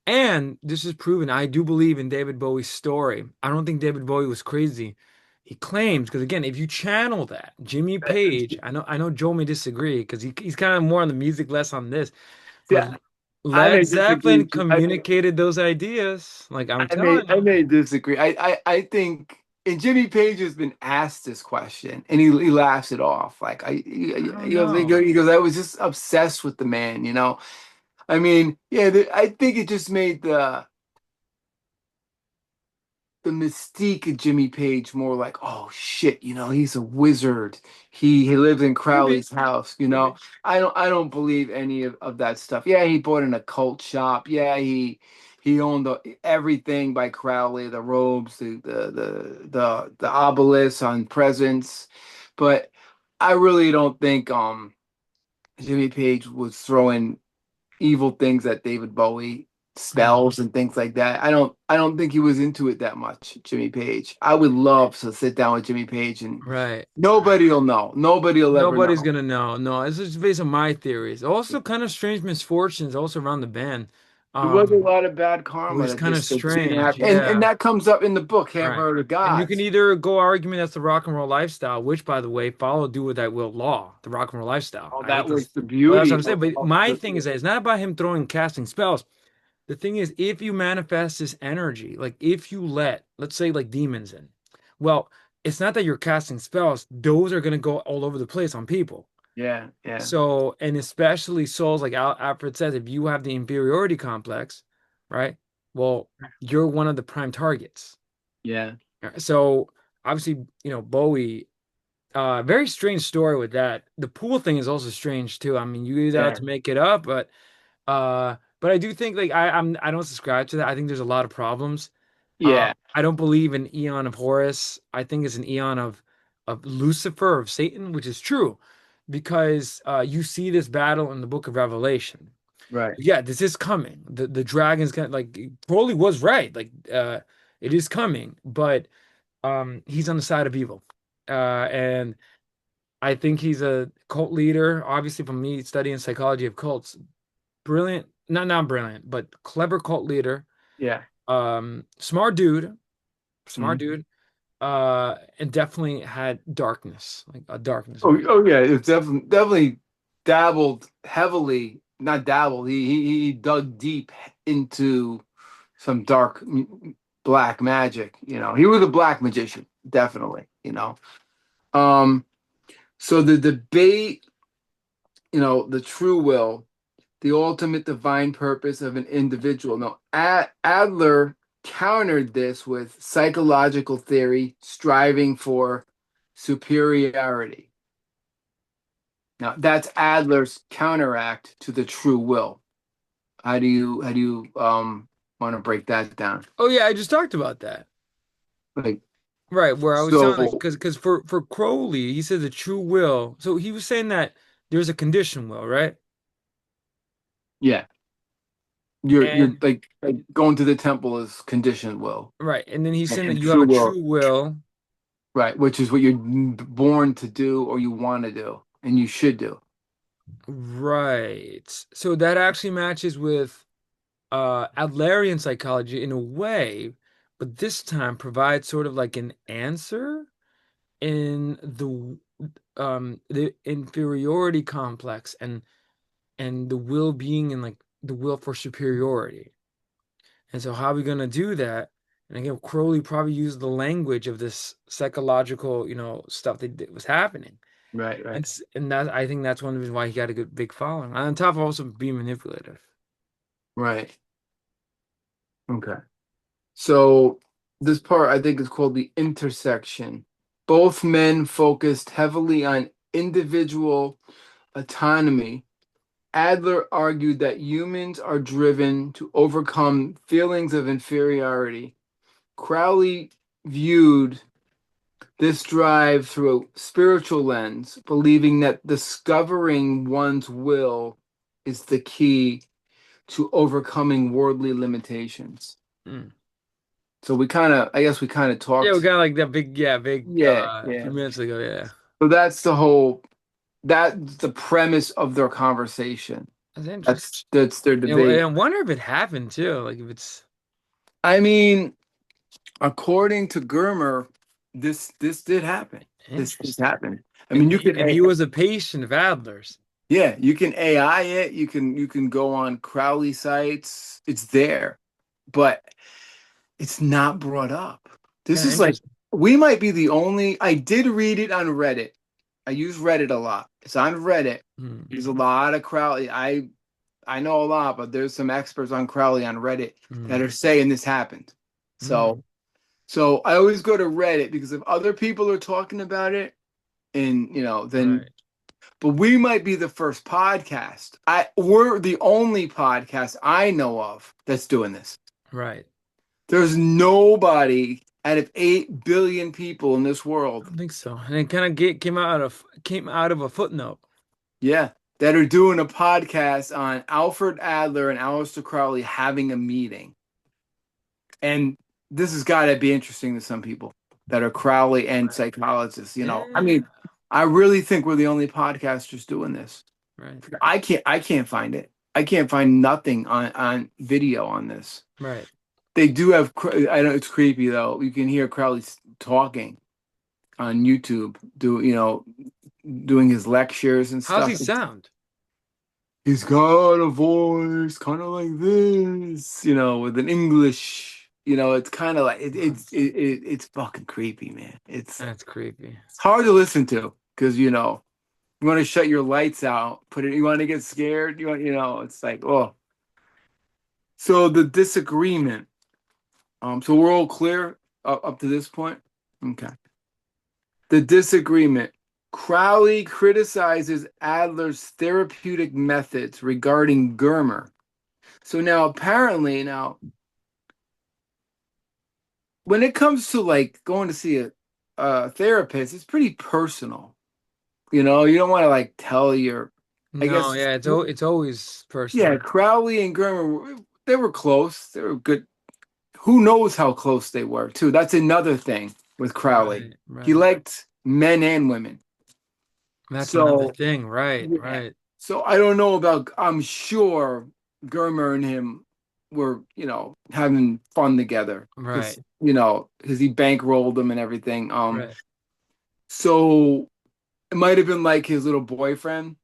[SPEAKER 1] And this is proven. I do believe in David Bowie's story. I don't think David Bowie was crazy. He claims because again, if you channel that, Jimmy Page, I know Joe may disagree because he's kind of more on the music, less on this, but
[SPEAKER 2] Yeah, I
[SPEAKER 1] Led
[SPEAKER 2] may
[SPEAKER 1] Zeppelin
[SPEAKER 2] disagree.
[SPEAKER 1] communicated those ideas. Like I'm telling
[SPEAKER 2] I
[SPEAKER 1] you.
[SPEAKER 2] may disagree. I think, and Jimmy Page has been asked this question, and he laughs it off. Like
[SPEAKER 1] I don't know.
[SPEAKER 2] he goes, I was just obsessed with the man, you know. I mean, yeah, I think it just made the mystique of Jimmy Page more like, oh shit, you know, he's a wizard. He lives in
[SPEAKER 1] Could be.
[SPEAKER 2] Crowley's house, you
[SPEAKER 1] Could
[SPEAKER 2] know.
[SPEAKER 1] be.
[SPEAKER 2] I don't believe any of that stuff. Yeah, he bought an occult shop. Yeah, he owned everything by Crowley, the robes, the obelisk on presents. But I really don't think Jimmy Page was throwing evil things at David Bowie,
[SPEAKER 1] Mhm.
[SPEAKER 2] spells and things like that. I don't think he was into it that much, Jimmy Page. I would love to sit down with Jimmy Page and
[SPEAKER 1] Right.
[SPEAKER 2] nobody will know. Nobody will ever
[SPEAKER 1] Nobody's
[SPEAKER 2] know.
[SPEAKER 1] gonna know. No, it's just based on my theories. Also, kind of strange misfortunes also around the band.
[SPEAKER 2] There was a
[SPEAKER 1] Um,
[SPEAKER 2] lot of bad
[SPEAKER 1] it
[SPEAKER 2] karma
[SPEAKER 1] was
[SPEAKER 2] that they
[SPEAKER 1] kind of
[SPEAKER 2] said didn't
[SPEAKER 1] strange.
[SPEAKER 2] happen. And
[SPEAKER 1] Yeah.
[SPEAKER 2] that comes up in the book,
[SPEAKER 1] Right.
[SPEAKER 2] Hammer of the
[SPEAKER 1] And you can
[SPEAKER 2] Gods.
[SPEAKER 1] either go argument that's the rock and roll lifestyle, which by the way, follow do what I will law, the rock and roll lifestyle.
[SPEAKER 2] Oh,
[SPEAKER 1] I hate
[SPEAKER 2] that
[SPEAKER 1] this.
[SPEAKER 2] was the
[SPEAKER 1] Well, that's what
[SPEAKER 2] beauty
[SPEAKER 1] I'm saying. But
[SPEAKER 2] of
[SPEAKER 1] my
[SPEAKER 2] the
[SPEAKER 1] thing is that it's not about him throwing casting spells. The thing is, if you manifest this energy, like if you let, let's say, like demons in, well, it's not that you're casting spells, those are gonna go all over the place on people.
[SPEAKER 2] yeah, yeah,
[SPEAKER 1] So, and especially souls, like Alfred says, if you have the inferiority complex, right? Well, you're one of the prime targets.
[SPEAKER 2] yeah,
[SPEAKER 1] So obviously, Bowie, very strange story with that. The pool thing is also strange too. I mean, you use that
[SPEAKER 2] yeah,
[SPEAKER 1] to make it up, but I do think like I don't subscribe to that. I think there's a lot of problems.
[SPEAKER 2] yeah,
[SPEAKER 1] I don't believe in Eon of Horus. I think it's an Eon of Lucifer of Satan, which is true, because you see this battle in the Book of Revelation.
[SPEAKER 2] right.
[SPEAKER 1] Yeah, this is coming. The dragon's gonna like Crowley was right. Like it is coming, but he's on the side of evil. And I think he's a cult leader. Obviously, from me studying psychology of cults, brilliant, not brilliant, but clever cult leader.
[SPEAKER 2] Yeah.
[SPEAKER 1] Smart dude, smart
[SPEAKER 2] Mhm.
[SPEAKER 1] dude. And definitely had darkness, like a darkness
[SPEAKER 2] Oh,
[SPEAKER 1] about it.
[SPEAKER 2] oh yeah, it's definitely dabbled heavily, not dabbled. He dug deep into some dark black magic. You know, he was a black magician, definitely. You know, um, so the debate, you know, the true will. the ultimate divine purpose of an individual. Now, Adler countered this with psychological theory striving for superiority. Now, that's Adler's counteract to the true will. How do you want to break that down?
[SPEAKER 1] Oh yeah, I just talked about that.
[SPEAKER 2] Like
[SPEAKER 1] Right, where I was telling like
[SPEAKER 2] so
[SPEAKER 1] because for Crowley, he said the true will. So he was saying that there's a conditioned will, right?
[SPEAKER 2] yeah, you're
[SPEAKER 1] And
[SPEAKER 2] like going to the temple is conditioned will.
[SPEAKER 1] right, and then he's saying that
[SPEAKER 2] And
[SPEAKER 1] you have
[SPEAKER 2] true
[SPEAKER 1] a
[SPEAKER 2] will,
[SPEAKER 1] true will.
[SPEAKER 2] right, which is what you're born to do or you want to do and you should do.
[SPEAKER 1] Right. So that actually matches with Adlerian psychology in a way, but this time provides sort of like an answer in the inferiority complex and the will being in like the will for superiority. And so how are we gonna do that? And again, Crowley probably used the language of this psychological, stuff that was happening.
[SPEAKER 2] Right, right,
[SPEAKER 1] And that I think that's one of the reasons why he got a good big following. On top of also being manipulative.
[SPEAKER 2] right. Okay. So this part I think is called the intersection. Both men focused heavily on individual autonomy. Adler argued that humans are driven to overcome feelings of inferiority. Crowley viewed this drive through a spiritual lens, believing that discovering one's will is the key to overcoming worldly limitations.
[SPEAKER 1] Mm.
[SPEAKER 2] So we kind of, I guess we kind of
[SPEAKER 1] Yeah, we
[SPEAKER 2] talked.
[SPEAKER 1] got like that big, yeah, big
[SPEAKER 2] Yeah,
[SPEAKER 1] a few
[SPEAKER 2] yeah.
[SPEAKER 1] minutes ago, yeah.
[SPEAKER 2] So that's the premise of their conversation.
[SPEAKER 1] That's interesting.
[SPEAKER 2] That's their
[SPEAKER 1] And I
[SPEAKER 2] debate.
[SPEAKER 1] wonder if it happened too. Like if it's
[SPEAKER 2] I mean, according to Germer, this did happen. This
[SPEAKER 1] interesting.
[SPEAKER 2] happened. I mean, you could
[SPEAKER 1] And he was a patient of Adler's.
[SPEAKER 2] yeah, you can AI it. You can go on Crowley sites. It's there, but it's not brought up. This
[SPEAKER 1] Yeah,
[SPEAKER 2] is like
[SPEAKER 1] interesting.
[SPEAKER 2] we might be the only. I did read it on Reddit. I use Reddit a lot. It's on Reddit.
[SPEAKER 1] Mm,
[SPEAKER 2] There's a lot of Crowley. I know a lot, but there's some experts on Crowley on Reddit that
[SPEAKER 1] mm,
[SPEAKER 2] are saying this happened.
[SPEAKER 1] mm.
[SPEAKER 2] So I always go to Reddit because if other people are talking about it, and then
[SPEAKER 1] Right.
[SPEAKER 2] but we might be the first podcast. We're the only podcast I know of that's doing this.
[SPEAKER 1] Right.
[SPEAKER 2] There's nobody out of 8 billion people in this
[SPEAKER 1] I
[SPEAKER 2] world,
[SPEAKER 1] don't think so. And it kind of came out of a footnote.
[SPEAKER 2] yeah, that are doing a podcast on Alfred Adler and Aleister Crowley having a meeting. And this has got to be interesting to some people that are Crowley and
[SPEAKER 1] Right.
[SPEAKER 2] psychologists. I
[SPEAKER 1] Yeah.
[SPEAKER 2] mean, I really think we're the only podcasters doing this.
[SPEAKER 1] Right.
[SPEAKER 2] I can't find it. I can't find nothing on video on this.
[SPEAKER 1] Right.
[SPEAKER 2] They do have. I know it's creepy though. You can hear Crowley talking on YouTube, doing his lectures and
[SPEAKER 1] How's he
[SPEAKER 2] stuff.
[SPEAKER 1] sound?
[SPEAKER 2] He's got a voice kind of like this, with an English. It's kind of like it's fucking creepy, man.
[SPEAKER 1] That's creepy.
[SPEAKER 2] It's hard to listen to because you want to shut your lights out, put it. You want to get scared. It's like oh. So the disagreement. So we're all clear up to this point. Okay. The disagreement. Crowley criticizes Adler's therapeutic methods regarding Germer. So now, apparently, when it comes to like going to see a therapist, it's pretty personal. You don't want to like tell your, I
[SPEAKER 1] No,
[SPEAKER 2] guess,
[SPEAKER 1] yeah, it's always
[SPEAKER 2] yeah,
[SPEAKER 1] personal.
[SPEAKER 2] Crowley and Germer, they were close. They were good. Who knows how close they were, too? That's another thing with Crowley.
[SPEAKER 1] Right,
[SPEAKER 2] He
[SPEAKER 1] right.
[SPEAKER 2] liked men and women.
[SPEAKER 1] That's another
[SPEAKER 2] So,
[SPEAKER 1] thing. Right,
[SPEAKER 2] yeah.
[SPEAKER 1] right,
[SPEAKER 2] So I don't know about, I'm sure Germer and him were, having fun together because,
[SPEAKER 1] right,
[SPEAKER 2] because he bankrolled them and everything.
[SPEAKER 1] right,
[SPEAKER 2] So it might have been like his little boyfriend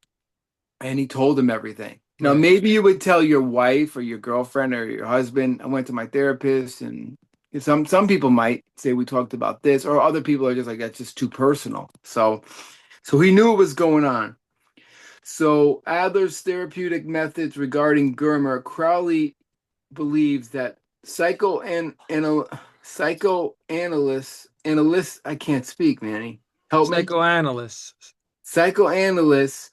[SPEAKER 2] and he told him everything. Now,
[SPEAKER 1] right,
[SPEAKER 2] maybe you would tell your wife or your girlfriend or your husband, I went to my therapist, and some people might say we talked about this, or other people are just like that's just too personal. So he knew what was going on. So Adler's therapeutic methods regarding Germer, Crowley believes that psychoanalysts, I can't speak, Manny. Help me.
[SPEAKER 1] Psychoanalysts,
[SPEAKER 2] Psychoanalysts,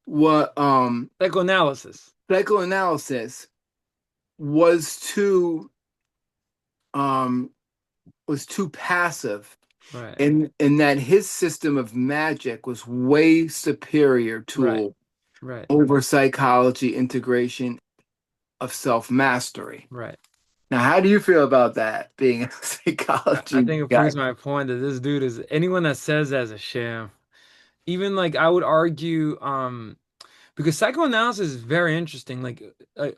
[SPEAKER 2] what
[SPEAKER 1] psychoanalysis.
[SPEAKER 2] psychoanalysis was too um was too passive,
[SPEAKER 1] Right,
[SPEAKER 2] and that his system of magic was way superior
[SPEAKER 1] right,
[SPEAKER 2] tool
[SPEAKER 1] right,
[SPEAKER 2] over psychology integration of self-mastery.
[SPEAKER 1] right.
[SPEAKER 2] Now, how do you feel about that, being a
[SPEAKER 1] I
[SPEAKER 2] psychology
[SPEAKER 1] think it
[SPEAKER 2] guy?
[SPEAKER 1] proves my point that this dude is anyone that says that's a sham. Even like I would argue, because psychoanalysis is very interesting. Like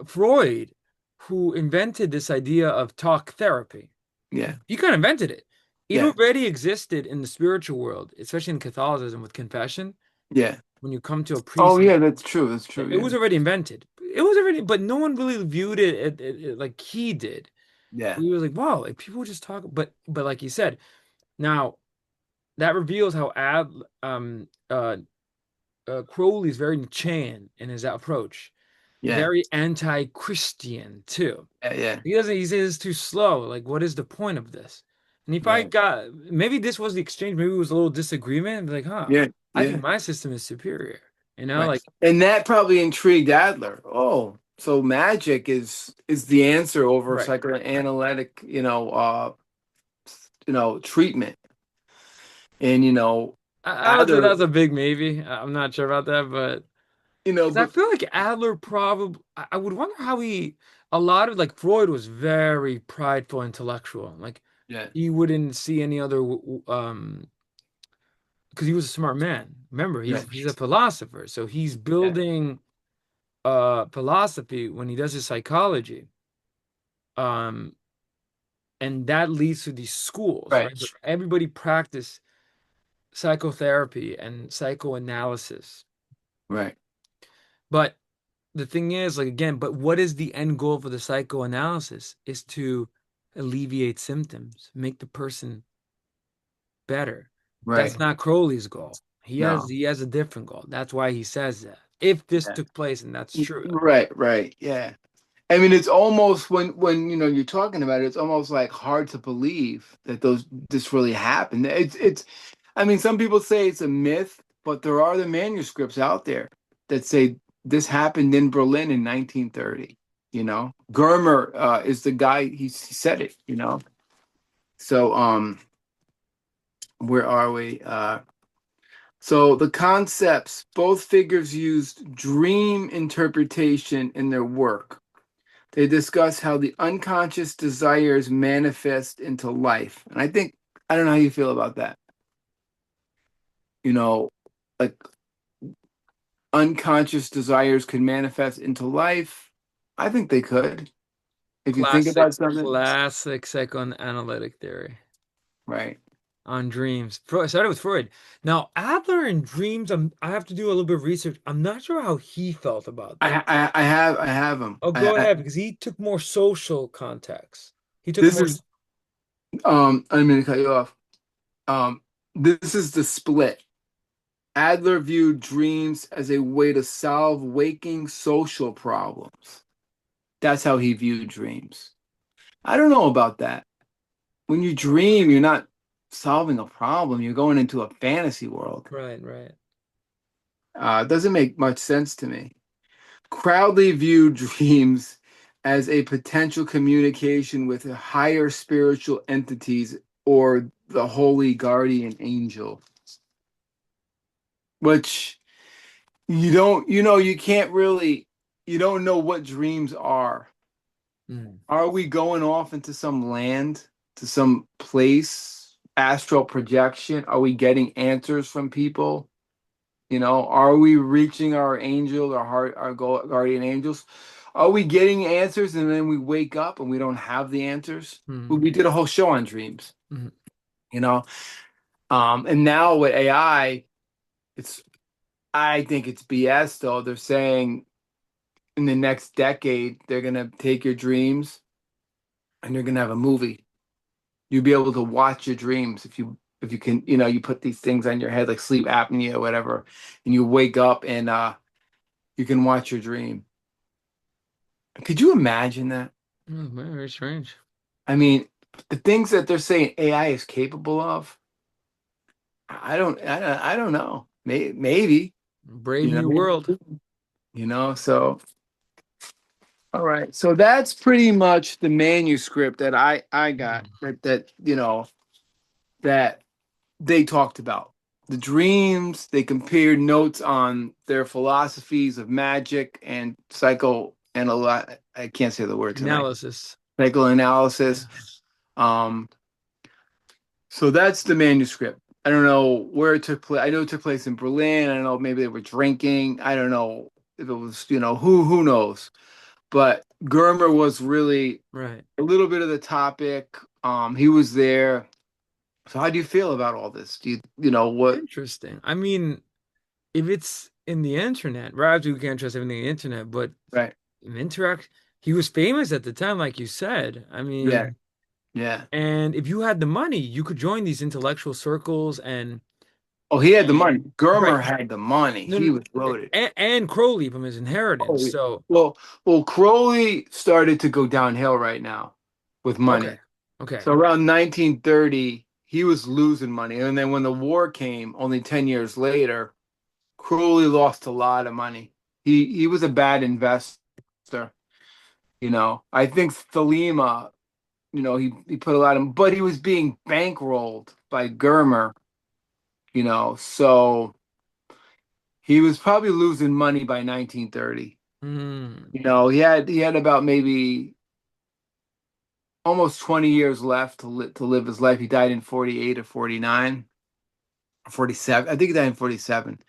[SPEAKER 1] Freud, who invented this idea of talk therapy,
[SPEAKER 2] Yeah,
[SPEAKER 1] he kind of invented it. It
[SPEAKER 2] yeah.
[SPEAKER 1] already existed in the spiritual world, especially in Catholicism with confession.
[SPEAKER 2] Yeah.
[SPEAKER 1] When you come to a
[SPEAKER 2] Oh
[SPEAKER 1] priest,
[SPEAKER 2] yeah, that's true. That's true.
[SPEAKER 1] it
[SPEAKER 2] Yeah.
[SPEAKER 1] was already invented. It was already, but no one really viewed it like he did.
[SPEAKER 2] Yeah.
[SPEAKER 1] We were like, wow, like people just talk, but like you said, now that reveals how Crowley is very Chan in his approach,
[SPEAKER 2] Yeah.
[SPEAKER 1] very anti-Christian too.
[SPEAKER 2] Yeah. Yeah.
[SPEAKER 1] He doesn't. He says it's too slow. Like, what is the point of this? And if I
[SPEAKER 2] Right.
[SPEAKER 1] got maybe this was the exchange, maybe it was a little disagreement. Like, huh?
[SPEAKER 2] Yeah.
[SPEAKER 1] I think
[SPEAKER 2] Yeah.
[SPEAKER 1] my system is superior. You know,
[SPEAKER 2] Right.
[SPEAKER 1] like
[SPEAKER 2] And that probably intrigued Adler. Oh, so magic is the answer over
[SPEAKER 1] right, right.
[SPEAKER 2] psychoanalytic, treatment. And
[SPEAKER 1] I would say
[SPEAKER 2] Adler,
[SPEAKER 1] that's a big maybe. I'm not sure about that, but because I
[SPEAKER 2] but
[SPEAKER 1] feel like Adler probably, I would wonder how a lot of like Freud was very prideful intellectual. Like
[SPEAKER 2] yeah.
[SPEAKER 1] he wouldn't see any other, because he was a smart man. Remember,
[SPEAKER 2] Right.
[SPEAKER 1] he's a philosopher, so he's
[SPEAKER 2] Yeah.
[SPEAKER 1] building philosophy when he does his psychology. Um, and that leads to these schools,
[SPEAKER 2] Right.
[SPEAKER 1] right? Where everybody practice psychotherapy and psychoanalysis.
[SPEAKER 2] Right.
[SPEAKER 1] But the thing is, like again, but what is the end goal for the psychoanalysis? Is to alleviate symptoms, make the person better. That's
[SPEAKER 2] Right.
[SPEAKER 1] not Crowley's goal.
[SPEAKER 2] No.
[SPEAKER 1] He has a different goal. That's why he says that. If this
[SPEAKER 2] Yeah.
[SPEAKER 1] took place and that's true.
[SPEAKER 2] Right. Right. Yeah. I mean, it's almost when you're talking about it, it's almost like hard to believe that those this really happened. It's. I mean, some people say it's a myth, but there are the manuscripts out there that say this happened in Berlin in 1930. Germer is the guy. He said it. So where are we? So the concepts. Both figures used dream interpretation in their work. They discuss how the unconscious desires manifest into life. And I don't know how you feel about that. You know, like unconscious desires could manifest into life. I think they could. If you think about something,
[SPEAKER 1] Classic psychoanalytic theory
[SPEAKER 2] right?
[SPEAKER 1] on dreams. Freud started with Freud. Now, Adler and dreams, I have to do a little bit of research. I'm not sure how he felt about that.
[SPEAKER 2] I have them.
[SPEAKER 1] Oh, go ahead, because he took more social context. He took
[SPEAKER 2] This
[SPEAKER 1] more,
[SPEAKER 2] is I'm going to cut you off. Um, this is the split. Adler viewed dreams as a way to solve waking social problems. That's how he viewed dreams. I don't know about that. When you dream, you're not solving a problem. You're going into a fantasy world.
[SPEAKER 1] right, right.
[SPEAKER 2] It doesn't make much sense to me. Crowley viewed dreams as a potential communication with higher spiritual entities or the holy guardian angel, which you can't really, you don't know what dreams are.
[SPEAKER 1] Mm,
[SPEAKER 2] Are we going off into some land, to some place, astral projection? Are we getting answers from people? Are we reaching our angel, our heart, our guardian angels? Are we getting answers and then we wake up and we don't have the answers?
[SPEAKER 1] mm,
[SPEAKER 2] We did a whole show on dreams,
[SPEAKER 1] mm.
[SPEAKER 2] you know. And now with AI, it's I think it's BS though. They're saying in the next decade they're gonna take your dreams and they're gonna have a movie. You'll be able to watch your dreams if you can, you put these things on your head like sleep apnea or whatever, and you wake up and You can watch your dream. Could you imagine that?
[SPEAKER 1] Oh, very strange.
[SPEAKER 2] I mean, the things that they're saying AI is capable of, I don't know. Maybe,
[SPEAKER 1] Brave
[SPEAKER 2] you
[SPEAKER 1] new
[SPEAKER 2] know,
[SPEAKER 1] world.
[SPEAKER 2] so all right. So that's pretty much the manuscript that I got that that they talked about. The dreams, they compared notes on their philosophies of magic and I can't say the word tonight.
[SPEAKER 1] Analysis.
[SPEAKER 2] Psychoanalysis.
[SPEAKER 1] Yeah.
[SPEAKER 2] Um, so that's the manuscript. I don't know where it took place. I know it took place in Berlin. I don't know, maybe they were drinking. I don't know if it was, who knows. But Germer was really
[SPEAKER 1] Right.
[SPEAKER 2] a little bit of the topic. He was there. So how do you feel about all this? Do you know what?
[SPEAKER 1] Interesting. I mean, if it's in the internet, right? Obviously, we can't trust everything in the internet, but
[SPEAKER 2] Right.
[SPEAKER 1] in interact, he was famous at the time, like you said. I
[SPEAKER 2] Yeah.
[SPEAKER 1] mean,
[SPEAKER 2] Yeah.
[SPEAKER 1] and if you had the money, you could join these intellectual circles
[SPEAKER 2] Oh, he had the
[SPEAKER 1] and
[SPEAKER 2] money.
[SPEAKER 1] right.
[SPEAKER 2] Germer had the money.
[SPEAKER 1] No,
[SPEAKER 2] He
[SPEAKER 1] no,
[SPEAKER 2] was loaded.
[SPEAKER 1] and Crowley from his inheritance.
[SPEAKER 2] Oh,
[SPEAKER 1] So,
[SPEAKER 2] well, Crowley started to go downhill right now with
[SPEAKER 1] okay.
[SPEAKER 2] money.
[SPEAKER 1] Okay.
[SPEAKER 2] So around 1930, he was losing money. And then when the war came, only 10 years later, Crowley lost a lot of money. He was a bad investor. I think Thelema, he put a lot of, but he was being bankrolled by Germer, so he was probably losing money by 1930.
[SPEAKER 1] Hmm.
[SPEAKER 2] He had about maybe almost 20 years left to live his life. He died in 48 or 49 or 47. I think he died in 47.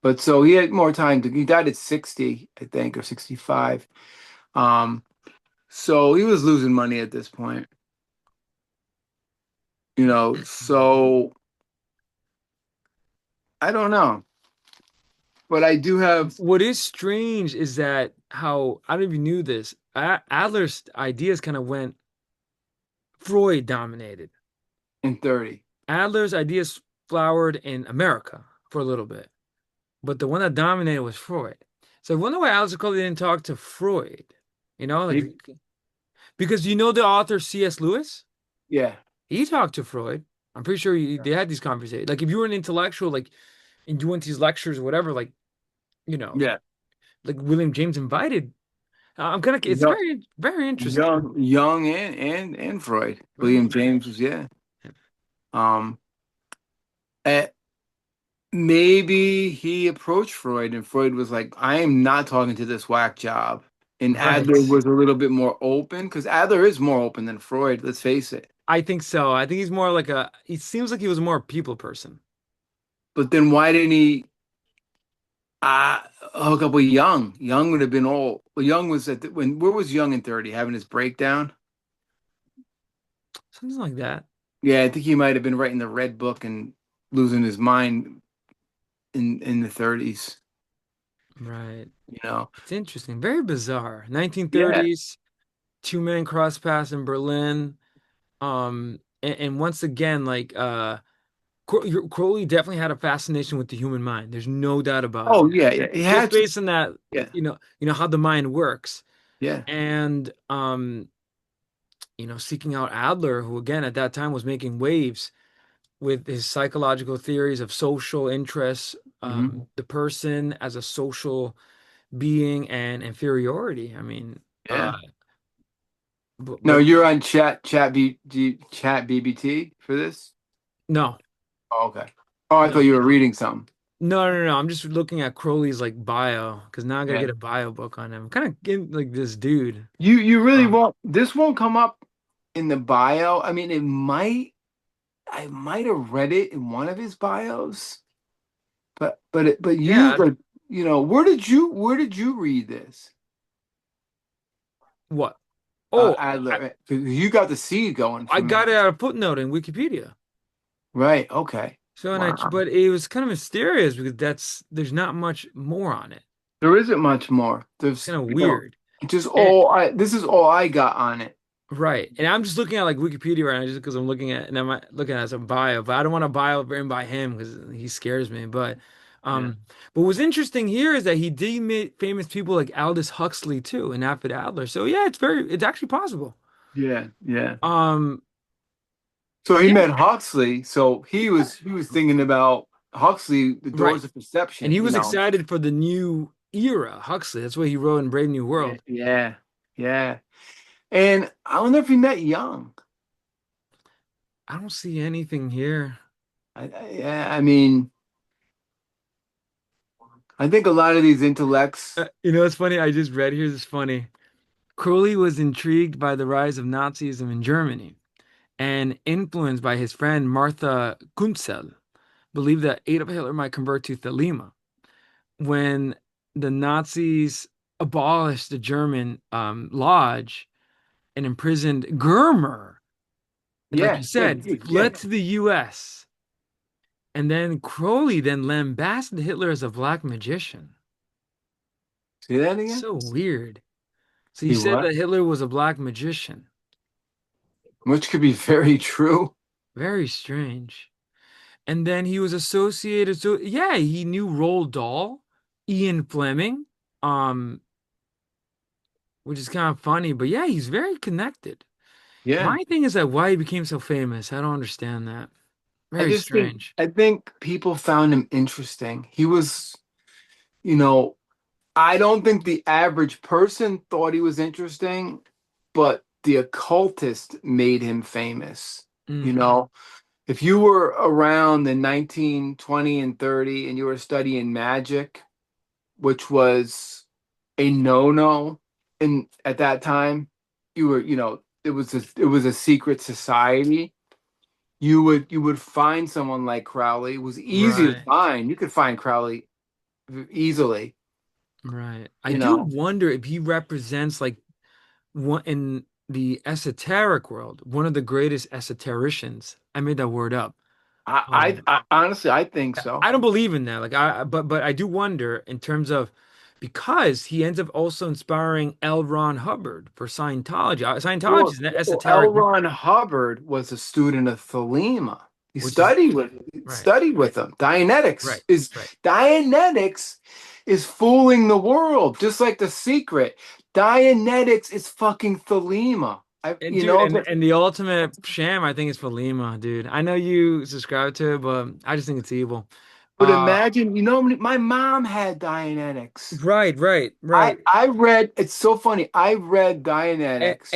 [SPEAKER 2] But so he had more time he died at 60, I think, or 65. Um, so he was losing money at this point, so I don't know. But I do have
[SPEAKER 1] What is strange is that how I don't know if you knew this. Adler's ideas kind of went Freud dominated.
[SPEAKER 2] in 30.
[SPEAKER 1] Adler's ideas flowered in America for a little bit, but the one that dominated was Freud. So I wonder why Aleister Crowley didn't talk to Freud. Like
[SPEAKER 2] Maybe,
[SPEAKER 1] because the author C.S. Lewis,
[SPEAKER 2] yeah,
[SPEAKER 1] he talked to Freud. I'm pretty sure they had these conversations. Like if you were an intellectual, like and you went to these lectures or whatever, like you know,
[SPEAKER 2] yeah.
[SPEAKER 1] like William James invited. I'm kind of. It's
[SPEAKER 2] Young,
[SPEAKER 1] very very interesting.
[SPEAKER 2] young and Freud.
[SPEAKER 1] Right.
[SPEAKER 2] William James was, yeah. Um, eh, Maybe he approached Freud and Freud was like, I am not talking to this whack job. And
[SPEAKER 1] Right.
[SPEAKER 2] Adler was a little bit more open because Adler is more open than Freud, let's face it.
[SPEAKER 1] I think so. I think he's more like a. He seems like he was more a people person.
[SPEAKER 2] But then why didn't he hook up with Young? Young would have been old. Well, Young was where was Young in 30? Having his breakdown?
[SPEAKER 1] Something like that.
[SPEAKER 2] Yeah, I think he might have been writing the Red Book and losing his mind in the 30s,
[SPEAKER 1] Right.
[SPEAKER 2] you know.
[SPEAKER 1] It's interesting. Very bizarre.
[SPEAKER 2] Yeah.
[SPEAKER 1] 1930s, two men cross paths in Berlin. And once again, like Crowley definitely had a fascination with the human mind. There's no doubt about it.
[SPEAKER 2] Oh, yeah, yeah. He
[SPEAKER 1] Just
[SPEAKER 2] had to.
[SPEAKER 1] based on that,
[SPEAKER 2] Yeah.
[SPEAKER 1] how the mind works.
[SPEAKER 2] Yeah.
[SPEAKER 1] And seeking out Adler, who again at that time was making waves with his psychological theories of social interests,
[SPEAKER 2] Hmm.
[SPEAKER 1] the person as a social being and inferiority. I mean,
[SPEAKER 2] Yeah. No,
[SPEAKER 1] but
[SPEAKER 2] you're on chat BBT for this?
[SPEAKER 1] no,
[SPEAKER 2] Oh, okay. Oh, I thought
[SPEAKER 1] no,
[SPEAKER 2] you were reading something.
[SPEAKER 1] no, no, no. I'm just looking at Crowley's like bio because now I gotta
[SPEAKER 2] Yeah.
[SPEAKER 1] get a bio book on him. Kind of getting like this dude.
[SPEAKER 2] You really
[SPEAKER 1] Um,
[SPEAKER 2] won't this won't come up in the bio. I mean, I might have read it in one of his bios, but you
[SPEAKER 1] yeah.
[SPEAKER 2] like, where did you read this?
[SPEAKER 1] What? Oh,
[SPEAKER 2] Adler. 'Cause you got the seed going
[SPEAKER 1] I
[SPEAKER 2] from it.
[SPEAKER 1] got it at a footnote in Wikipedia.
[SPEAKER 2] Right. Okay.
[SPEAKER 1] So
[SPEAKER 2] Wow.
[SPEAKER 1] but it was kind of mysterious because there's not much more on it.
[SPEAKER 2] There isn't much more.
[SPEAKER 1] It's
[SPEAKER 2] There's,
[SPEAKER 1] kind of weird.
[SPEAKER 2] just
[SPEAKER 1] And
[SPEAKER 2] this is all I got on it.
[SPEAKER 1] right. And I'm just looking at like Wikipedia right now just because I'm looking at some bio, but I don't want a bio written by him because he scares me. But
[SPEAKER 2] Yeah.
[SPEAKER 1] Um, but what's interesting here is that he did meet famous people like Aldous Huxley too, and Alfred Adler. So yeah, it's actually possible.
[SPEAKER 2] Yeah. Yeah.
[SPEAKER 1] Um,
[SPEAKER 2] So he
[SPEAKER 1] yeah,
[SPEAKER 2] met Huxley. So he was thinking about Huxley, the
[SPEAKER 1] right.
[SPEAKER 2] doors of
[SPEAKER 1] And
[SPEAKER 2] perception,
[SPEAKER 1] he
[SPEAKER 2] you
[SPEAKER 1] was
[SPEAKER 2] know.
[SPEAKER 1] excited for the new era, Huxley. That's what he wrote in Brave New
[SPEAKER 2] Yeah.
[SPEAKER 1] World.
[SPEAKER 2] Yeah. Yeah. And I wonder if he met Young.
[SPEAKER 1] I don't see anything here.
[SPEAKER 2] Yeah, I mean, I think a lot of these intellects.
[SPEAKER 1] It's funny. I just read here. This is funny. Crowley was intrigued by the rise of Nazism in Germany and influenced by his friend Martha Kunzel, believed that Adolf Hitler might convert to Thelema. When the Nazis abolished the German lodge and imprisoned Germer, and like
[SPEAKER 2] Yeah.
[SPEAKER 1] you
[SPEAKER 2] Yeah.
[SPEAKER 1] said,
[SPEAKER 2] Yeah.
[SPEAKER 1] fled to the US. And then Crowley then lambasted Hitler as a black magician.
[SPEAKER 2] See that again?
[SPEAKER 1] So weird. So you
[SPEAKER 2] He
[SPEAKER 1] said
[SPEAKER 2] what?
[SPEAKER 1] that Hitler was a black magician.
[SPEAKER 2] Which could be very true.
[SPEAKER 1] Very strange. And then he was associated. So yeah, he knew Roald Dahl, Ian Fleming, um, which is kind of funny. But yeah, he's very connected.
[SPEAKER 2] Yeah.
[SPEAKER 1] My thing is that why he became so famous. I don't understand that.
[SPEAKER 2] I
[SPEAKER 1] Very
[SPEAKER 2] just think
[SPEAKER 1] strange.
[SPEAKER 2] I think people found him interesting. He was, you know, I don't think the average person thought he was interesting, but the occultist made him famous. You
[SPEAKER 1] Mm,
[SPEAKER 2] know, if you were around the 1920 and 30 and you were studying magic, which was a no-no in at that time, you were, it was a secret society. You would find someone like Crowley. It was easy to
[SPEAKER 1] right,
[SPEAKER 2] find. You could find Crowley easily,
[SPEAKER 1] right. I
[SPEAKER 2] you
[SPEAKER 1] do
[SPEAKER 2] know.
[SPEAKER 1] wonder if he represents like one in the esoteric world, one of the greatest esotericians. I made that word up.
[SPEAKER 2] I, I,
[SPEAKER 1] Um,
[SPEAKER 2] I honestly, I think so.
[SPEAKER 1] I don't believe in that. Like but I do wonder in terms of because he ends up also inspiring L. Ron Hubbard for Scientology. Scientology
[SPEAKER 2] Well,
[SPEAKER 1] is an
[SPEAKER 2] well,
[SPEAKER 1] esoteric
[SPEAKER 2] L.
[SPEAKER 1] group,
[SPEAKER 2] Ron Hubbard was a student of Thelema. He
[SPEAKER 1] which is
[SPEAKER 2] studied with
[SPEAKER 1] right,
[SPEAKER 2] studied with him.
[SPEAKER 1] right, right.
[SPEAKER 2] Dianetics is fooling the world, just like The Secret. Dianetics is fucking Thelema. I,
[SPEAKER 1] And
[SPEAKER 2] you
[SPEAKER 1] dude,
[SPEAKER 2] know,
[SPEAKER 1] and the ultimate sham, I think, is for Lima, dude. I know you subscribe to it, but I just think it's evil.
[SPEAKER 2] but
[SPEAKER 1] Uh,
[SPEAKER 2] imagine, my mom had Dianetics.
[SPEAKER 1] right, right,
[SPEAKER 2] I
[SPEAKER 1] right.
[SPEAKER 2] I read. It's so funny. I read
[SPEAKER 1] And
[SPEAKER 2] Dianetics.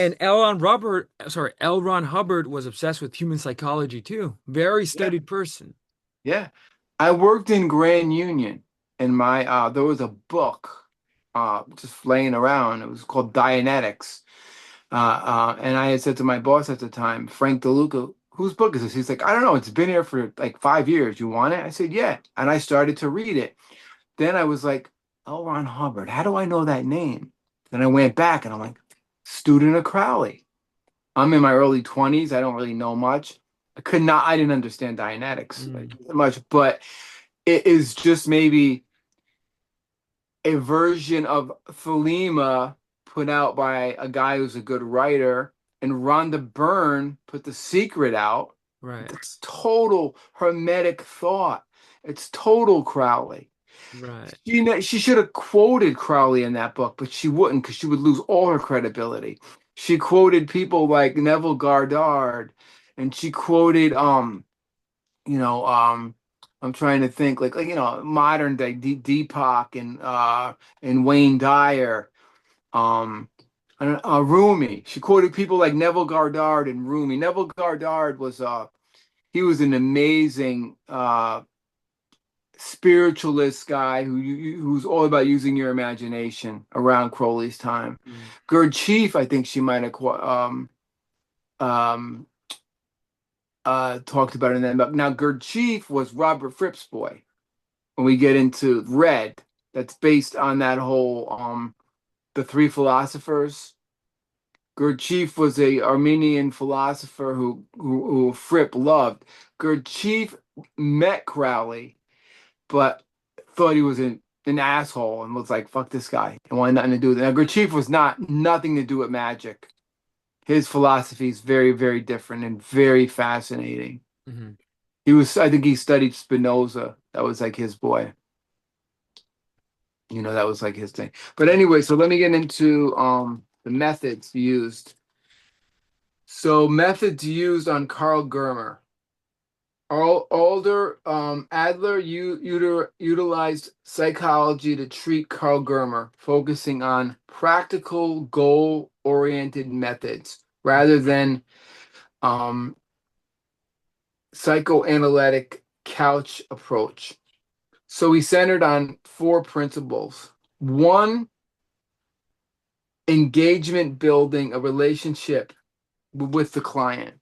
[SPEAKER 1] L. Ron Hubbard was obsessed with human psychology too. Very
[SPEAKER 2] Yeah.
[SPEAKER 1] studied person.
[SPEAKER 2] Yeah. I worked in Grand Union and my there was a book just laying around. It was called Dianetics. And I had said to my boss at the time, Frank DeLuca, whose book is this? He's like, I don't know, it's been here for like 5 years. You want it? I said, yeah. And I started to read it. Then I was like, L. Ron Hubbard, how do I know that name? Then I went back and I'm like, student of Crowley. I'm in my early 20s. I don't really know much. I didn't understand Dianetics like,
[SPEAKER 1] Mm,
[SPEAKER 2] much, but it is just maybe a version of Thelema put out by a guy who's a good writer, and Rhonda Byrne put The Secret out.
[SPEAKER 1] right,
[SPEAKER 2] It's total hermetic thought. It's total Crowley.
[SPEAKER 1] right.
[SPEAKER 2] She should have quoted Crowley in that book, but she wouldn't because she would lose all her credibility. She quoted people like Neville Goddard, and she quoted you know, I'm trying to think like modern day Deepak and Wayne Dyer, um, I don't Rumi. She quoted people like Neville Goddard and Rumi. Neville Goddard was he was an amazing spiritualist guy who's all about using your imagination around Crowley's time.
[SPEAKER 1] Mm,
[SPEAKER 2] Gerd Chief, I think she might have um, talked about it in that book. Now, Gerd Chief was Robert Fripp's boy. When we get into Red, that's based on that whole the three philosophers. Gurdjieff was a Armenian philosopher who Fripp loved. Gurdjieff met Crowley, but thought he was an asshole and was like, "Fuck this guy," and wanted nothing to do with it. Now, Gurdjieff was nothing to do with magic. His philosophy is very, very different and very fascinating.
[SPEAKER 1] mhm.
[SPEAKER 2] I think he studied Spinoza. That was like his boy. That was like his thing. But anyway, so let me get into the methods used. So methods used on Carl Germer. Alder Adler utilized psychology to treat Carl Germer, focusing on practical, goal-oriented methods rather than um, psychoanalytic couch approach. So he centered on four principles. One, engagement building a relationship with the client.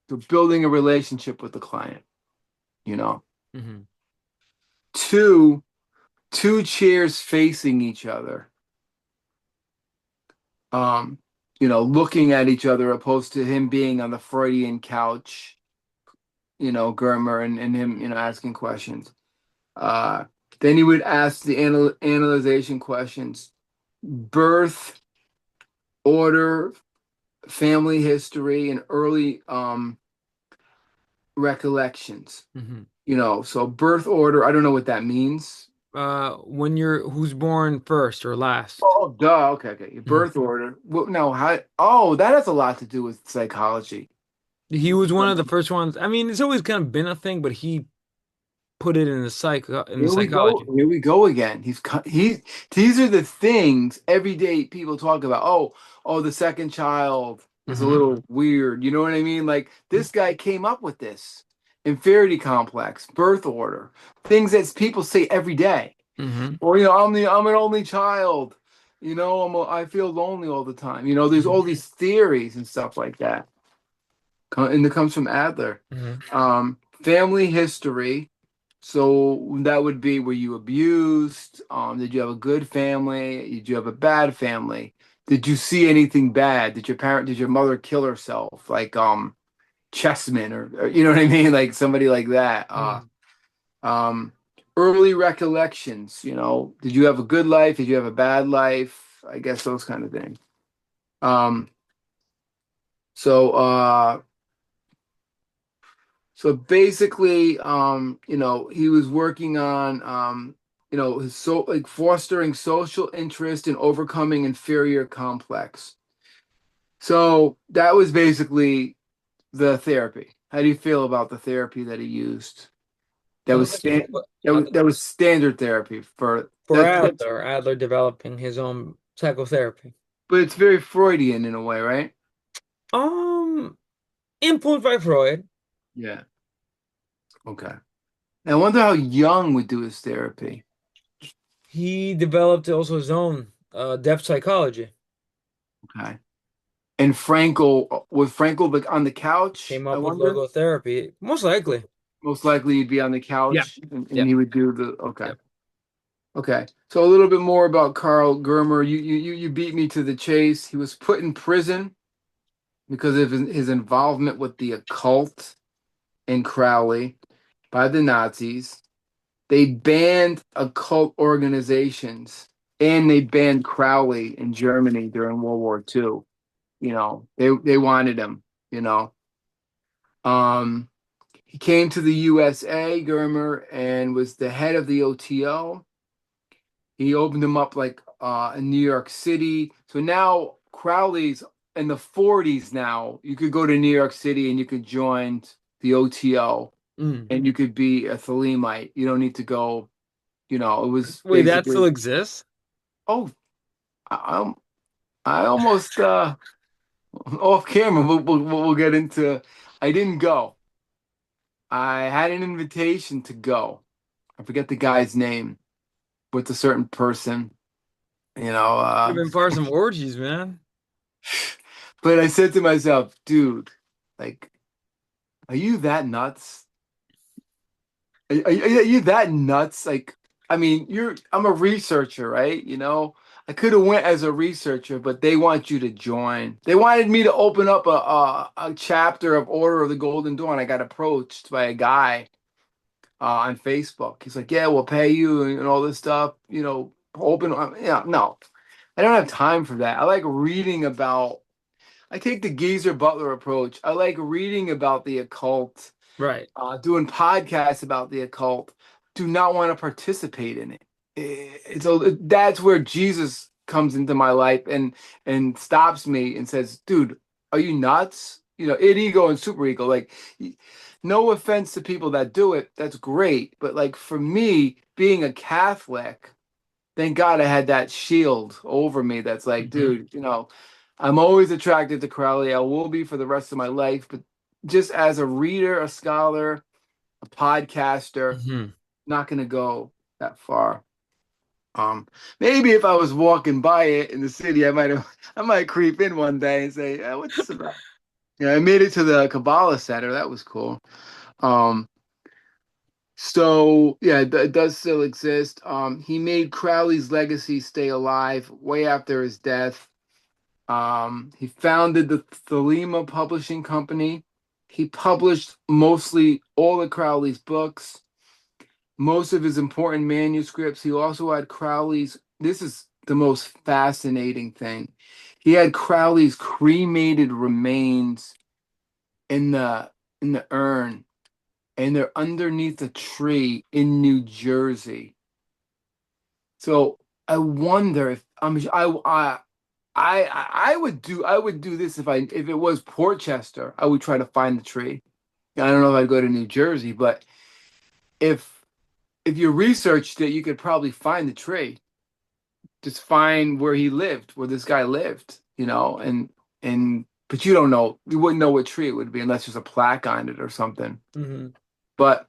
[SPEAKER 2] So building a relationship with the client, you know.
[SPEAKER 1] Hmm.
[SPEAKER 2] Two, two chairs facing each other. Um, looking at each other opposed to him being on the Freudian couch, Germer and him, asking questions. Uh, then he would ask the analyzation questions: birth, order, family history, and early recollections.
[SPEAKER 1] Hmm.
[SPEAKER 2] So birth order, I don't know what that means.
[SPEAKER 1] When you're who's born first or last?
[SPEAKER 2] Oh, duh. Okay, okay.
[SPEAKER 1] Mhm.
[SPEAKER 2] Birth order. Well, no, how? Oh, that has a lot to do with psychology.
[SPEAKER 1] He was one of the first ones. I mean, it's always kind of been a thing, but he put it in the
[SPEAKER 2] Here we go.
[SPEAKER 1] psychology.
[SPEAKER 2] Here we go again. He. These are the things everyday people talk about. Oh, the second child is a
[SPEAKER 1] Hmm.
[SPEAKER 2] little weird. You know what I mean? Like this guy came up with this inferiority complex, birth order, things that people say every day.
[SPEAKER 1] Hmm.
[SPEAKER 2] Or I'm an only child. I feel lonely all the time. There's all these theories and stuff like that, and it comes from Adler.
[SPEAKER 1] Hmm.
[SPEAKER 2] Family history. So that would be, were you abused? Did you have a good family? Did you have a bad family? Did you see anything bad? Did your mother kill herself? Like Chessman or you know what I mean? Like somebody like that.
[SPEAKER 1] Hmm.
[SPEAKER 2] Um, early recollections, did you have a good life? Did you have a bad life? I guess those kind of things. Um, so basically, he was working on, his like fostering social interest and overcoming inferior complex. So that was basically the therapy. How do you feel about the therapy that he used?
[SPEAKER 1] I
[SPEAKER 2] That was
[SPEAKER 1] like
[SPEAKER 2] stand that
[SPEAKER 1] I
[SPEAKER 2] was
[SPEAKER 1] like
[SPEAKER 2] that was standard therapy for
[SPEAKER 1] for
[SPEAKER 2] that. That's
[SPEAKER 1] Adler developing his own psychotherapy.
[SPEAKER 2] but it's very Freudian in a way, right?
[SPEAKER 1] Um, Influenced by Freud.
[SPEAKER 2] Yeah. Okay. And I wonder how Jung would do his therapy.
[SPEAKER 1] He developed also his own depth psychology.
[SPEAKER 2] Okay. And Frankel, was Frankel like on the couch?
[SPEAKER 1] Came
[SPEAKER 2] I
[SPEAKER 1] up with
[SPEAKER 2] wonder.
[SPEAKER 1] logotherapy, most likely.
[SPEAKER 2] Most likely he'd be on the
[SPEAKER 1] Yeah.
[SPEAKER 2] couch and
[SPEAKER 1] Yep.
[SPEAKER 2] he would do the okay.
[SPEAKER 1] Yep.
[SPEAKER 2] Okay. So a little bit more about Carl Germer. You beat me to the chase. He was put in prison because of his involvement with the occult in Crowley by the Nazis. They banned occult organizations and they banned Crowley in Germany during World War II. They wanted him, you know. Um, he came to the USA, Germer, and was the head of the OTO. He opened them up like in New York City. So now Crowley's in the 40s now. You could go to New York City and you could join the OTO
[SPEAKER 1] Mm.
[SPEAKER 2] and you could be a Thelemite. You don't need to go, it was
[SPEAKER 1] Wait, that still
[SPEAKER 2] basically,
[SPEAKER 1] exists?
[SPEAKER 2] oh, I, I almost off camera. We'll get into. I didn't go. I had an invitation to go. I forget the guy's name with a certain person. You know,
[SPEAKER 1] Could have been part of some orgies, man.
[SPEAKER 2] but I said to myself, dude, like, are you that nuts? Are you that nuts? Like, I mean, I'm a researcher, right? I could have went as a researcher, but they want you to join. They wanted me to open up a chapter of Order of the Golden Dawn. I got approached by a guy on Facebook. He's like, "Yeah, we'll pay you and all this stuff." Open. Yeah, no, I don't have time for that. I like reading about. I take the Geezer Butler approach. I like reading about the occult,
[SPEAKER 1] Right.
[SPEAKER 2] doing podcasts about the occult. Do not want to participate in it. so that's where Jesus comes into my life and stops me and says, "Dude, are you nuts?" You know, id ego and super ego. Like, no offense to people that do it, that's great, but like for me, being a Catholic, thank God I had that shield over me. That's like,
[SPEAKER 1] Hmm.
[SPEAKER 2] dude, I'm always attracted to Crowley. I will be for the rest of my life, but just as a reader, a scholar, a podcaster,
[SPEAKER 1] Hmm.
[SPEAKER 2] not gonna go that far. Um, Maybe if I was walking by it in the city, I might creep in one day and say, "What's this about?" Yeah, I made it to the Kabbalah Center. That was cool. Um, so yeah, it does still exist. He made Crowley's legacy stay alive way after his death. He founded the Thelema Publishing Company. He published mostly all of Crowley's books, most of his important manuscripts. He also had Crowley's, this is the most fascinating thing. He had Crowley's cremated remains in the urn, and they're underneath a tree in New Jersey. So I wonder if I would do this if it was Portchester. I would try to find the tree. I don't know if I'd go to New Jersey, but if if you researched it, you could probably find the tree. Just find where he lived, where this guy lived, and but you don't know, you wouldn't know what tree it would be unless there's a plaque on it or something.
[SPEAKER 1] Hmm.
[SPEAKER 2] But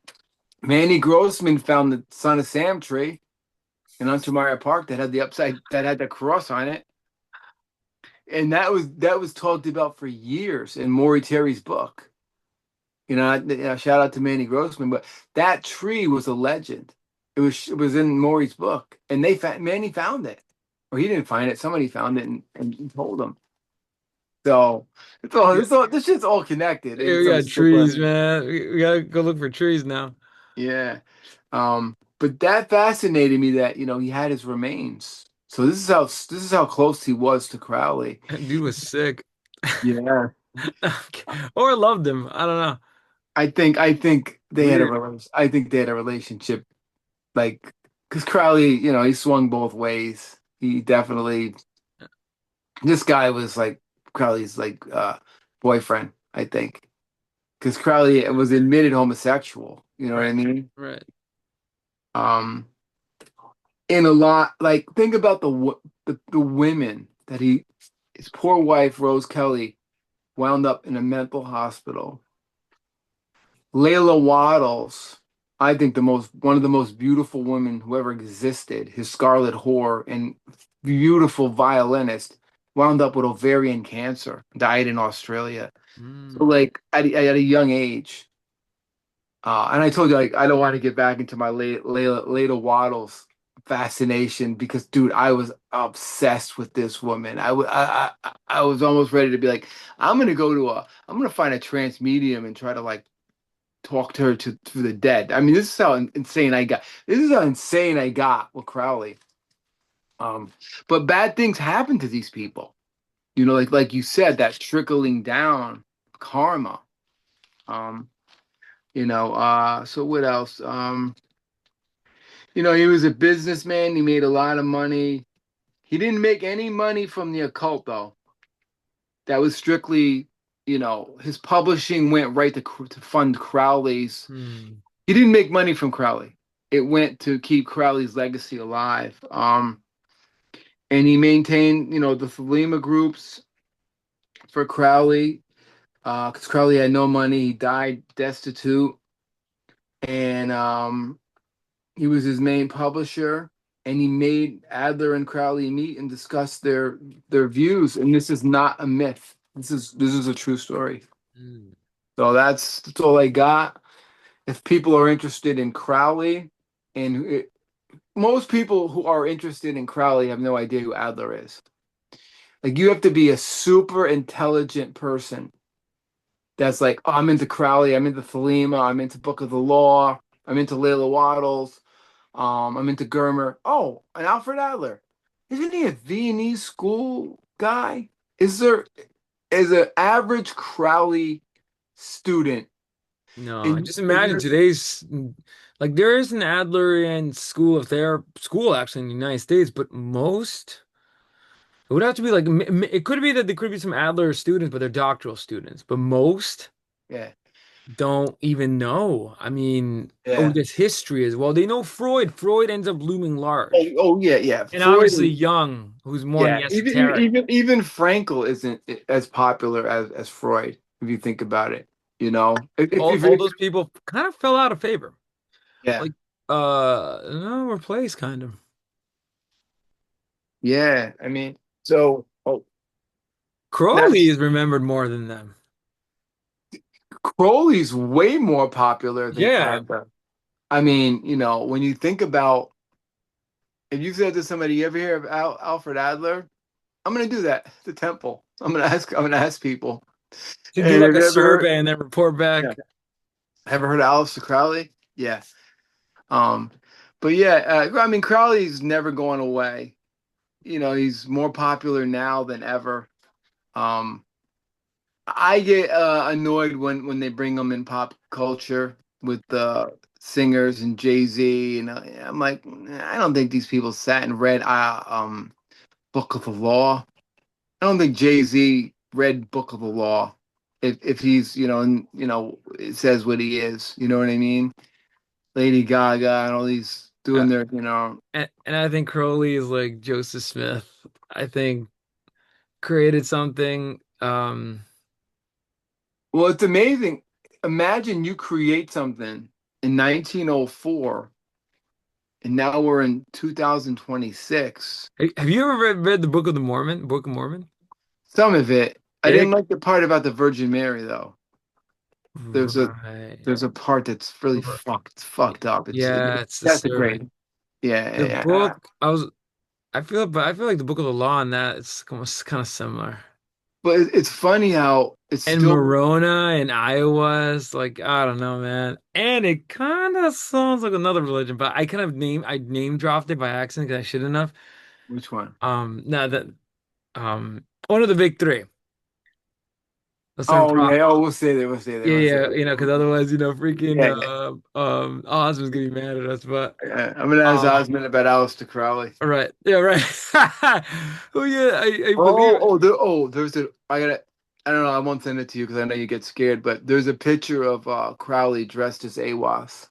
[SPEAKER 2] Manny Grossman found the Son of Sam tree in Untermeyer Park that had the cross on it. And that was talked about for years in Maury Terry's book. Shout out to Manny Grossman, but that tree was a legend. It was in Maury's book, and Manny found it, or he didn't find it. Somebody found it and told him. So
[SPEAKER 1] Yeah,
[SPEAKER 2] this shit's all connected.
[SPEAKER 1] yeah,
[SPEAKER 2] It's
[SPEAKER 1] we
[SPEAKER 2] so
[SPEAKER 1] got
[SPEAKER 2] simple.
[SPEAKER 1] trees, man. We gotta go look for trees now.
[SPEAKER 2] Yeah. But that fascinated me that he had his remains. So this is how close he was to Crowley.
[SPEAKER 1] Dude was sick.
[SPEAKER 2] Yeah.
[SPEAKER 1] Or loved him. I don't know.
[SPEAKER 2] I think
[SPEAKER 1] Weird.
[SPEAKER 2] I think they had a relationship, like, because Crowley, he swung both ways. He definitely, this guy was like Crowley's like boyfriend, I think, because Crowley was admitted homosexual. You know what
[SPEAKER 1] Right.
[SPEAKER 2] I mean?
[SPEAKER 1] Right.
[SPEAKER 2] Um, in a lot, like, think about the women that his poor wife Rose Kelly wound up in a mental hospital. Layla Waddles, I think one of the most beautiful women who ever existed, his Scarlet Whore and beautiful violinist, wound up with ovarian cancer, died in Australia. So
[SPEAKER 1] Mm.
[SPEAKER 2] like at a young age. And I told you, like, I don't want to get back into my Layla Waddles fascination because, dude, I was obsessed with this woman. I was almost ready to be like, I'm gonna find a trance medium and try to like talk to her to the dead. I mean, this is how insane I got. This is how insane I got with Crowley. Um, but bad things happen to these people. Like you said, that trickling down karma. Um, so what else? He was a businessman. He made a lot of money. He didn't make any money from the occult though. That was strictly, his publishing went right to fund Crowley's.
[SPEAKER 1] Hmm.
[SPEAKER 2] He didn't make money from Crowley. It went to keep Crowley's legacy alive. And he maintained, the Thelema groups for Crowley, because Crowley had no money. He died destitute, and he was his main publisher. And he made Adler and Crowley meet and discuss their views. And this is not a myth. This is a true story.
[SPEAKER 1] Mm.
[SPEAKER 2] So that's all I got. If people are interested in Crowley, and most people who are interested in Crowley have no idea who Adler is. Like, you have to be a super intelligent person that's like, oh, I'm into Crowley, I'm into Thelema, I'm into Book of the Law, I'm into Layla Waddles, I'm into Germer. Oh, and Alfred Adler. Isn't he a Viennese school guy? Is an average Crowley student
[SPEAKER 1] No,
[SPEAKER 2] in
[SPEAKER 1] just
[SPEAKER 2] in
[SPEAKER 1] imagine
[SPEAKER 2] your
[SPEAKER 1] today's Like there is an Adlerian school of therapy school actually in the United States, but most it would have to be like it could be that there could be some Adler students, but they're doctoral students. But most
[SPEAKER 2] Yeah,
[SPEAKER 1] don't even know. I mean, oh,
[SPEAKER 2] yeah.
[SPEAKER 1] there's history as well. They know Freud. Freud ends up looming
[SPEAKER 2] Oh,
[SPEAKER 1] large.
[SPEAKER 2] oh yeah, yeah.
[SPEAKER 1] And
[SPEAKER 2] Freud
[SPEAKER 1] obviously
[SPEAKER 2] and
[SPEAKER 1] Jung, who's more on
[SPEAKER 2] yeah,
[SPEAKER 1] the esoteric.
[SPEAKER 2] even Frankel isn't as popular as Freud, if you think about it. You know,
[SPEAKER 1] All those people kind of fell out of favor.
[SPEAKER 2] yeah,
[SPEAKER 1] Like no, replaced kind of.
[SPEAKER 2] yeah. I mean, so
[SPEAKER 1] Crowley
[SPEAKER 2] that's
[SPEAKER 1] is remembered more than them.
[SPEAKER 2] Crowley's way more popular than
[SPEAKER 1] Yeah.
[SPEAKER 2] Adler. I mean, when you think about if you said to somebody, "You ever hear of Alfred Adler?" I'm gonna do that. The temple. I'm gonna ask people.
[SPEAKER 1] To do
[SPEAKER 2] Hey,
[SPEAKER 1] like
[SPEAKER 2] have
[SPEAKER 1] a
[SPEAKER 2] you ever heard?
[SPEAKER 1] survey and then report
[SPEAKER 2] Yeah.
[SPEAKER 1] back.
[SPEAKER 2] Ever heard of Aleister Crowley? Yeah. Um, but yeah, I mean, Crowley's never going away. He's more popular now than ever. Um, I get annoyed when they bring him in pop culture with the singers and Jay-Z, and I'm like, I don't think these people sat and read Book of the Law. I don't think Jay-Z read Book of the Law. If he's it says what he is. You know what I mean? Lady Gaga and all these
[SPEAKER 1] Uh,
[SPEAKER 2] doing their
[SPEAKER 1] and I think Crowley is like Joseph Smith. I think created something.
[SPEAKER 2] Well, it's amazing. Imagine you create something in 1904, and now we're in 2026.
[SPEAKER 1] Have you ever read the Book of the Mormon? Book of Mormon?
[SPEAKER 2] Some of it, I didn't
[SPEAKER 1] It
[SPEAKER 2] like the part about the Virgin Mary, though. There's a
[SPEAKER 1] right.
[SPEAKER 2] there's a part that's really fucked up.
[SPEAKER 1] Yeah, it's
[SPEAKER 2] That's a
[SPEAKER 1] disturbing.
[SPEAKER 2] great, yeah,
[SPEAKER 1] The
[SPEAKER 2] yeah, yeah.
[SPEAKER 1] book, but I feel like the Book of the Law and that it's kind of similar.
[SPEAKER 2] But it's funny how it's
[SPEAKER 1] And
[SPEAKER 2] still
[SPEAKER 1] Morona and Iowa is like, I don't know, man. And it kind of sounds like another religion, but I name dropped it by accident because I shouldn't have.
[SPEAKER 2] which one?
[SPEAKER 1] No, that one of the big three. Let's
[SPEAKER 2] Oh
[SPEAKER 1] talk.
[SPEAKER 2] yeah, oh we'll stay there, we'll stay there,
[SPEAKER 1] Yeah,
[SPEAKER 2] we'll stay
[SPEAKER 1] yeah,
[SPEAKER 2] there.
[SPEAKER 1] because otherwise, freaking
[SPEAKER 2] Yeah, yeah.
[SPEAKER 1] Ozma's gonna be mad at us, but
[SPEAKER 2] Yeah. I'm gonna ask
[SPEAKER 1] um,
[SPEAKER 2] Osmond about Aleister Crowley.
[SPEAKER 1] all right, yeah, right. Oh yeah, I believe
[SPEAKER 2] Oh,
[SPEAKER 1] it.
[SPEAKER 2] there's a. I don't know. I won't send it to you because I know you get scared. But there's a picture of Crowley dressed as AWAS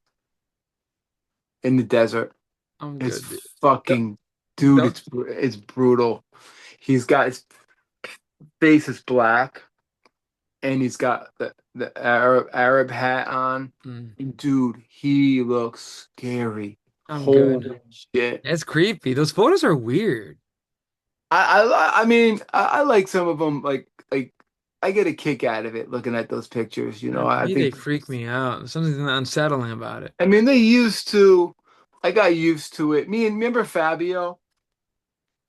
[SPEAKER 2] in the desert.
[SPEAKER 1] I'm
[SPEAKER 2] It's
[SPEAKER 1] good, dude. Don't,
[SPEAKER 2] fucking, dude.
[SPEAKER 1] don't,
[SPEAKER 2] It's brutal. He's got his face is black, and he's got the Arab hat on.
[SPEAKER 1] mm,
[SPEAKER 2] Dude, he looks scary.
[SPEAKER 1] I'm good.
[SPEAKER 2] Holy shit.
[SPEAKER 1] It's creepy. Those photos are weird.
[SPEAKER 2] I mean, I like some of them. Like I get a kick out of it looking at those pictures. I
[SPEAKER 1] Me, they
[SPEAKER 2] think.
[SPEAKER 1] freak me out. There's something unsettling about it.
[SPEAKER 2] I mean, they used to. I got used to it. Remember Fabio,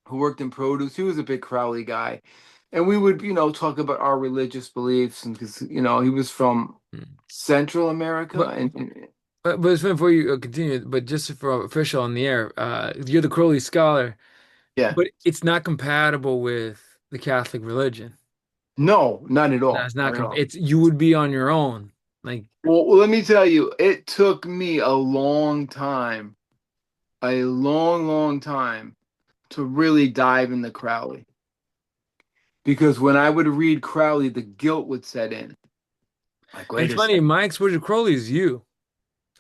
[SPEAKER 2] who worked in produce. He was a big Crowley guy, and we would, talk about our religious beliefs, and because he was from
[SPEAKER 1] Mm.
[SPEAKER 2] Central America,
[SPEAKER 1] But
[SPEAKER 2] and
[SPEAKER 1] but before you continue, but just for official on the air, you're the Crowley scholar,
[SPEAKER 2] yeah,
[SPEAKER 1] but it's not compatible with the Catholic religion.
[SPEAKER 2] no, not at
[SPEAKER 1] No,
[SPEAKER 2] all,
[SPEAKER 1] it's not
[SPEAKER 2] not at
[SPEAKER 1] com
[SPEAKER 2] all.
[SPEAKER 1] it's you would be on your own. Like
[SPEAKER 2] Well, let me tell you, it took me a long, long time to really dive into Crowley. Because when I would read Crowley, the guilt would set in. Like,
[SPEAKER 1] and
[SPEAKER 2] wait
[SPEAKER 1] it's
[SPEAKER 2] a
[SPEAKER 1] funny,
[SPEAKER 2] second.
[SPEAKER 1] my exposure to Crowley is you.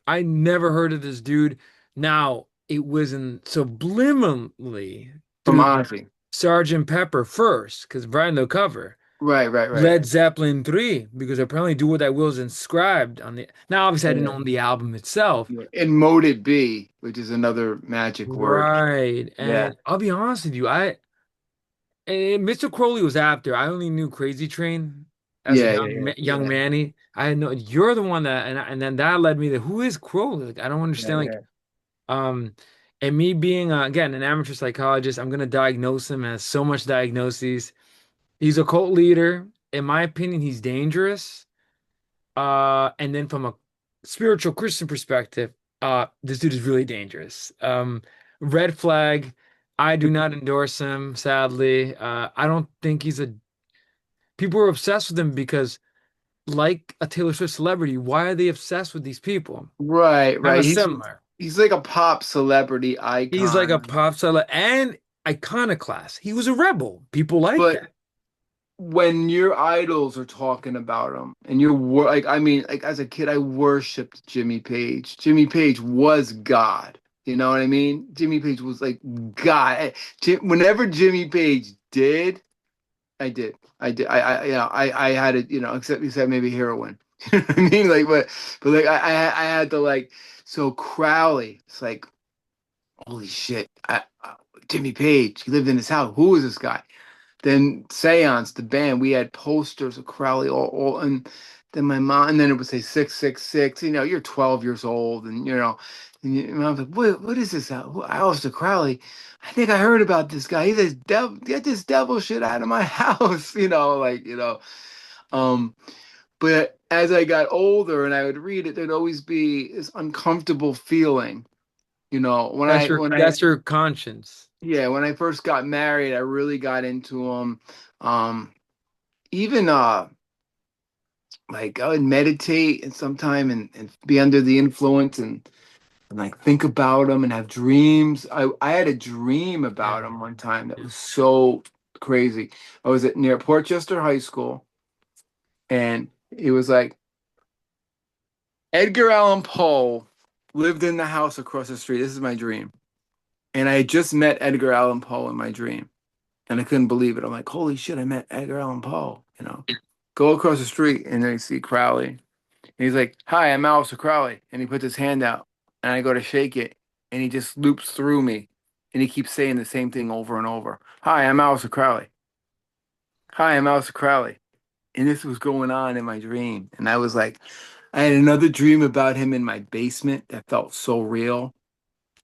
[SPEAKER 1] I never heard of this dude. Now it was in subliminally
[SPEAKER 2] From
[SPEAKER 1] through
[SPEAKER 2] Ozzy.
[SPEAKER 1] Sergeant Pepper first, because Brian the cover.
[SPEAKER 2] Right, right,
[SPEAKER 1] Led
[SPEAKER 2] right.
[SPEAKER 1] Zeppelin 3, because apparently Do What Thy Will is inscribed on the. Now, obviously, I didn't
[SPEAKER 2] Yeah.
[SPEAKER 1] own the album itself.
[SPEAKER 2] Yeah. And Mode It Be, which is another magic word.
[SPEAKER 1] Right.
[SPEAKER 2] Yeah.
[SPEAKER 1] And I'll be honest with you, Mr. Crowley was after. I only knew Crazy Train as a
[SPEAKER 2] Yeah, yeah,
[SPEAKER 1] young
[SPEAKER 2] yeah,
[SPEAKER 1] Manny. I had no, you're the one that, and then that led me to who is Crowley? Like, I don't
[SPEAKER 2] yeah,
[SPEAKER 1] understand. Like,
[SPEAKER 2] yeah,
[SPEAKER 1] um, and me being, again, an amateur psychologist, I'm going to diagnose him as so much diagnoses. He's a cult leader. In my opinion, he's dangerous. And then from a spiritual Christian perspective, this dude is really dangerous. Red flag. I do not endorse him, sadly. I don't think he's a. People are obsessed with him because like a Taylor Swift celebrity. Why are they obsessed with these people?
[SPEAKER 2] Right,
[SPEAKER 1] Kind
[SPEAKER 2] right.
[SPEAKER 1] of similar.
[SPEAKER 2] He's like a pop celebrity
[SPEAKER 1] He's like a
[SPEAKER 2] icon.
[SPEAKER 1] pop star and iconoclast. He was a rebel. People like
[SPEAKER 2] But
[SPEAKER 1] that.
[SPEAKER 2] when your idols are talking about him and like, I mean, like as a kid, I worshipped Jimmy Page. Jimmy Page was God. You know what I mean? Jimmy Page was like God. Whenever Jimmy Page did, I did. I did. I had it, except maybe heroin. You know what I mean? Like, but like, I had to like, so Crowley, it's like, holy shit. Jimmy Page, he lived in his house. Who is this guy? Then Seance, the band, we had posters of Crowley and then my mom, and then it would say 666. You're 12 years old, and and I was like, what is this? Aleister Crowley. I think I heard about this guy. He's this devil, get this devil shit out of my house, Um, but as I got older and I would read it, there'd always be this uncomfortable feeling.
[SPEAKER 1] That's your conscience.
[SPEAKER 2] When I first got married, I really got into them. Even like I would meditate and sometime and be under the influence and like think about them and have dreams. I had a dream
[SPEAKER 1] Yeah.
[SPEAKER 2] about them one time that
[SPEAKER 1] Yeah.
[SPEAKER 2] was so crazy. I was at near Portchester High School, and it was like Edgar Allan Poe lived in the house across the street. This is my dream. And I had just met Edgar Allan Poe in my dream. And I couldn't believe it. I'm like, holy shit, I met Edgar Allan Poe. Go across the street and then I see Crowley. And he's like, hi, I'm Aleister Crowley. And he puts his hand out and I go to shake it and he just loops through me. And he keeps saying the same thing over and over. Hi, I'm Aleister Crowley. Hi, I'm Aleister Crowley. And this was going on in my dream. And I was like, I had another dream about him in my basement that felt so real.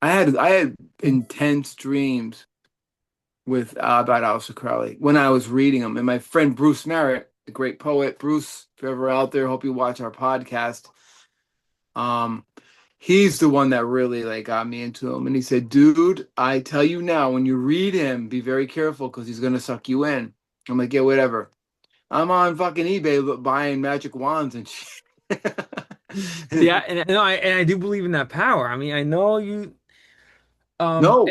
[SPEAKER 2] I had intense dreams with about Aleister Crowley when I was reading them. And my friend Bruce Merritt, the great poet, Bruce, if you're ever out there, hope you watch our podcast. Um, he's the one that really like got me into him. And he said, "Dude, I tell you now, when you read him, be very careful because he's gonna suck you in." I'm like, "Yeah, whatever." I'm on fucking eBay buying magic wands and shit.
[SPEAKER 1] Yeah, and no, I do believe in that power. I mean, I know you
[SPEAKER 2] No,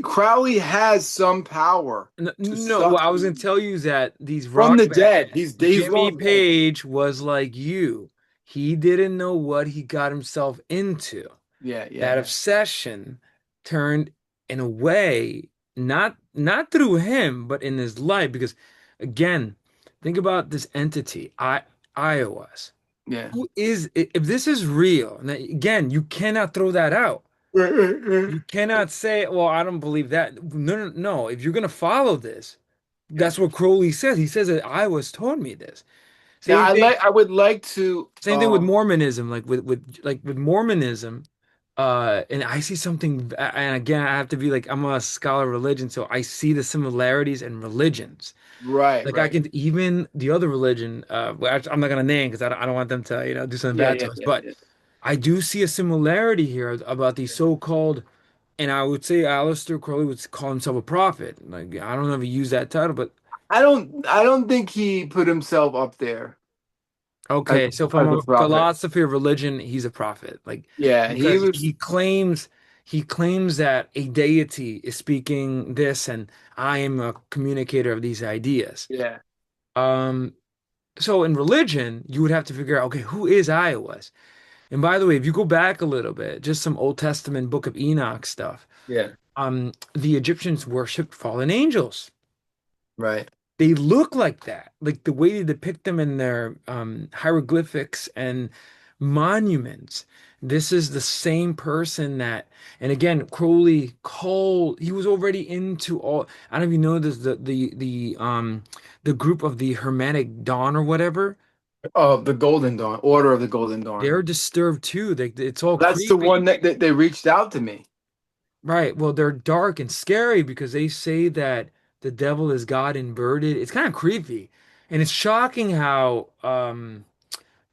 [SPEAKER 2] Crowley has some power to
[SPEAKER 1] no,
[SPEAKER 2] suck
[SPEAKER 1] what I was gonna
[SPEAKER 2] you
[SPEAKER 1] tell you is that these
[SPEAKER 2] from
[SPEAKER 1] rock
[SPEAKER 2] the
[SPEAKER 1] band
[SPEAKER 2] dead. He's
[SPEAKER 1] Jimmy
[SPEAKER 2] long dead.
[SPEAKER 1] Page was like you. He didn't know what he got himself into.
[SPEAKER 2] Yeah,
[SPEAKER 1] That
[SPEAKER 2] yeah,
[SPEAKER 1] obsession turned in a way, not through him, but in his life. Because again, think about this entity, iOS.
[SPEAKER 2] yeah.
[SPEAKER 1] Who is, if this is real, and again, you cannot throw that out.
[SPEAKER 2] Yeah.
[SPEAKER 1] You cannot say, well, I don't believe that. No, no, no. If you're gonna follow this,
[SPEAKER 2] Yeah.
[SPEAKER 1] that's what Crowley says. He says that iOS told me this.
[SPEAKER 2] Now
[SPEAKER 1] Same thing.
[SPEAKER 2] I would like to
[SPEAKER 1] Same thing with Mormonism, like with Mormonism, and I see something, and again, I have to be like, I'm a scholar of religion, so I see the similarities in religions.
[SPEAKER 2] right,
[SPEAKER 1] Like I
[SPEAKER 2] right.
[SPEAKER 1] can even the other religion, which I'm not gonna name because I don't want them to, do something
[SPEAKER 2] Yeah,
[SPEAKER 1] bad
[SPEAKER 2] yeah,
[SPEAKER 1] to us.
[SPEAKER 2] yeah,
[SPEAKER 1] But
[SPEAKER 2] yeah.
[SPEAKER 1] I do see a similarity here about these so-called, and I would say Aleister Crowley would call himself a prophet. Like I don't know if he used that title, but
[SPEAKER 2] I don't think he put himself up there as
[SPEAKER 1] okay, so from
[SPEAKER 2] as
[SPEAKER 1] a
[SPEAKER 2] a prophet.
[SPEAKER 1] philosophy of religion, he's a prophet. Like
[SPEAKER 2] Yeah, he
[SPEAKER 1] because
[SPEAKER 2] was
[SPEAKER 1] he claims that a deity is speaking this and I am a communicator of these ideas.
[SPEAKER 2] yeah,
[SPEAKER 1] Um so in religion, you would have to figure out, okay, who is Ios? And by the way, if you go back a little bit, just some Old Testament Book of Enoch stuff,
[SPEAKER 2] yeah,
[SPEAKER 1] the Egyptians worshipped fallen angels.
[SPEAKER 2] right.
[SPEAKER 1] They look like that, like the way they depict them in their hieroglyphics and monuments. This is the same person that, and again, Crowley Cole, he was already into all. I don't even know this, the group of the Hermetic Dawn or whatever.
[SPEAKER 2] Oh, the Golden Dawn, Order of the Golden Dawn.
[SPEAKER 1] They're disturbed too. It's all
[SPEAKER 2] That's the
[SPEAKER 1] creepy.
[SPEAKER 2] one that they reached out to me.
[SPEAKER 1] Right. Well, they're dark and scary because they say that the devil is God inverted. It's kind of creepy. And it's shocking how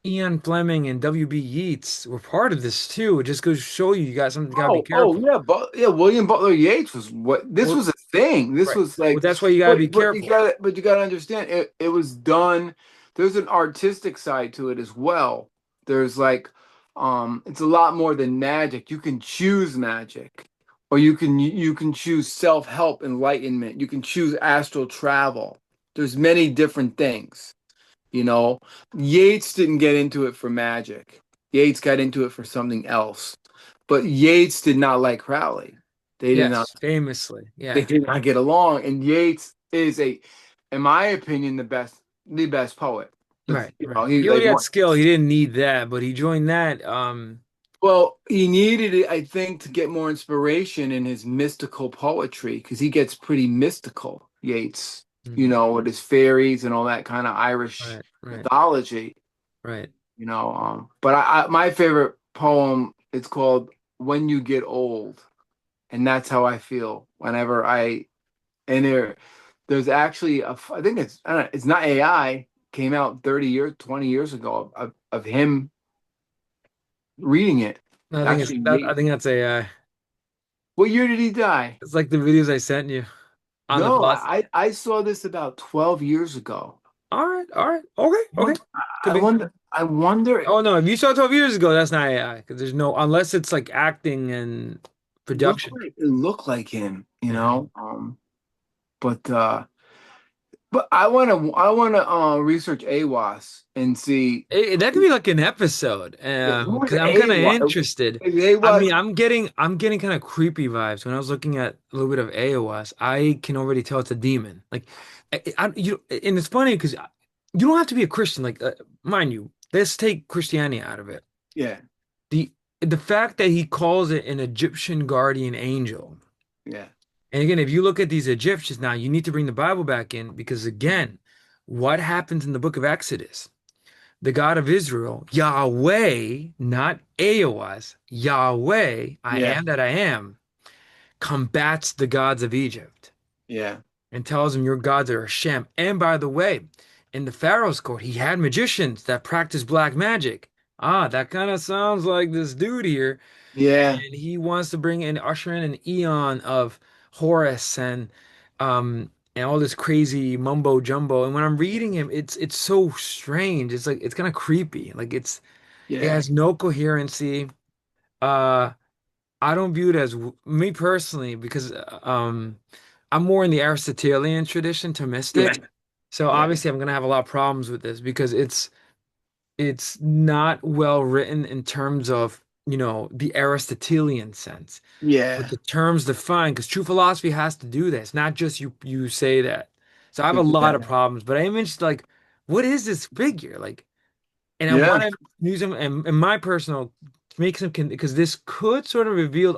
[SPEAKER 1] Ian Fleming and W.B. Yeats were part of this too. It just goes to show you got something, you gotta be
[SPEAKER 2] Oh
[SPEAKER 1] careful.
[SPEAKER 2] yeah, but yeah, William Butler Yeats was what this
[SPEAKER 1] Well,
[SPEAKER 2] was a thing. This
[SPEAKER 1] right.
[SPEAKER 2] was
[SPEAKER 1] Well,
[SPEAKER 2] like,
[SPEAKER 1] that's why you gotta be careful.
[SPEAKER 2] but you gotta understand it. It was done. there's an artistic side to it as well. There's like it's a lot more than magic. You can choose magic, or you can choose self-help, enlightenment. You can choose astral travel. There's many different things, you know. Yeats didn't get into it for magic. Yeats got into it for something else. But Yeats did not like Crowley. They did not
[SPEAKER 1] Yes, famously.
[SPEAKER 2] they
[SPEAKER 1] Yeah.
[SPEAKER 2] did not get along. And Yeats is in my opinion, the best poet. That's,
[SPEAKER 1] Right, right.
[SPEAKER 2] he
[SPEAKER 1] He
[SPEAKER 2] like
[SPEAKER 1] already had skill. He didn't need that, but he joined that.
[SPEAKER 2] well, he needed it, I think, to get more inspiration in his mystical poetry because he gets pretty mystical, Yeats,
[SPEAKER 1] Mhm.
[SPEAKER 2] with his fairies and all that kind of Irish
[SPEAKER 1] Right, right,
[SPEAKER 2] mythology.
[SPEAKER 1] right.
[SPEAKER 2] But my favorite poem, it's called "When You Get Old," and that's how I feel whenever and there's actually I think I don't know, it's not AI, came out 30 years, 20 years ago of him reading it.
[SPEAKER 1] No, I think it's
[SPEAKER 2] Actually,
[SPEAKER 1] that. I think that's a.
[SPEAKER 2] what year did he die?
[SPEAKER 1] It's like the videos I sent you on the
[SPEAKER 2] No,
[SPEAKER 1] philosophy.
[SPEAKER 2] I saw this about 12 years ago.
[SPEAKER 1] All right, all right, okay, okay. Could
[SPEAKER 2] I
[SPEAKER 1] be.
[SPEAKER 2] wonder, I wonder,
[SPEAKER 1] Oh no, if you saw 12 years ago, that's not AI because there's no unless it's like acting and production.
[SPEAKER 2] it looked like him,
[SPEAKER 1] Yeah.
[SPEAKER 2] but I want to research AWAS and see.
[SPEAKER 1] That could be like an episode,
[SPEAKER 2] Yeah, who was
[SPEAKER 1] because I'm kind of
[SPEAKER 2] AWAS?
[SPEAKER 1] interested. I
[SPEAKER 2] AWAS,
[SPEAKER 1] mean, I'm getting kind of creepy vibes when I was looking at a little bit of AOS. I can already tell it's a demon. Like, and it's funny because you don't have to be a Christian. Like, mind you, let's take Christianity out of it.
[SPEAKER 2] yeah,
[SPEAKER 1] The the fact that he calls it an Egyptian guardian angel.
[SPEAKER 2] yeah,
[SPEAKER 1] And again, if you look at these Egyptians now, you need to bring the Bible back in because again, what happens in the book of Exodus? The God of Israel, Yahweh, not Aoas, Yahweh, I
[SPEAKER 2] yeah,
[SPEAKER 1] am that I am, combats the gods of Egypt
[SPEAKER 2] yeah,
[SPEAKER 1] and tells them your gods are Hashem. And by the way, in the Pharaoh's court, he had magicians that practiced black magic. Ah, that kind of sounds like this dude here.
[SPEAKER 2] yeah,
[SPEAKER 1] And he wants to bring in, usher in an eon of Horus and all this crazy mumbo jumbo. And when I'm reading him, it's so strange. It's like it's kind of creepy. Like it
[SPEAKER 2] yeah,
[SPEAKER 1] has no coherency. Uh, I don't view it as me personally because I'm more in the Aristotelian tradition,
[SPEAKER 2] yeah,
[SPEAKER 1] Thomistic. So
[SPEAKER 2] yeah,
[SPEAKER 1] obviously I'm gonna have a lot of problems with this because it's not well written in terms of, the Aristotelian sense. But
[SPEAKER 2] yeah,
[SPEAKER 1] the terms defined, because true philosophy has to do this, not just you say that. So I have a lot of
[SPEAKER 2] yeah,
[SPEAKER 1] problems, but I am interested, like, what is this figure? Like, and I
[SPEAKER 2] yeah,
[SPEAKER 1] want to use them and my personal make some because this could sort of reveal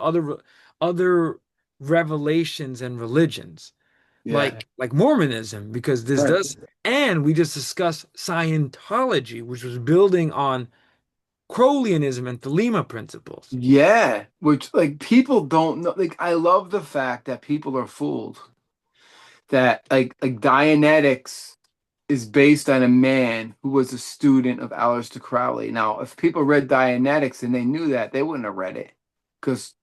[SPEAKER 1] other revelations and religions,
[SPEAKER 2] yeah.
[SPEAKER 1] like Mormonism, because this
[SPEAKER 2] Right.
[SPEAKER 1] does, and we just discussed Scientology, which was building on Crowleyanism and Thelema principles.
[SPEAKER 2] Yeah, which like people don't know. Like I love the fact that people are fooled that like Dianetics is based on a man who was a student of Aleister Crowley. Now, if people read Dianetics and they knew that, they wouldn't have read it because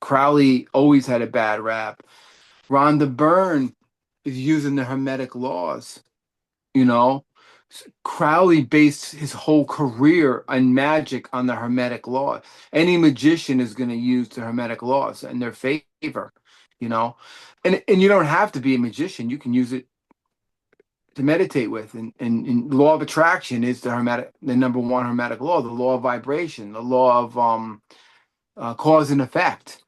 [SPEAKER 2] Crowley always had a bad rap. Rhonda Byrne is using the Hermetic laws, you know. Crowley based his whole career on magic on the Hermetic law. Any magician is going to use the Hermetic laws in their favor, you know. And you don't have to be a magician. You can use it to meditate with. And law of attraction is the number one Hermetic law, the law of vibration, the law of cause and effect.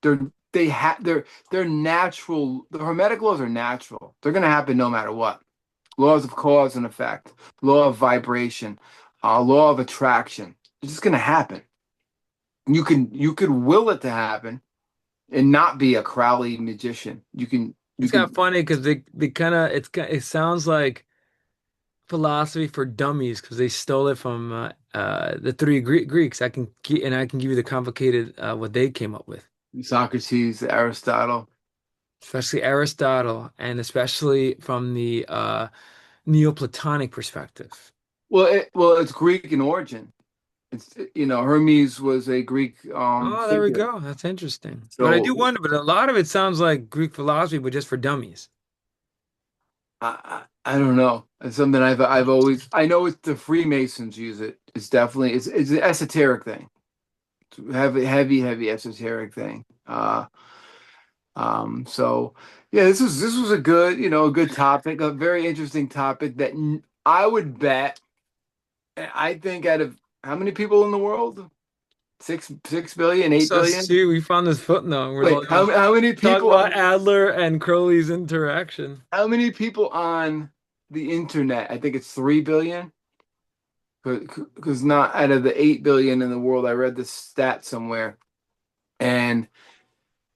[SPEAKER 2] They're they're natural. The Hermetic laws are natural. They're going to happen no matter what. Laws of cause and effect, law of vibration, law of attraction. It's just going to happen. You could will it to happen and not be a Crowley magician. You
[SPEAKER 1] It's kind of
[SPEAKER 2] can
[SPEAKER 1] funny because they kind of it sounds like philosophy for dummies because they stole it from the three Greeks. I can give you the complicated what they came up with,
[SPEAKER 2] Socrates, Aristotle.
[SPEAKER 1] especially Aristotle, and especially from the Neoplatonic perspective.
[SPEAKER 2] Well, it's Greek in origin. It's Hermes was a Greek
[SPEAKER 1] Oh, there we
[SPEAKER 2] figure.
[SPEAKER 1] go. That's interesting. But I do
[SPEAKER 2] So
[SPEAKER 1] wonder, but a lot of it sounds like Greek philosophy, but just for dummies.
[SPEAKER 2] I don't know. It's something I've always I know it's the Freemasons use it. It's definitely it's an esoteric thing. It's a heavy esoteric thing. So yeah, this was a good, a good topic, a very interesting topic that I would bet I think out of how many people in the world? 6 billion, eight
[SPEAKER 1] So
[SPEAKER 2] billion.
[SPEAKER 1] see, we found this footnote. We're
[SPEAKER 2] Wait,
[SPEAKER 1] like, oh,
[SPEAKER 2] how many
[SPEAKER 1] talk
[SPEAKER 2] people
[SPEAKER 1] about Adler and Crowley's interaction.
[SPEAKER 2] how many people on the internet? I think it's 3 billion. Because not out of the 8 billion in the world, I read this stat somewhere, and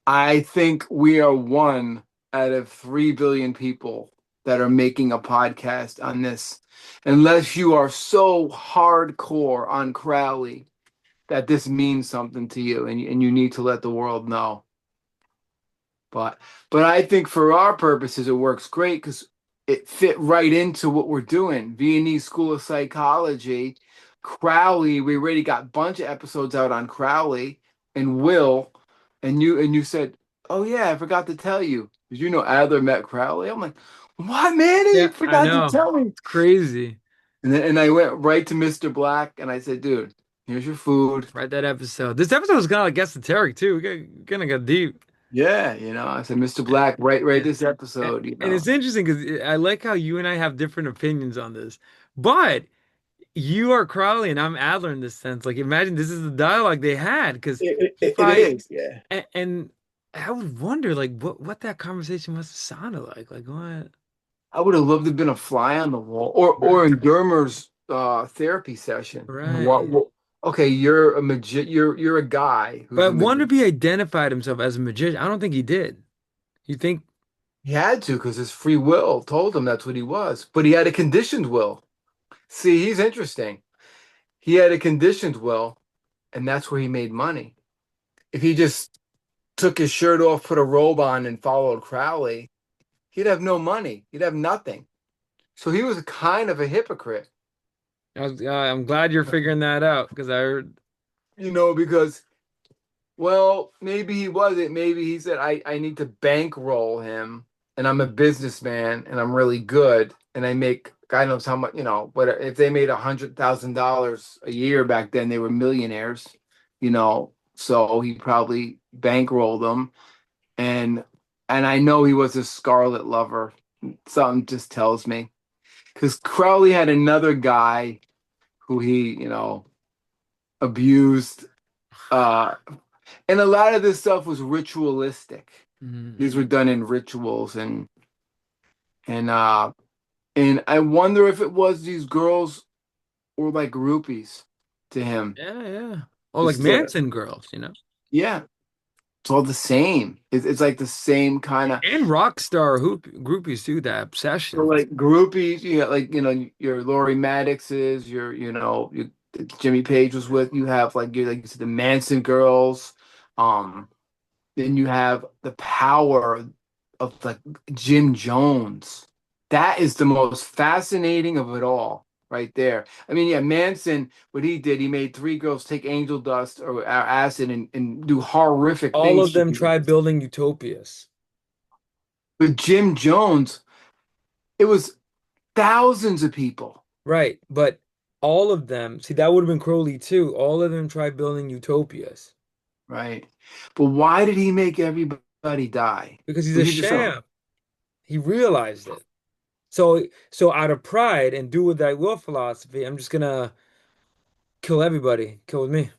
[SPEAKER 2] I think we are one out of 3 billion people that are making a podcast on this, unless you are so hardcore on Crowley that this means something to you, and you need to let the world know. But but I think for our purposes it works great because it fit right into what we're doing. Viennese School of Psychology, Crowley. We already got a bunch of episodes out on Crowley and Will, and you said, "Oh yeah, I forgot to tell you. Did you know Adler met Crowley?" I'm like, "What, Manny? You
[SPEAKER 1] Yeah, I
[SPEAKER 2] forgot to
[SPEAKER 1] know.
[SPEAKER 2] tell me."
[SPEAKER 1] It's crazy.
[SPEAKER 2] And I went right to Mr. Black and I said, "Dude, here's your food."
[SPEAKER 1] Right, that episode. This episode was kind of like esoteric too. Kind of got deep.
[SPEAKER 2] Yeah, I said, "Mr. Black, right
[SPEAKER 1] Yeah.
[SPEAKER 2] this
[SPEAKER 1] And,
[SPEAKER 2] episode."
[SPEAKER 1] and it's interesting because I like how you and I have different opinions on this. But you are Crowley and I'm Adler in this sense. Like, imagine this is the dialogue they had because he
[SPEAKER 2] It
[SPEAKER 1] probably
[SPEAKER 2] is, yeah.
[SPEAKER 1] and I would wonder like what that conversation must have sounded like. Like what?
[SPEAKER 2] I would have loved to have been a fly on the wall, or
[SPEAKER 1] Right.
[SPEAKER 2] in Germer's therapy session.
[SPEAKER 1] Right.
[SPEAKER 2] Okay, you're a guy
[SPEAKER 1] But
[SPEAKER 2] who's
[SPEAKER 1] I
[SPEAKER 2] a
[SPEAKER 1] wonder
[SPEAKER 2] magician.
[SPEAKER 1] if he identified himself as a magician. I don't think he did. You think?
[SPEAKER 2] He had to because his free will told him that's what he was, but he had a conditioned will. See, he's interesting. He had a conditioned will, and that's where he made money. If he just took his shirt off, put a robe on, and followed Crowley, he'd have no money. He'd have nothing. So he was kind of a hypocrite,
[SPEAKER 1] I'm glad you're figuring that out because I heard.
[SPEAKER 2] because well, maybe he wasn't. Maybe he said, I need to bankroll him, and I'm a businessman, and I'm really good, and I make God knows how much, but if they made $100,000 a year back then, they were millionaires, so he probably bankrolled them, and and I know he was a Scarlet lover. Something just tells me. Because Crowley had another guy who he, abused. Uh, And a lot of this stuff was ritualistic.
[SPEAKER 1] Mhm.
[SPEAKER 2] These were done in rituals and uh and I wonder if it was these girls were like groupies to him.
[SPEAKER 1] Yeah, yeah. Oh, like
[SPEAKER 2] Just to,
[SPEAKER 1] Manson girls, you know,
[SPEAKER 2] yeah, it's all the same. It's like the same kind of
[SPEAKER 1] and rock star hoop groupies too. That
[SPEAKER 2] so
[SPEAKER 1] obsession.
[SPEAKER 2] like groupies, you got like, your Laurie Maddoxes, your Jimmy Page was with, you have like you said, the Manson girls. Um Then you have the power of like Jim Jones. That is the most fascinating of it all, right there. I mean, yeah, Manson, what he did, he made three girls take angel dust or acid and do horrific
[SPEAKER 1] All
[SPEAKER 2] things
[SPEAKER 1] of
[SPEAKER 2] to
[SPEAKER 1] them
[SPEAKER 2] people.
[SPEAKER 1] try building utopias.
[SPEAKER 2] But Jim Jones, it was thousands of people,
[SPEAKER 1] Right, but all of them, see, that would have been Crowley too. All of them try building utopias
[SPEAKER 2] right? But why did he make everybody die?
[SPEAKER 1] because he's a
[SPEAKER 2] Was he just
[SPEAKER 1] sham. He realized it. So out of pride and do with thy will philosophy, I'm just gonna kill everybody. Kill with me.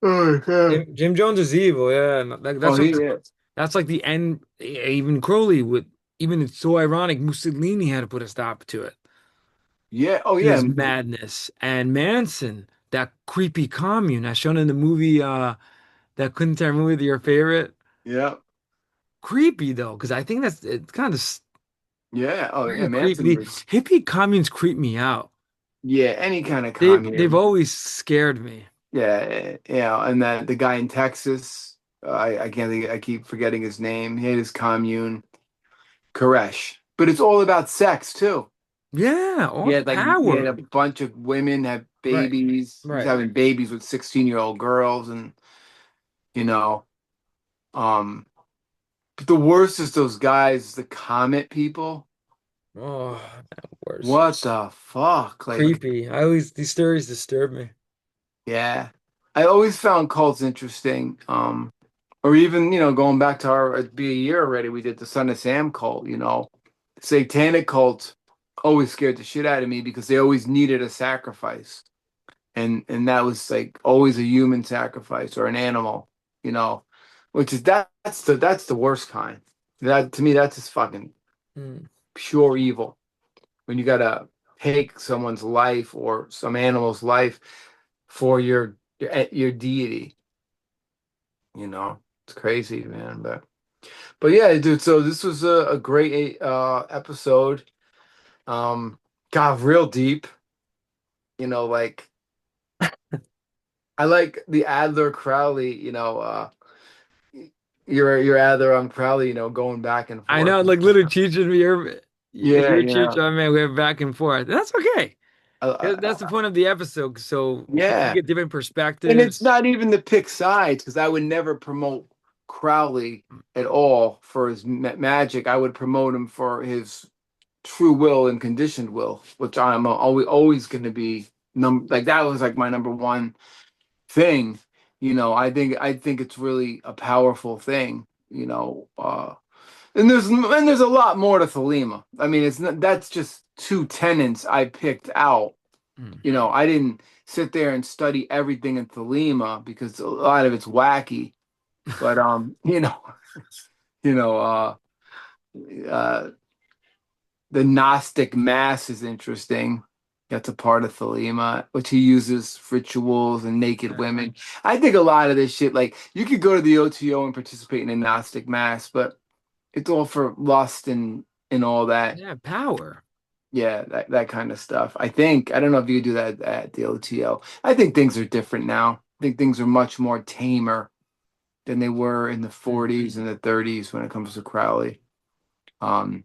[SPEAKER 2] oh, yeah.
[SPEAKER 1] Jim Jones is evil. Yeah, and
[SPEAKER 2] Oh, he is.
[SPEAKER 1] that's like the end. Even Crowley would. Even it's so ironic. Mussolini had to put a stop to it,
[SPEAKER 2] Yeah. Oh,
[SPEAKER 1] to
[SPEAKER 2] yeah.
[SPEAKER 1] his madness. And Manson, that creepy commune, as shown in the movie, that Quentin Tarantino movie, your favorite.
[SPEAKER 2] Yeah.
[SPEAKER 1] Creepy though, because I think that's it's
[SPEAKER 2] Yeah. Oh,
[SPEAKER 1] kind
[SPEAKER 2] yeah.
[SPEAKER 1] of creepy.
[SPEAKER 2] Manson
[SPEAKER 1] The
[SPEAKER 2] was.
[SPEAKER 1] hippie communes creep me out.
[SPEAKER 2] Yeah, any kind of
[SPEAKER 1] They've
[SPEAKER 2] commune.
[SPEAKER 1] always scared me.
[SPEAKER 2] Yeah, and then the guy in Texas, I can't think, I keep forgetting his name. He had his commune, Koresh. But it's all about sex too.
[SPEAKER 1] Yeah,
[SPEAKER 2] He
[SPEAKER 1] all the
[SPEAKER 2] had he had
[SPEAKER 1] power.
[SPEAKER 2] a bunch of women have
[SPEAKER 1] Right,
[SPEAKER 2] babies. He was
[SPEAKER 1] right.
[SPEAKER 2] having babies with 16-year-old girls, and you know, um, the worst is those guys, the comet people.
[SPEAKER 1] Oh, worse.
[SPEAKER 2] What the fuck? Like,
[SPEAKER 1] Creepy. I always these stories disturb me.
[SPEAKER 2] yeah. I always found cults interesting. Or even, going back to it'd be a year already, we did the Son of Sam cult. Satanic cults always scared the shit out of me because they always needed a sacrifice. And that was like always a human sacrifice or an animal, you know, which is that's the worst kind. That to me, that's just fucking
[SPEAKER 1] Mm.
[SPEAKER 2] pure evil. When you gotta take someone's life or some animal's life for your deity, it's crazy, man. But yeah, dude. So this was a great episode. Um, got real deep. Like I like the Adler Crowley. You're Adler, I'm Crowley. Going back and
[SPEAKER 1] I
[SPEAKER 2] forth.
[SPEAKER 1] know, like literally Cheech and me,
[SPEAKER 2] Yeah,
[SPEAKER 1] you're Cheech, oh man, we're back and forth. That's okay. That's the
[SPEAKER 2] uh,
[SPEAKER 1] point of the episode. So people
[SPEAKER 2] yeah.
[SPEAKER 1] get different
[SPEAKER 2] And it's
[SPEAKER 1] perspectives.
[SPEAKER 2] not even to pick sides because I would never promote Crowley at all for his magic. I would promote him for his true will and conditioned will, which I'm always going to be like that was like my number one thing. I think it's really a powerful thing. And there's a lot more to Thelema. I mean, it's not, that's just two tenets I picked out.
[SPEAKER 1] Mm.
[SPEAKER 2] I didn't sit there and study everything in Thelema because a lot of it's wacky. But you know, uh, uh, the Gnostic Mass is interesting. That's a part of Thelema, which he uses rituals and naked
[SPEAKER 1] Yeah.
[SPEAKER 2] women. I think a lot of this shit, like you could go to the OTO and participate in a Gnostic Mass, but it's all for lust and all that.
[SPEAKER 1] Yeah, power.
[SPEAKER 2] Yeah, that kind of stuff. I don't know if you do that at the OTO. I think things are different now. I think things are much more tamer than they were in the
[SPEAKER 1] Mm.
[SPEAKER 2] 40s and the 30s when it comes to Crowley. Um,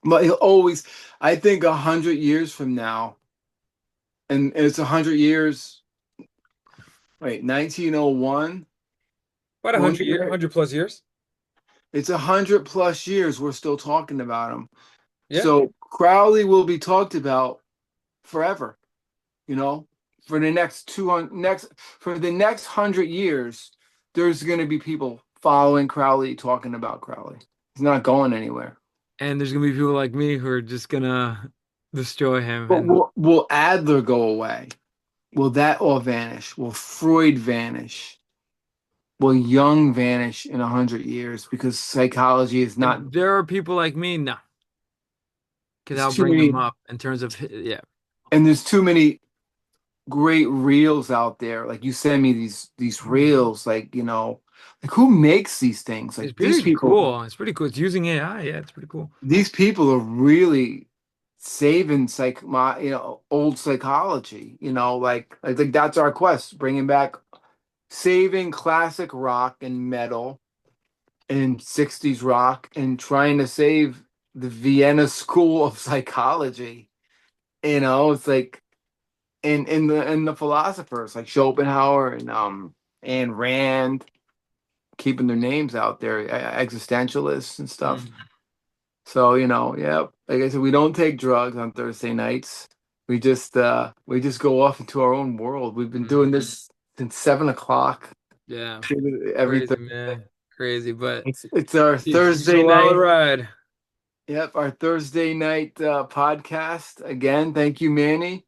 [SPEAKER 2] but he'll always, I think 100 years from now, and it's 100 years, wait, 1901,
[SPEAKER 1] About
[SPEAKER 2] when
[SPEAKER 1] 100 years, 100 plus years.
[SPEAKER 2] it's 100 plus years, we're still talking about him.
[SPEAKER 1] Yeah.
[SPEAKER 2] So Crowley will be talked about forever. you know, for the next 100 years, there's going to be people following Crowley, talking about Crowley. He's not going anywhere.
[SPEAKER 1] And there's gonna be people like me who are just gonna destroy him.
[SPEAKER 2] But
[SPEAKER 1] And
[SPEAKER 2] will Adler go away? Will that all vanish? Will Freud vanish? Will Jung vanish in 100 years? Because psychology is
[SPEAKER 1] if
[SPEAKER 2] not.
[SPEAKER 1] there are people like me, no, because
[SPEAKER 2] It's
[SPEAKER 1] I'll
[SPEAKER 2] too
[SPEAKER 1] bring them
[SPEAKER 2] many,
[SPEAKER 1] up in terms of yeah.
[SPEAKER 2] and there's too many great reels out there. Like you send me these
[SPEAKER 1] Mm.
[SPEAKER 2] reels, like who makes these things?
[SPEAKER 1] It's
[SPEAKER 2] Like these
[SPEAKER 1] pretty
[SPEAKER 2] people.
[SPEAKER 1] cool. It's pretty cool. It's using AI. Yeah, it's pretty cool.
[SPEAKER 2] These people are really saving old psychology. Like I think that's our quest, bringing back saving classic rock and metal and 60s rock and trying to save the Vienna School of Psychology. It's like in the philosophers like Schopenhauer and Ayn Rand keeping their names out there, existentialists and stuff.
[SPEAKER 1] Mm.
[SPEAKER 2] So, yeah, like I said, we don't take drugs on Thursday nights. We just go off into our own world. We've been doing
[SPEAKER 1] Mm.
[SPEAKER 2] this since 7 o'clock
[SPEAKER 1] Yeah,
[SPEAKER 2] every
[SPEAKER 1] crazy
[SPEAKER 2] Thursday.
[SPEAKER 1] man, crazy. But
[SPEAKER 2] It's our
[SPEAKER 1] it's a
[SPEAKER 2] Thursday
[SPEAKER 1] wild
[SPEAKER 2] night.
[SPEAKER 1] ride.
[SPEAKER 2] Yep, our Thursday night podcast. Again, thank you, Manny,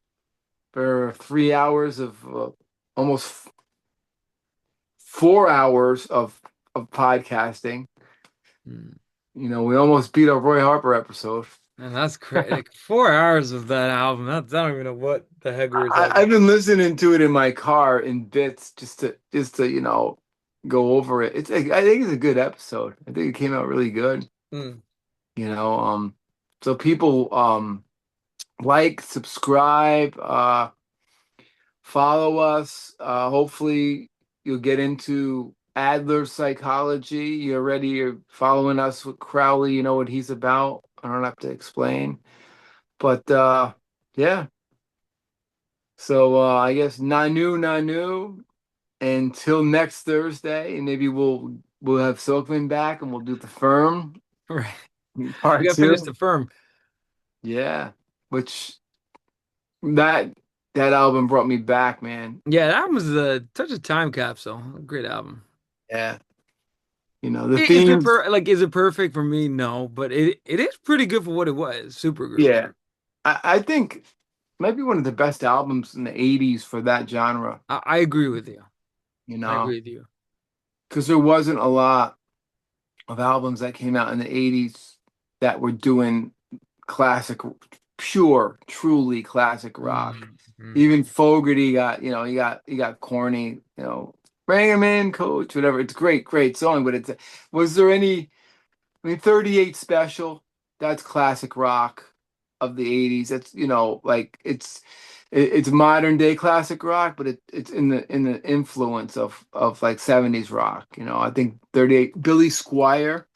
[SPEAKER 2] for 3 hours of almost 4 hours of podcasting.
[SPEAKER 1] Mm.
[SPEAKER 2] We almost beat our Roy Harper episode.
[SPEAKER 1] And that's crazy. Like 4 hours of that album. That's, I don't even know what the heck we were
[SPEAKER 2] I've
[SPEAKER 1] talking.
[SPEAKER 2] been listening to it in my car in bits just to go over it. I think it's a good episode. I think it came out really good.
[SPEAKER 1] Mm.
[SPEAKER 2] You know, so people like, subscribe, follow us. Hopefully you'll get into Adler psychology. You're following us with Crowley. You know what he's about. I don't have to explain. But yeah. So I guess Nanu Nanu until next Thursday, and maybe we'll we'll have Silkman back, and we'll do the Firm
[SPEAKER 1] Right. We
[SPEAKER 2] part
[SPEAKER 1] gotta finish the
[SPEAKER 2] two.
[SPEAKER 1] firm.
[SPEAKER 2] Yeah, which that that album brought me back, man.
[SPEAKER 1] Yeah, that album was such a time capsule. Great album.
[SPEAKER 2] Yeah, the
[SPEAKER 1] Is it
[SPEAKER 2] themes.
[SPEAKER 1] is it perfect for me? No, but it is pretty good for what it was. Super group.
[SPEAKER 2] Yeah, I think it might be one of the best albums in the '80s for that genre.
[SPEAKER 1] I agree with you.
[SPEAKER 2] You
[SPEAKER 1] I
[SPEAKER 2] know,
[SPEAKER 1] agree with you.
[SPEAKER 2] because there wasn't a lot of albums that came out in the '80s that were doing classic, pure, truly classic rock.
[SPEAKER 1] Mm-hmm.
[SPEAKER 2] Even Fogerty got, he got corny, bring him in, coach, whatever. It's great, great song, but was there any, I mean, 38 Special, that's classic rock of the '80s. That's, like it's modern day classic rock, but it's in the influence of like '70s rock. I think 38 Billy Squire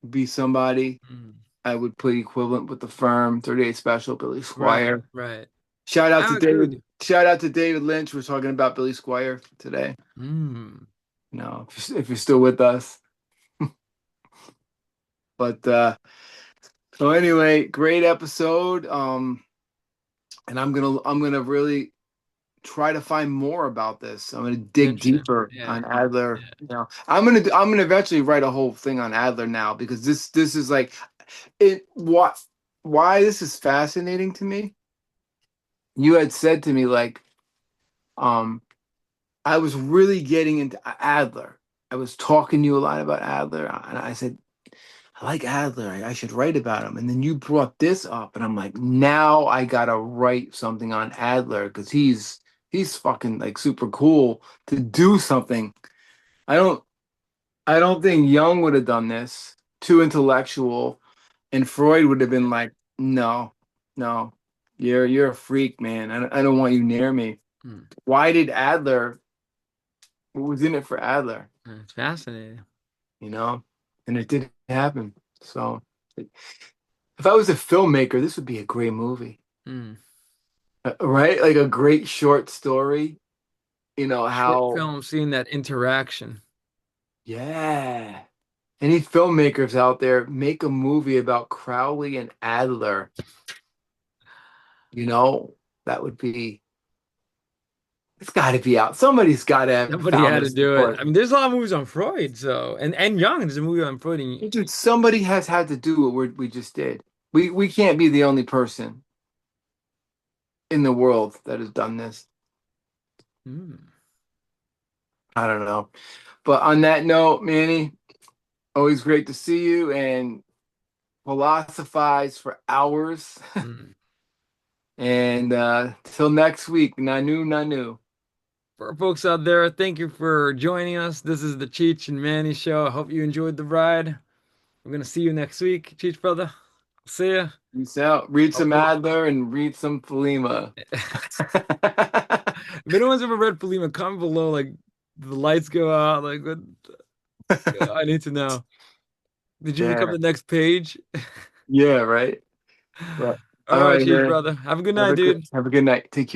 [SPEAKER 2] would be somebody
[SPEAKER 1] Mm.
[SPEAKER 2] I would put equivalent with the Firm, 38 Special, Billy
[SPEAKER 1] Right,
[SPEAKER 2] Squire.
[SPEAKER 1] right.
[SPEAKER 2] Shout out to
[SPEAKER 1] I agree with
[SPEAKER 2] David.
[SPEAKER 1] you.
[SPEAKER 2] Shout out to David Lynch. We're talking about Billy Squire today.
[SPEAKER 1] Mm.
[SPEAKER 2] If you're still with us. But so anyway, great episode. And I'm gonna really try to find more about this. I'm gonna dig
[SPEAKER 1] Interesting.
[SPEAKER 2] deeper
[SPEAKER 1] Yeah.
[SPEAKER 2] on Adler.
[SPEAKER 1] Yeah.
[SPEAKER 2] I'm gonna eventually write a whole thing on Adler now because this is like it. What why this is fascinating to me. You had said to me like um I was really getting into Adler. I was talking to you a lot about Adler, and I said, I like Adler. I should write about him. And then you brought this up, and I'm like, now I gotta write something on Adler because he's fucking like super cool to do something. I don't I don't think Jung would have done this. Too intellectual, and Freud would have been like, no, no, you're a freak, man. I don't want you near me.
[SPEAKER 1] Mm.
[SPEAKER 2] Why did Adler? What was in it for Adler?
[SPEAKER 1] It's fascinating.
[SPEAKER 2] you know, and it didn't happen. So, if I was a filmmaker, this would be a great movie,
[SPEAKER 1] Mm.
[SPEAKER 2] right? Like a great short story.
[SPEAKER 1] Short
[SPEAKER 2] How,
[SPEAKER 1] film, seeing that interaction.
[SPEAKER 2] yeah. Any filmmakers out there, make a movie about Crowley and Adler. You know, that would be, it's got to be out. Somebody's got to have
[SPEAKER 1] Somebody
[SPEAKER 2] found
[SPEAKER 1] had to
[SPEAKER 2] this
[SPEAKER 1] do it.
[SPEAKER 2] before.
[SPEAKER 1] I mean, there's a lot of movies on Freud, so and Young. There's a movie on Freud. And,
[SPEAKER 2] Dude, somebody has had to do what we just did. We can't be the only person in the world that has done this.
[SPEAKER 1] mm.
[SPEAKER 2] I don't know. But on that note, Manny, always great to see you and philosophize for hours.
[SPEAKER 1] Mm.
[SPEAKER 2] And till next week, Nanu Nanu.
[SPEAKER 1] For our folks out there, thank you for joining us. This is the Cheech and Manny show. I hope you enjoyed the ride. We're gonna see you next week, Cheech brother. See ya.
[SPEAKER 2] Peace out. Read some
[SPEAKER 1] Hopefully,
[SPEAKER 2] Adler and read some Philema.
[SPEAKER 1] if anyone's ever read Polima, comment below. Like the lights go out. Like what? I need to know. Did you become
[SPEAKER 2] Yeah.
[SPEAKER 1] the next page?
[SPEAKER 2] Yeah, right. Right.
[SPEAKER 1] All
[SPEAKER 2] All
[SPEAKER 1] right,
[SPEAKER 2] right,
[SPEAKER 1] Cheech
[SPEAKER 2] man.
[SPEAKER 1] brother. Have a good night, dude.
[SPEAKER 2] Have a good night. Take care.